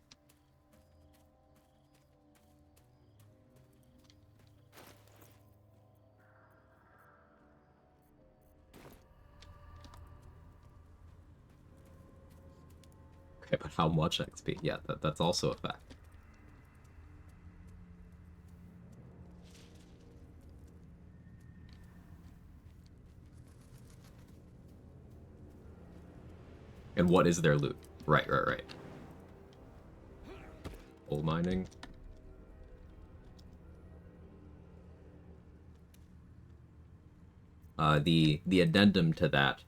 Okay, but how much XP? Yeah, that's also a fact. And what is their loot? Right. Coal mining. The addendum to that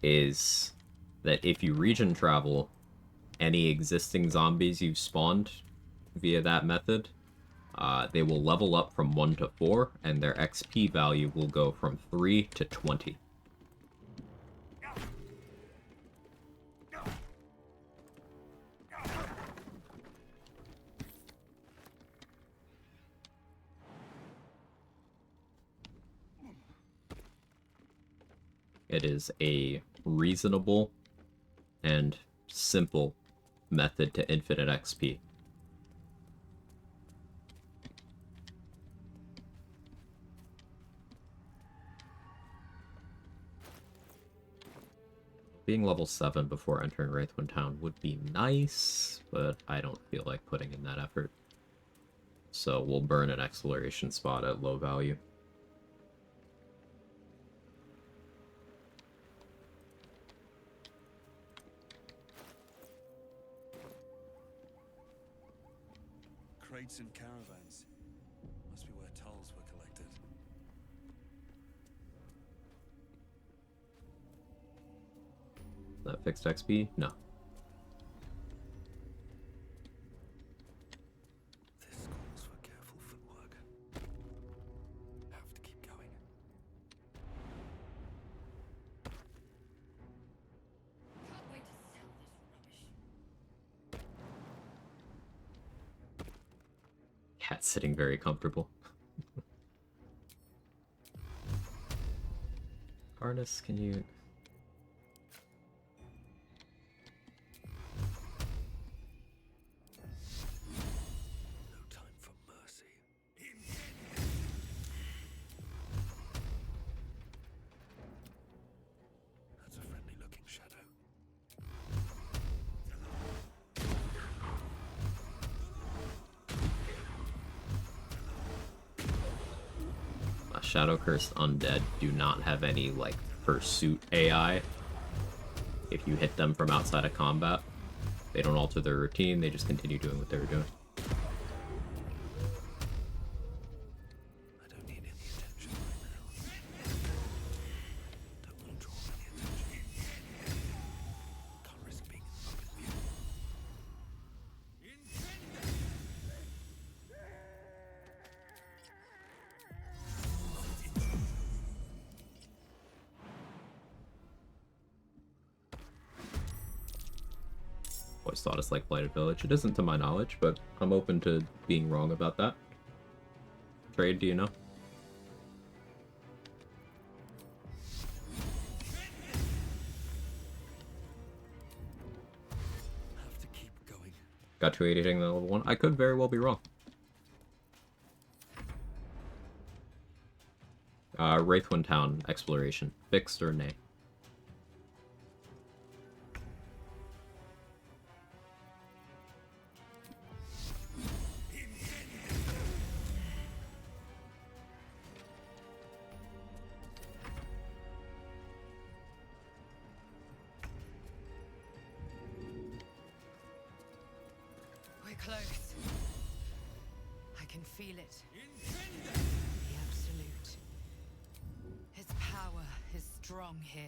is that if you region travel, any existing zombies you've spawned via that method, they will level up from 1 to 4, and their XP value will go from 3 to 20. It is a reasonable and simple method to infinite XP. Being level 7 before entering Wraithwind Town would be nice, but I don't feel like putting in that effort. So we'll burn an exploration spot at low value. Crates and caravans. Must be where tolls were collected. That fixed XP? No. This calls for careful footwork. Have to keep going. Can't wait to sell this rubbish. Cat sitting very comfortable. Harness, can you... No time for mercy. That's a friendly looking shadow. Shadow Cursed Undead do not have any, like, pursuit AI. If you hit them from outside of combat, they don't alter their routine, they just continue doing what they were doing. I don't need any attention right now. Don't want to draw any attention. Can't risk being in the open view. Always thought it's like Blighted Village. It isn't to my knowledge, but I'm open to being wrong about that. Trade, do you know? Have to keep going. Got 280 hitting the level 1. I could very well be wrong. Wraithwind Town exploration. Fixed or nay? We're close. I can feel it. The absolute. Its power is strong here.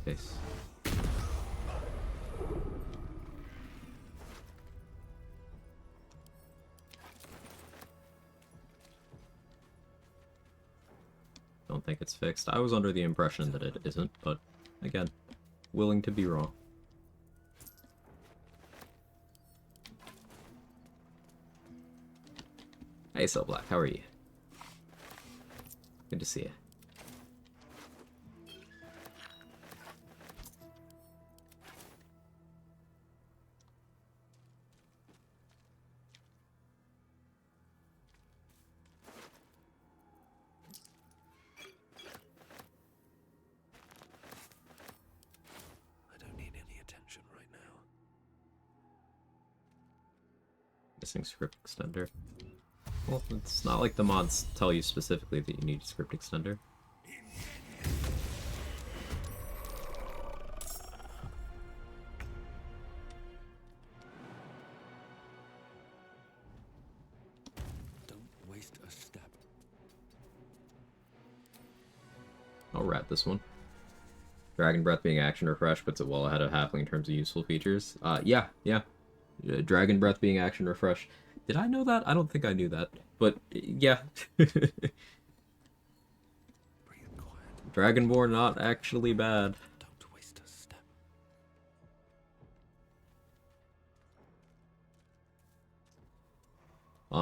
Yes. Don't think it's fixed. I was under the impression that it isn't, but again, willing to be wrong. Hey, So Black, how are you? Good to see you. I don't need any attention right now. Missing script extender. Well, it's not like the mods tell you specifically that you need a script extender. Don't waste a step. I'll rat this one. Dragon Breath being action refresh puts it well ahead of Halfling in terms of useful features. Yeah. Dragon Breath being action refresh. Did I know that? I don't think I knew that. But, yeah. Dragonborn not actually bad. Don't waste a step.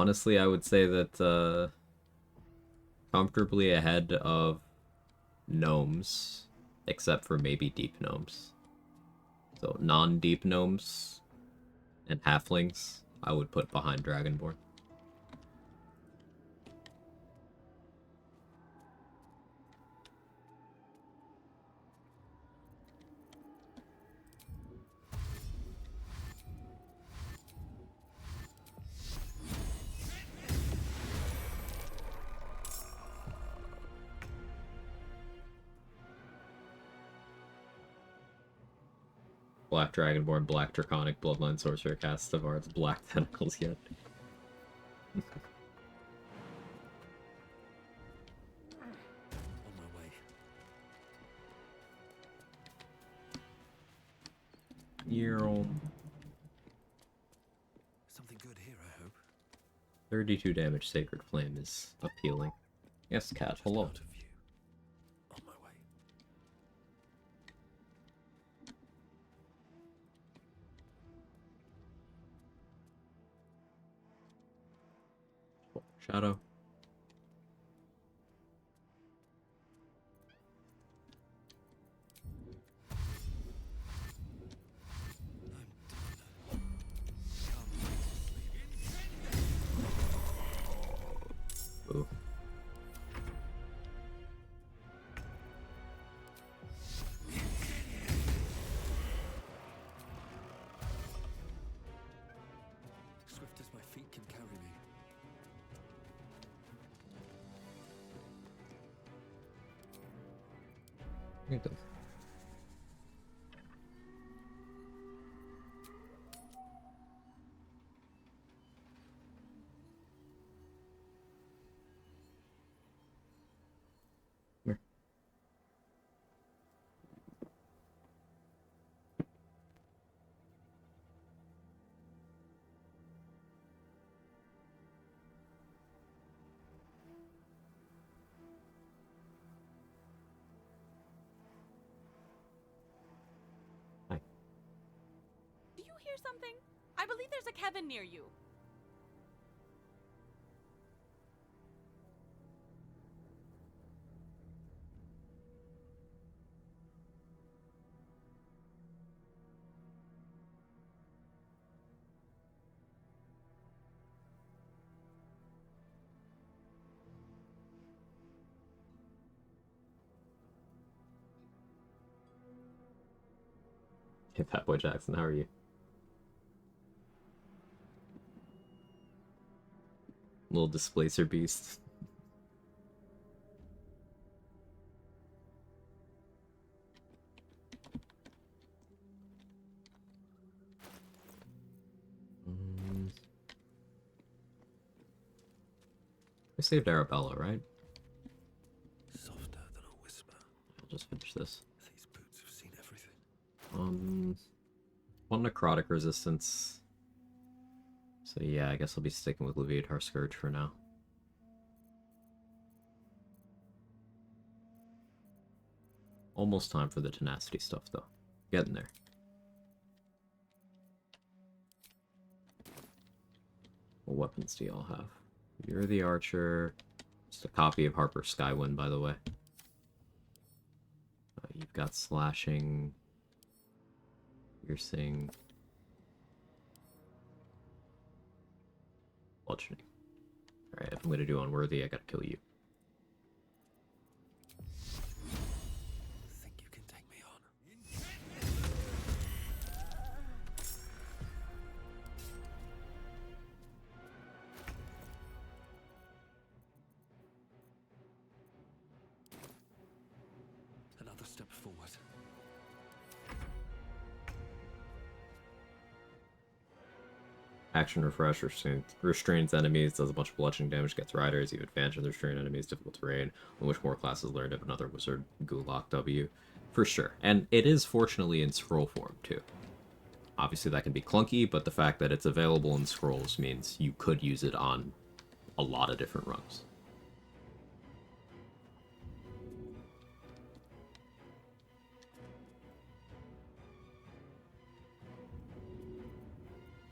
honestly, I would say that comfortably ahead of gnomes, except for maybe deep gnomes. So non-deep gnomes and halflings, I would put behind Dragonborn. Black Dragonborn, Black Draconic, Bloodline Sorcerer casts Tavard's Black Tentacles yet. On my way. Earl. Something good here, I hope. 32 damage Sacred Flame is appealing. Yes, cat, hello. On my way. Shadow. Ooh. Swift as my feet can carry me. It does. Here. Do you hear something? I believe there's a Kevin near you. Hey, Fatboy Jackson, how are you? Little displacer beast. We saved Arabella, right? Softer than a whisper. I'll just finish this. These boots have seen everything. One necrotic resistance. So yeah, I guess I'll be sticking with Leviatar Scourge for now. Almost time for the tenacity stuff, though. Getting there. What weapons do y'all have? You're the archer. Just a copy of Harper Skywind, by the way. You've got slashing, piercing, bludgeoning. Alright, if I'm gonna do unworthy, I gotta kill you. Think you can take me on? Another step forward. Action refresh restrains enemies, does a bunch of bludgeoning damage, gets riders, even advantage on the restrained enemies, difficult terrain, on which more classes learned of another wizard Gulak W. For sure. And it is fortunately in scroll form too. Obviously that can be clunky, but the fact that it's available in scrolls means you could use it on a lot of different runs.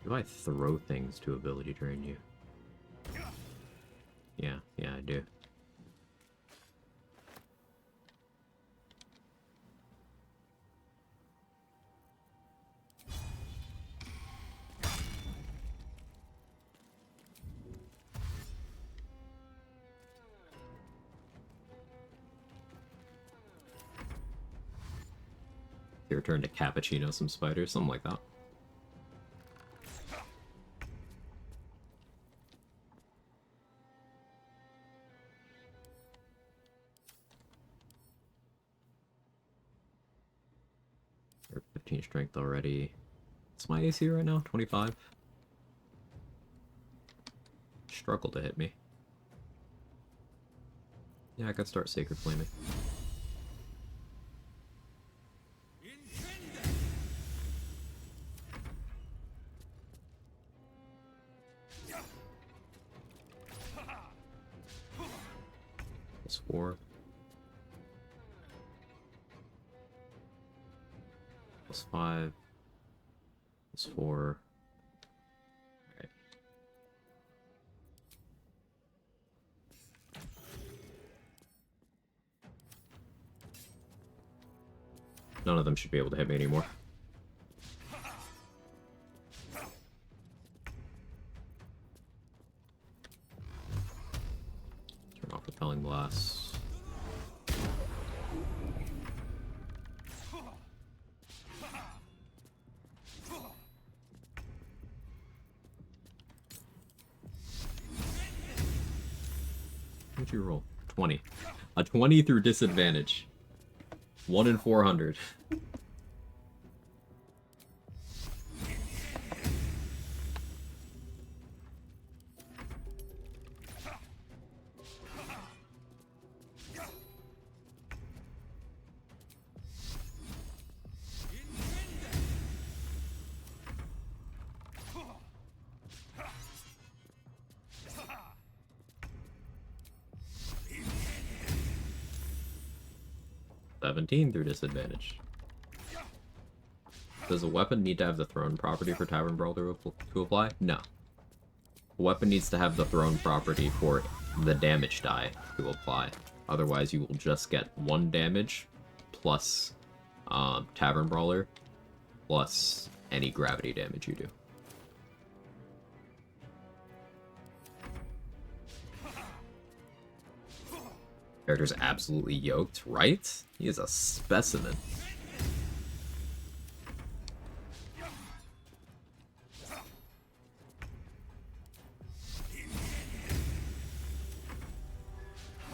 Do I throw things to ability drain you? Your turn to cappuccino some spiders, something like that. Or 15 strength already. What's my AC right now? 25? Struggle to hit me. Yeah, I could start Sacred Flaming. Plus 4. Plus 5. Plus 4. Okay. None of them should be able to hit me anymore. Turn off Repelling Blast. What'd you roll? 20. A 20 through disadvantage. 1 in 400. Through disadvantage. Does a weapon need to have the thrown property for Tavern Brawler to apply? No. A weapon needs to have the thrown property for the damage die to apply. Otherwise, you will just get 1 damage plus Tavern Brawler plus any gravity damage you do. Character's absolutely yoked, right? He is a specimen.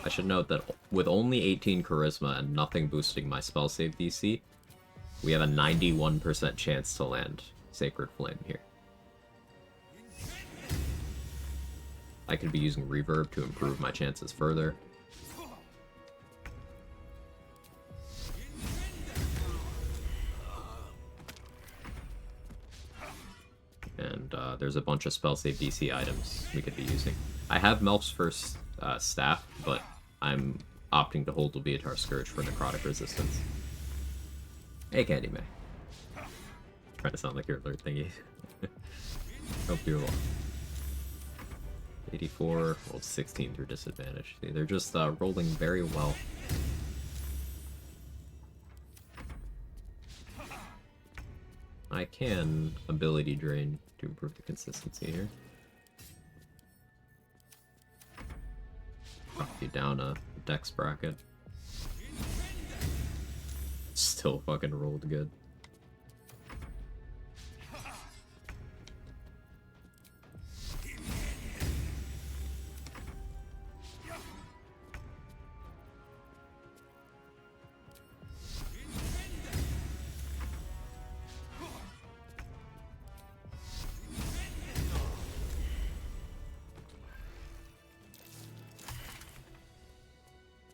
I should note that with only 18 charisma and nothing boosting my spell save DC, we have a 91% chance to land Sacred Flame here. I could be using Reverb to improve my chances further. And there's a bunch of spell save DC items we could be using. I have Melf's first staff, but I'm opting to hold Leviatar Scourge for necrotic resistance. Hey, Candy May. Trying to sound like your alert thingy. Hope you're well. 84, rolled 16 through disadvantage. See, they're just rolling very well. I can ability drain to improve the consistency here. Drop you down a dex bracket. Still fucking rolled good.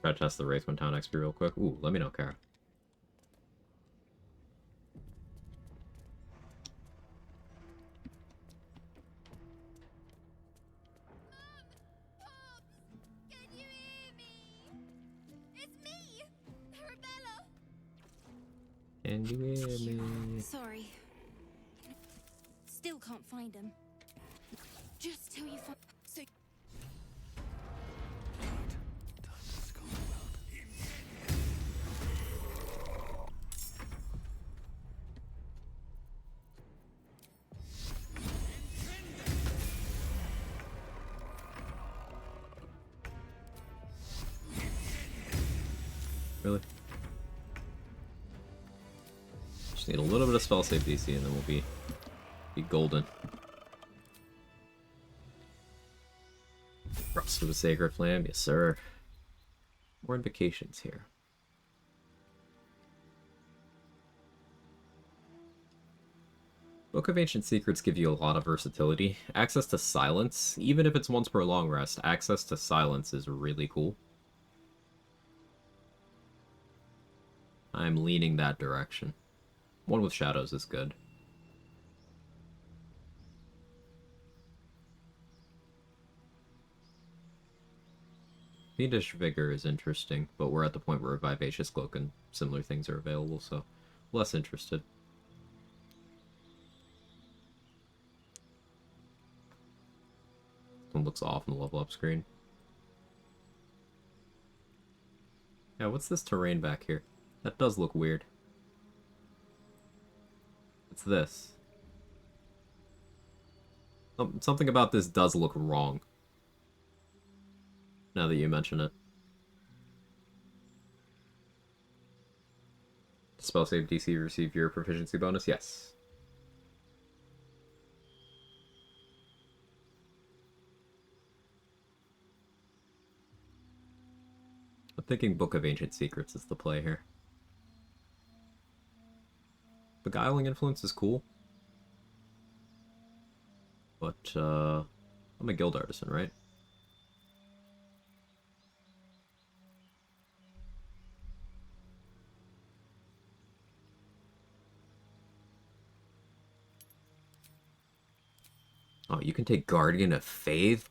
Try to test the Wraithwind Town XP real quick. Ooh, let me know, Kara. Can you hear me? It's me, Arabella. Can you hear me? Sorry. Still can't find him. Just till you find. So. Really? Just need a little bit of spell save DC and then we'll be golden. Rust of the Sacred Flame, yes sir. More invocations here. Book of Ancient Secrets give you a lot of versatility. Access to silence, even if it's once per long rest, access to silence is really cool. I'm leaning that direction. One with shadows is good. Fiendish Vigor is interesting, but we're at the point where Vivacious Cloak and similar things are available, so less interested. One looks off on the level up screen. Yeah, what's this terrain back here? That does look weird. What's this? Something about this does look wrong. Now that you mention it. Spell save DC receive your proficiency bonus? Yes. I'm thinking Book of Ancient Secrets is the play here. Beguiling Influence is cool. But, I'm a guild artisan, right? Oh, you can take Guardian of Faith?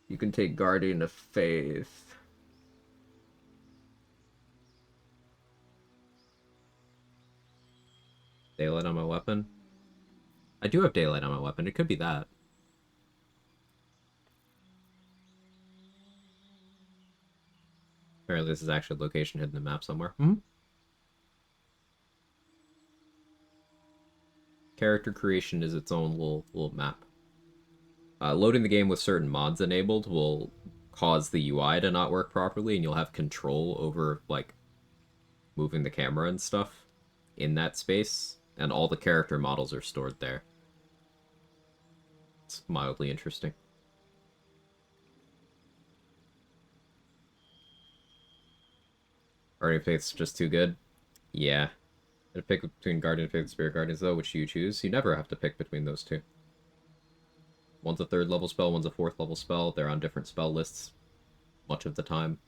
You can take Guardian of Faith. Daylight on my weapon? I do have daylight on my weapon. It could be that. Apparently this is actually a location hidden in the map somewhere. Character creation is its own little map. Loading the game with certain mods enabled will cause the UI to not work properly, and you'll have control over, like, moving the camera and stuff in that space, and all the character models are stored there. It's mildly interesting. Guardian Faith's just too good? Yeah. To pick between Guardian Faith and Spirit Guardians, though, which do you choose? You never have to pick between those two. One's a 3rd level spell, one's a 4th level spell. They're on different spell lists much of the time.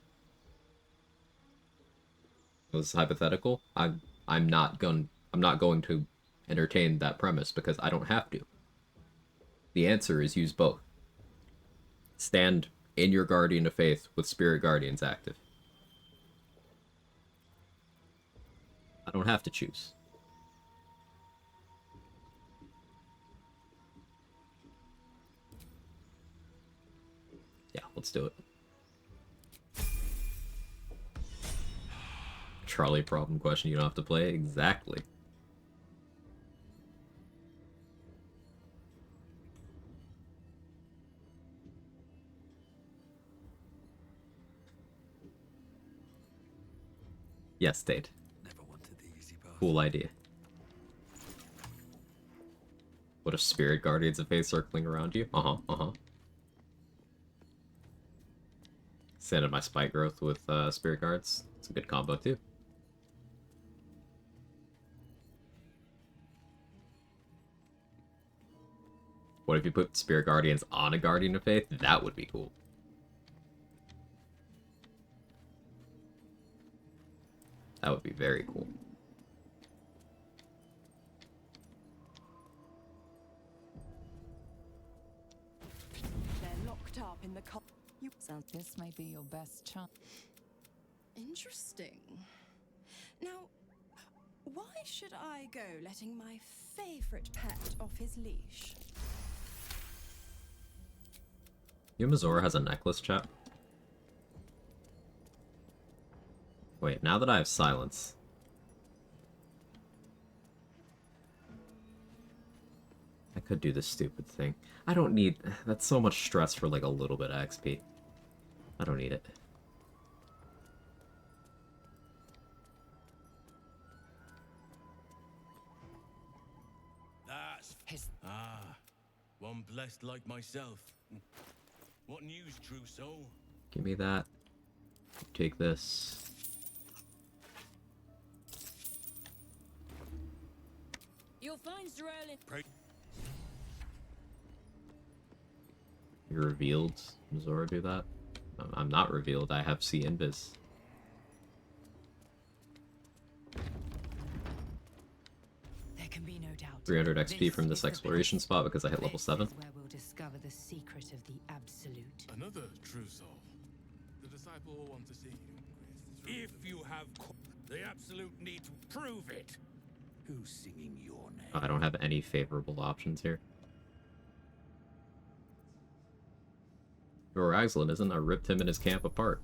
This is hypothetical. I'm not going to entertain that premise because I don't have to. The answer is use both. Stand in your Guardian of Faith with Spirit Guardians active. I don't have to choose. Yeah, let's do it. Trolley problem question you don't have to play? Exactly. Yes, Date. Never wanted the easy path. Cool idea. What if Spirit Guardians of Faith circling around you? Send in my Spike Growth with Spirit Guards. It's a good combo too. What if you put Spirit Guardians on a Guardian of Faith? That would be cool. That would be very cool. They're locked up in the cup. So this may be your best chance. Interesting. Now, why should I go letting my favorite pet off his leash? Yumazora has a necklace, chat. Wait, now that I have silence. I Could do this stupid thing. I don't need... That's so much stress for like a little bit of XP. I don't need it. That's one blessed like myself. What news, true soul? Give me that. Take this. You'll find Zerel. You're revealed. Does Zora do that? I'm not revealed. I have C invis. There can be no doubt. 300 XP from this exploration spot because I hit level 7. This is where we'll discover the secret of the absolute. Another true soul. The disciple will want to see you. If you have the absolute need to prove it. Who's singing your name? I don't have any favorable options here. Or Axelin isn't. I ripped him and his camp apart.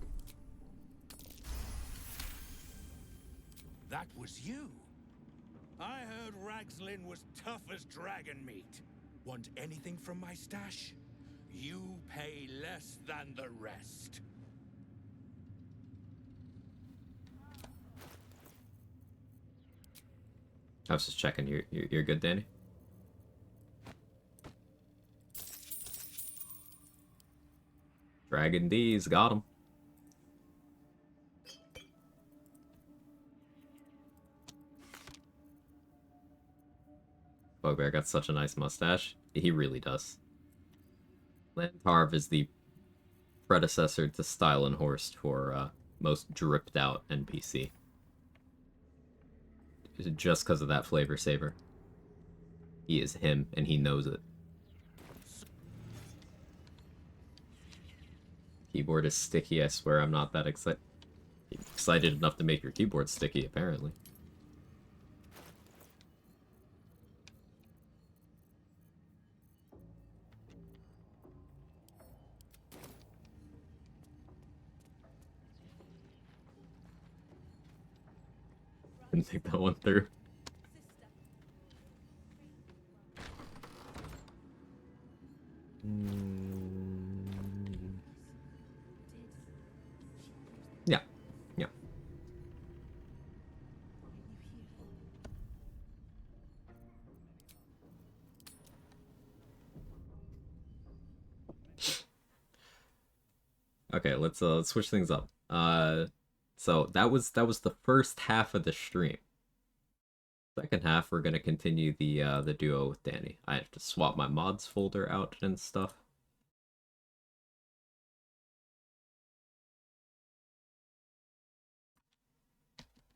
That was you. I heard Ragslin was tough as dragon meat. Want anything from my stash? You pay less than the rest. I was just checking. You're good, Danny? Dragon D's, got him. Bugbear got such a nice mustache. He really does. Lantarv is the predecessor to Style Horst for most dripped out NPC. Just because of that flavor saver. He is him, and he knows it. Keyboard is sticky, I swear I'm not that excited enough to make your keyboard sticky, apparently. Didn't think that one through. Yeah. Yeah. Okay, let's switch things up. So that was the first half of the stream. Second half, we're gonna continue the duo with Danny. I have to swap my mods folder out and stuff.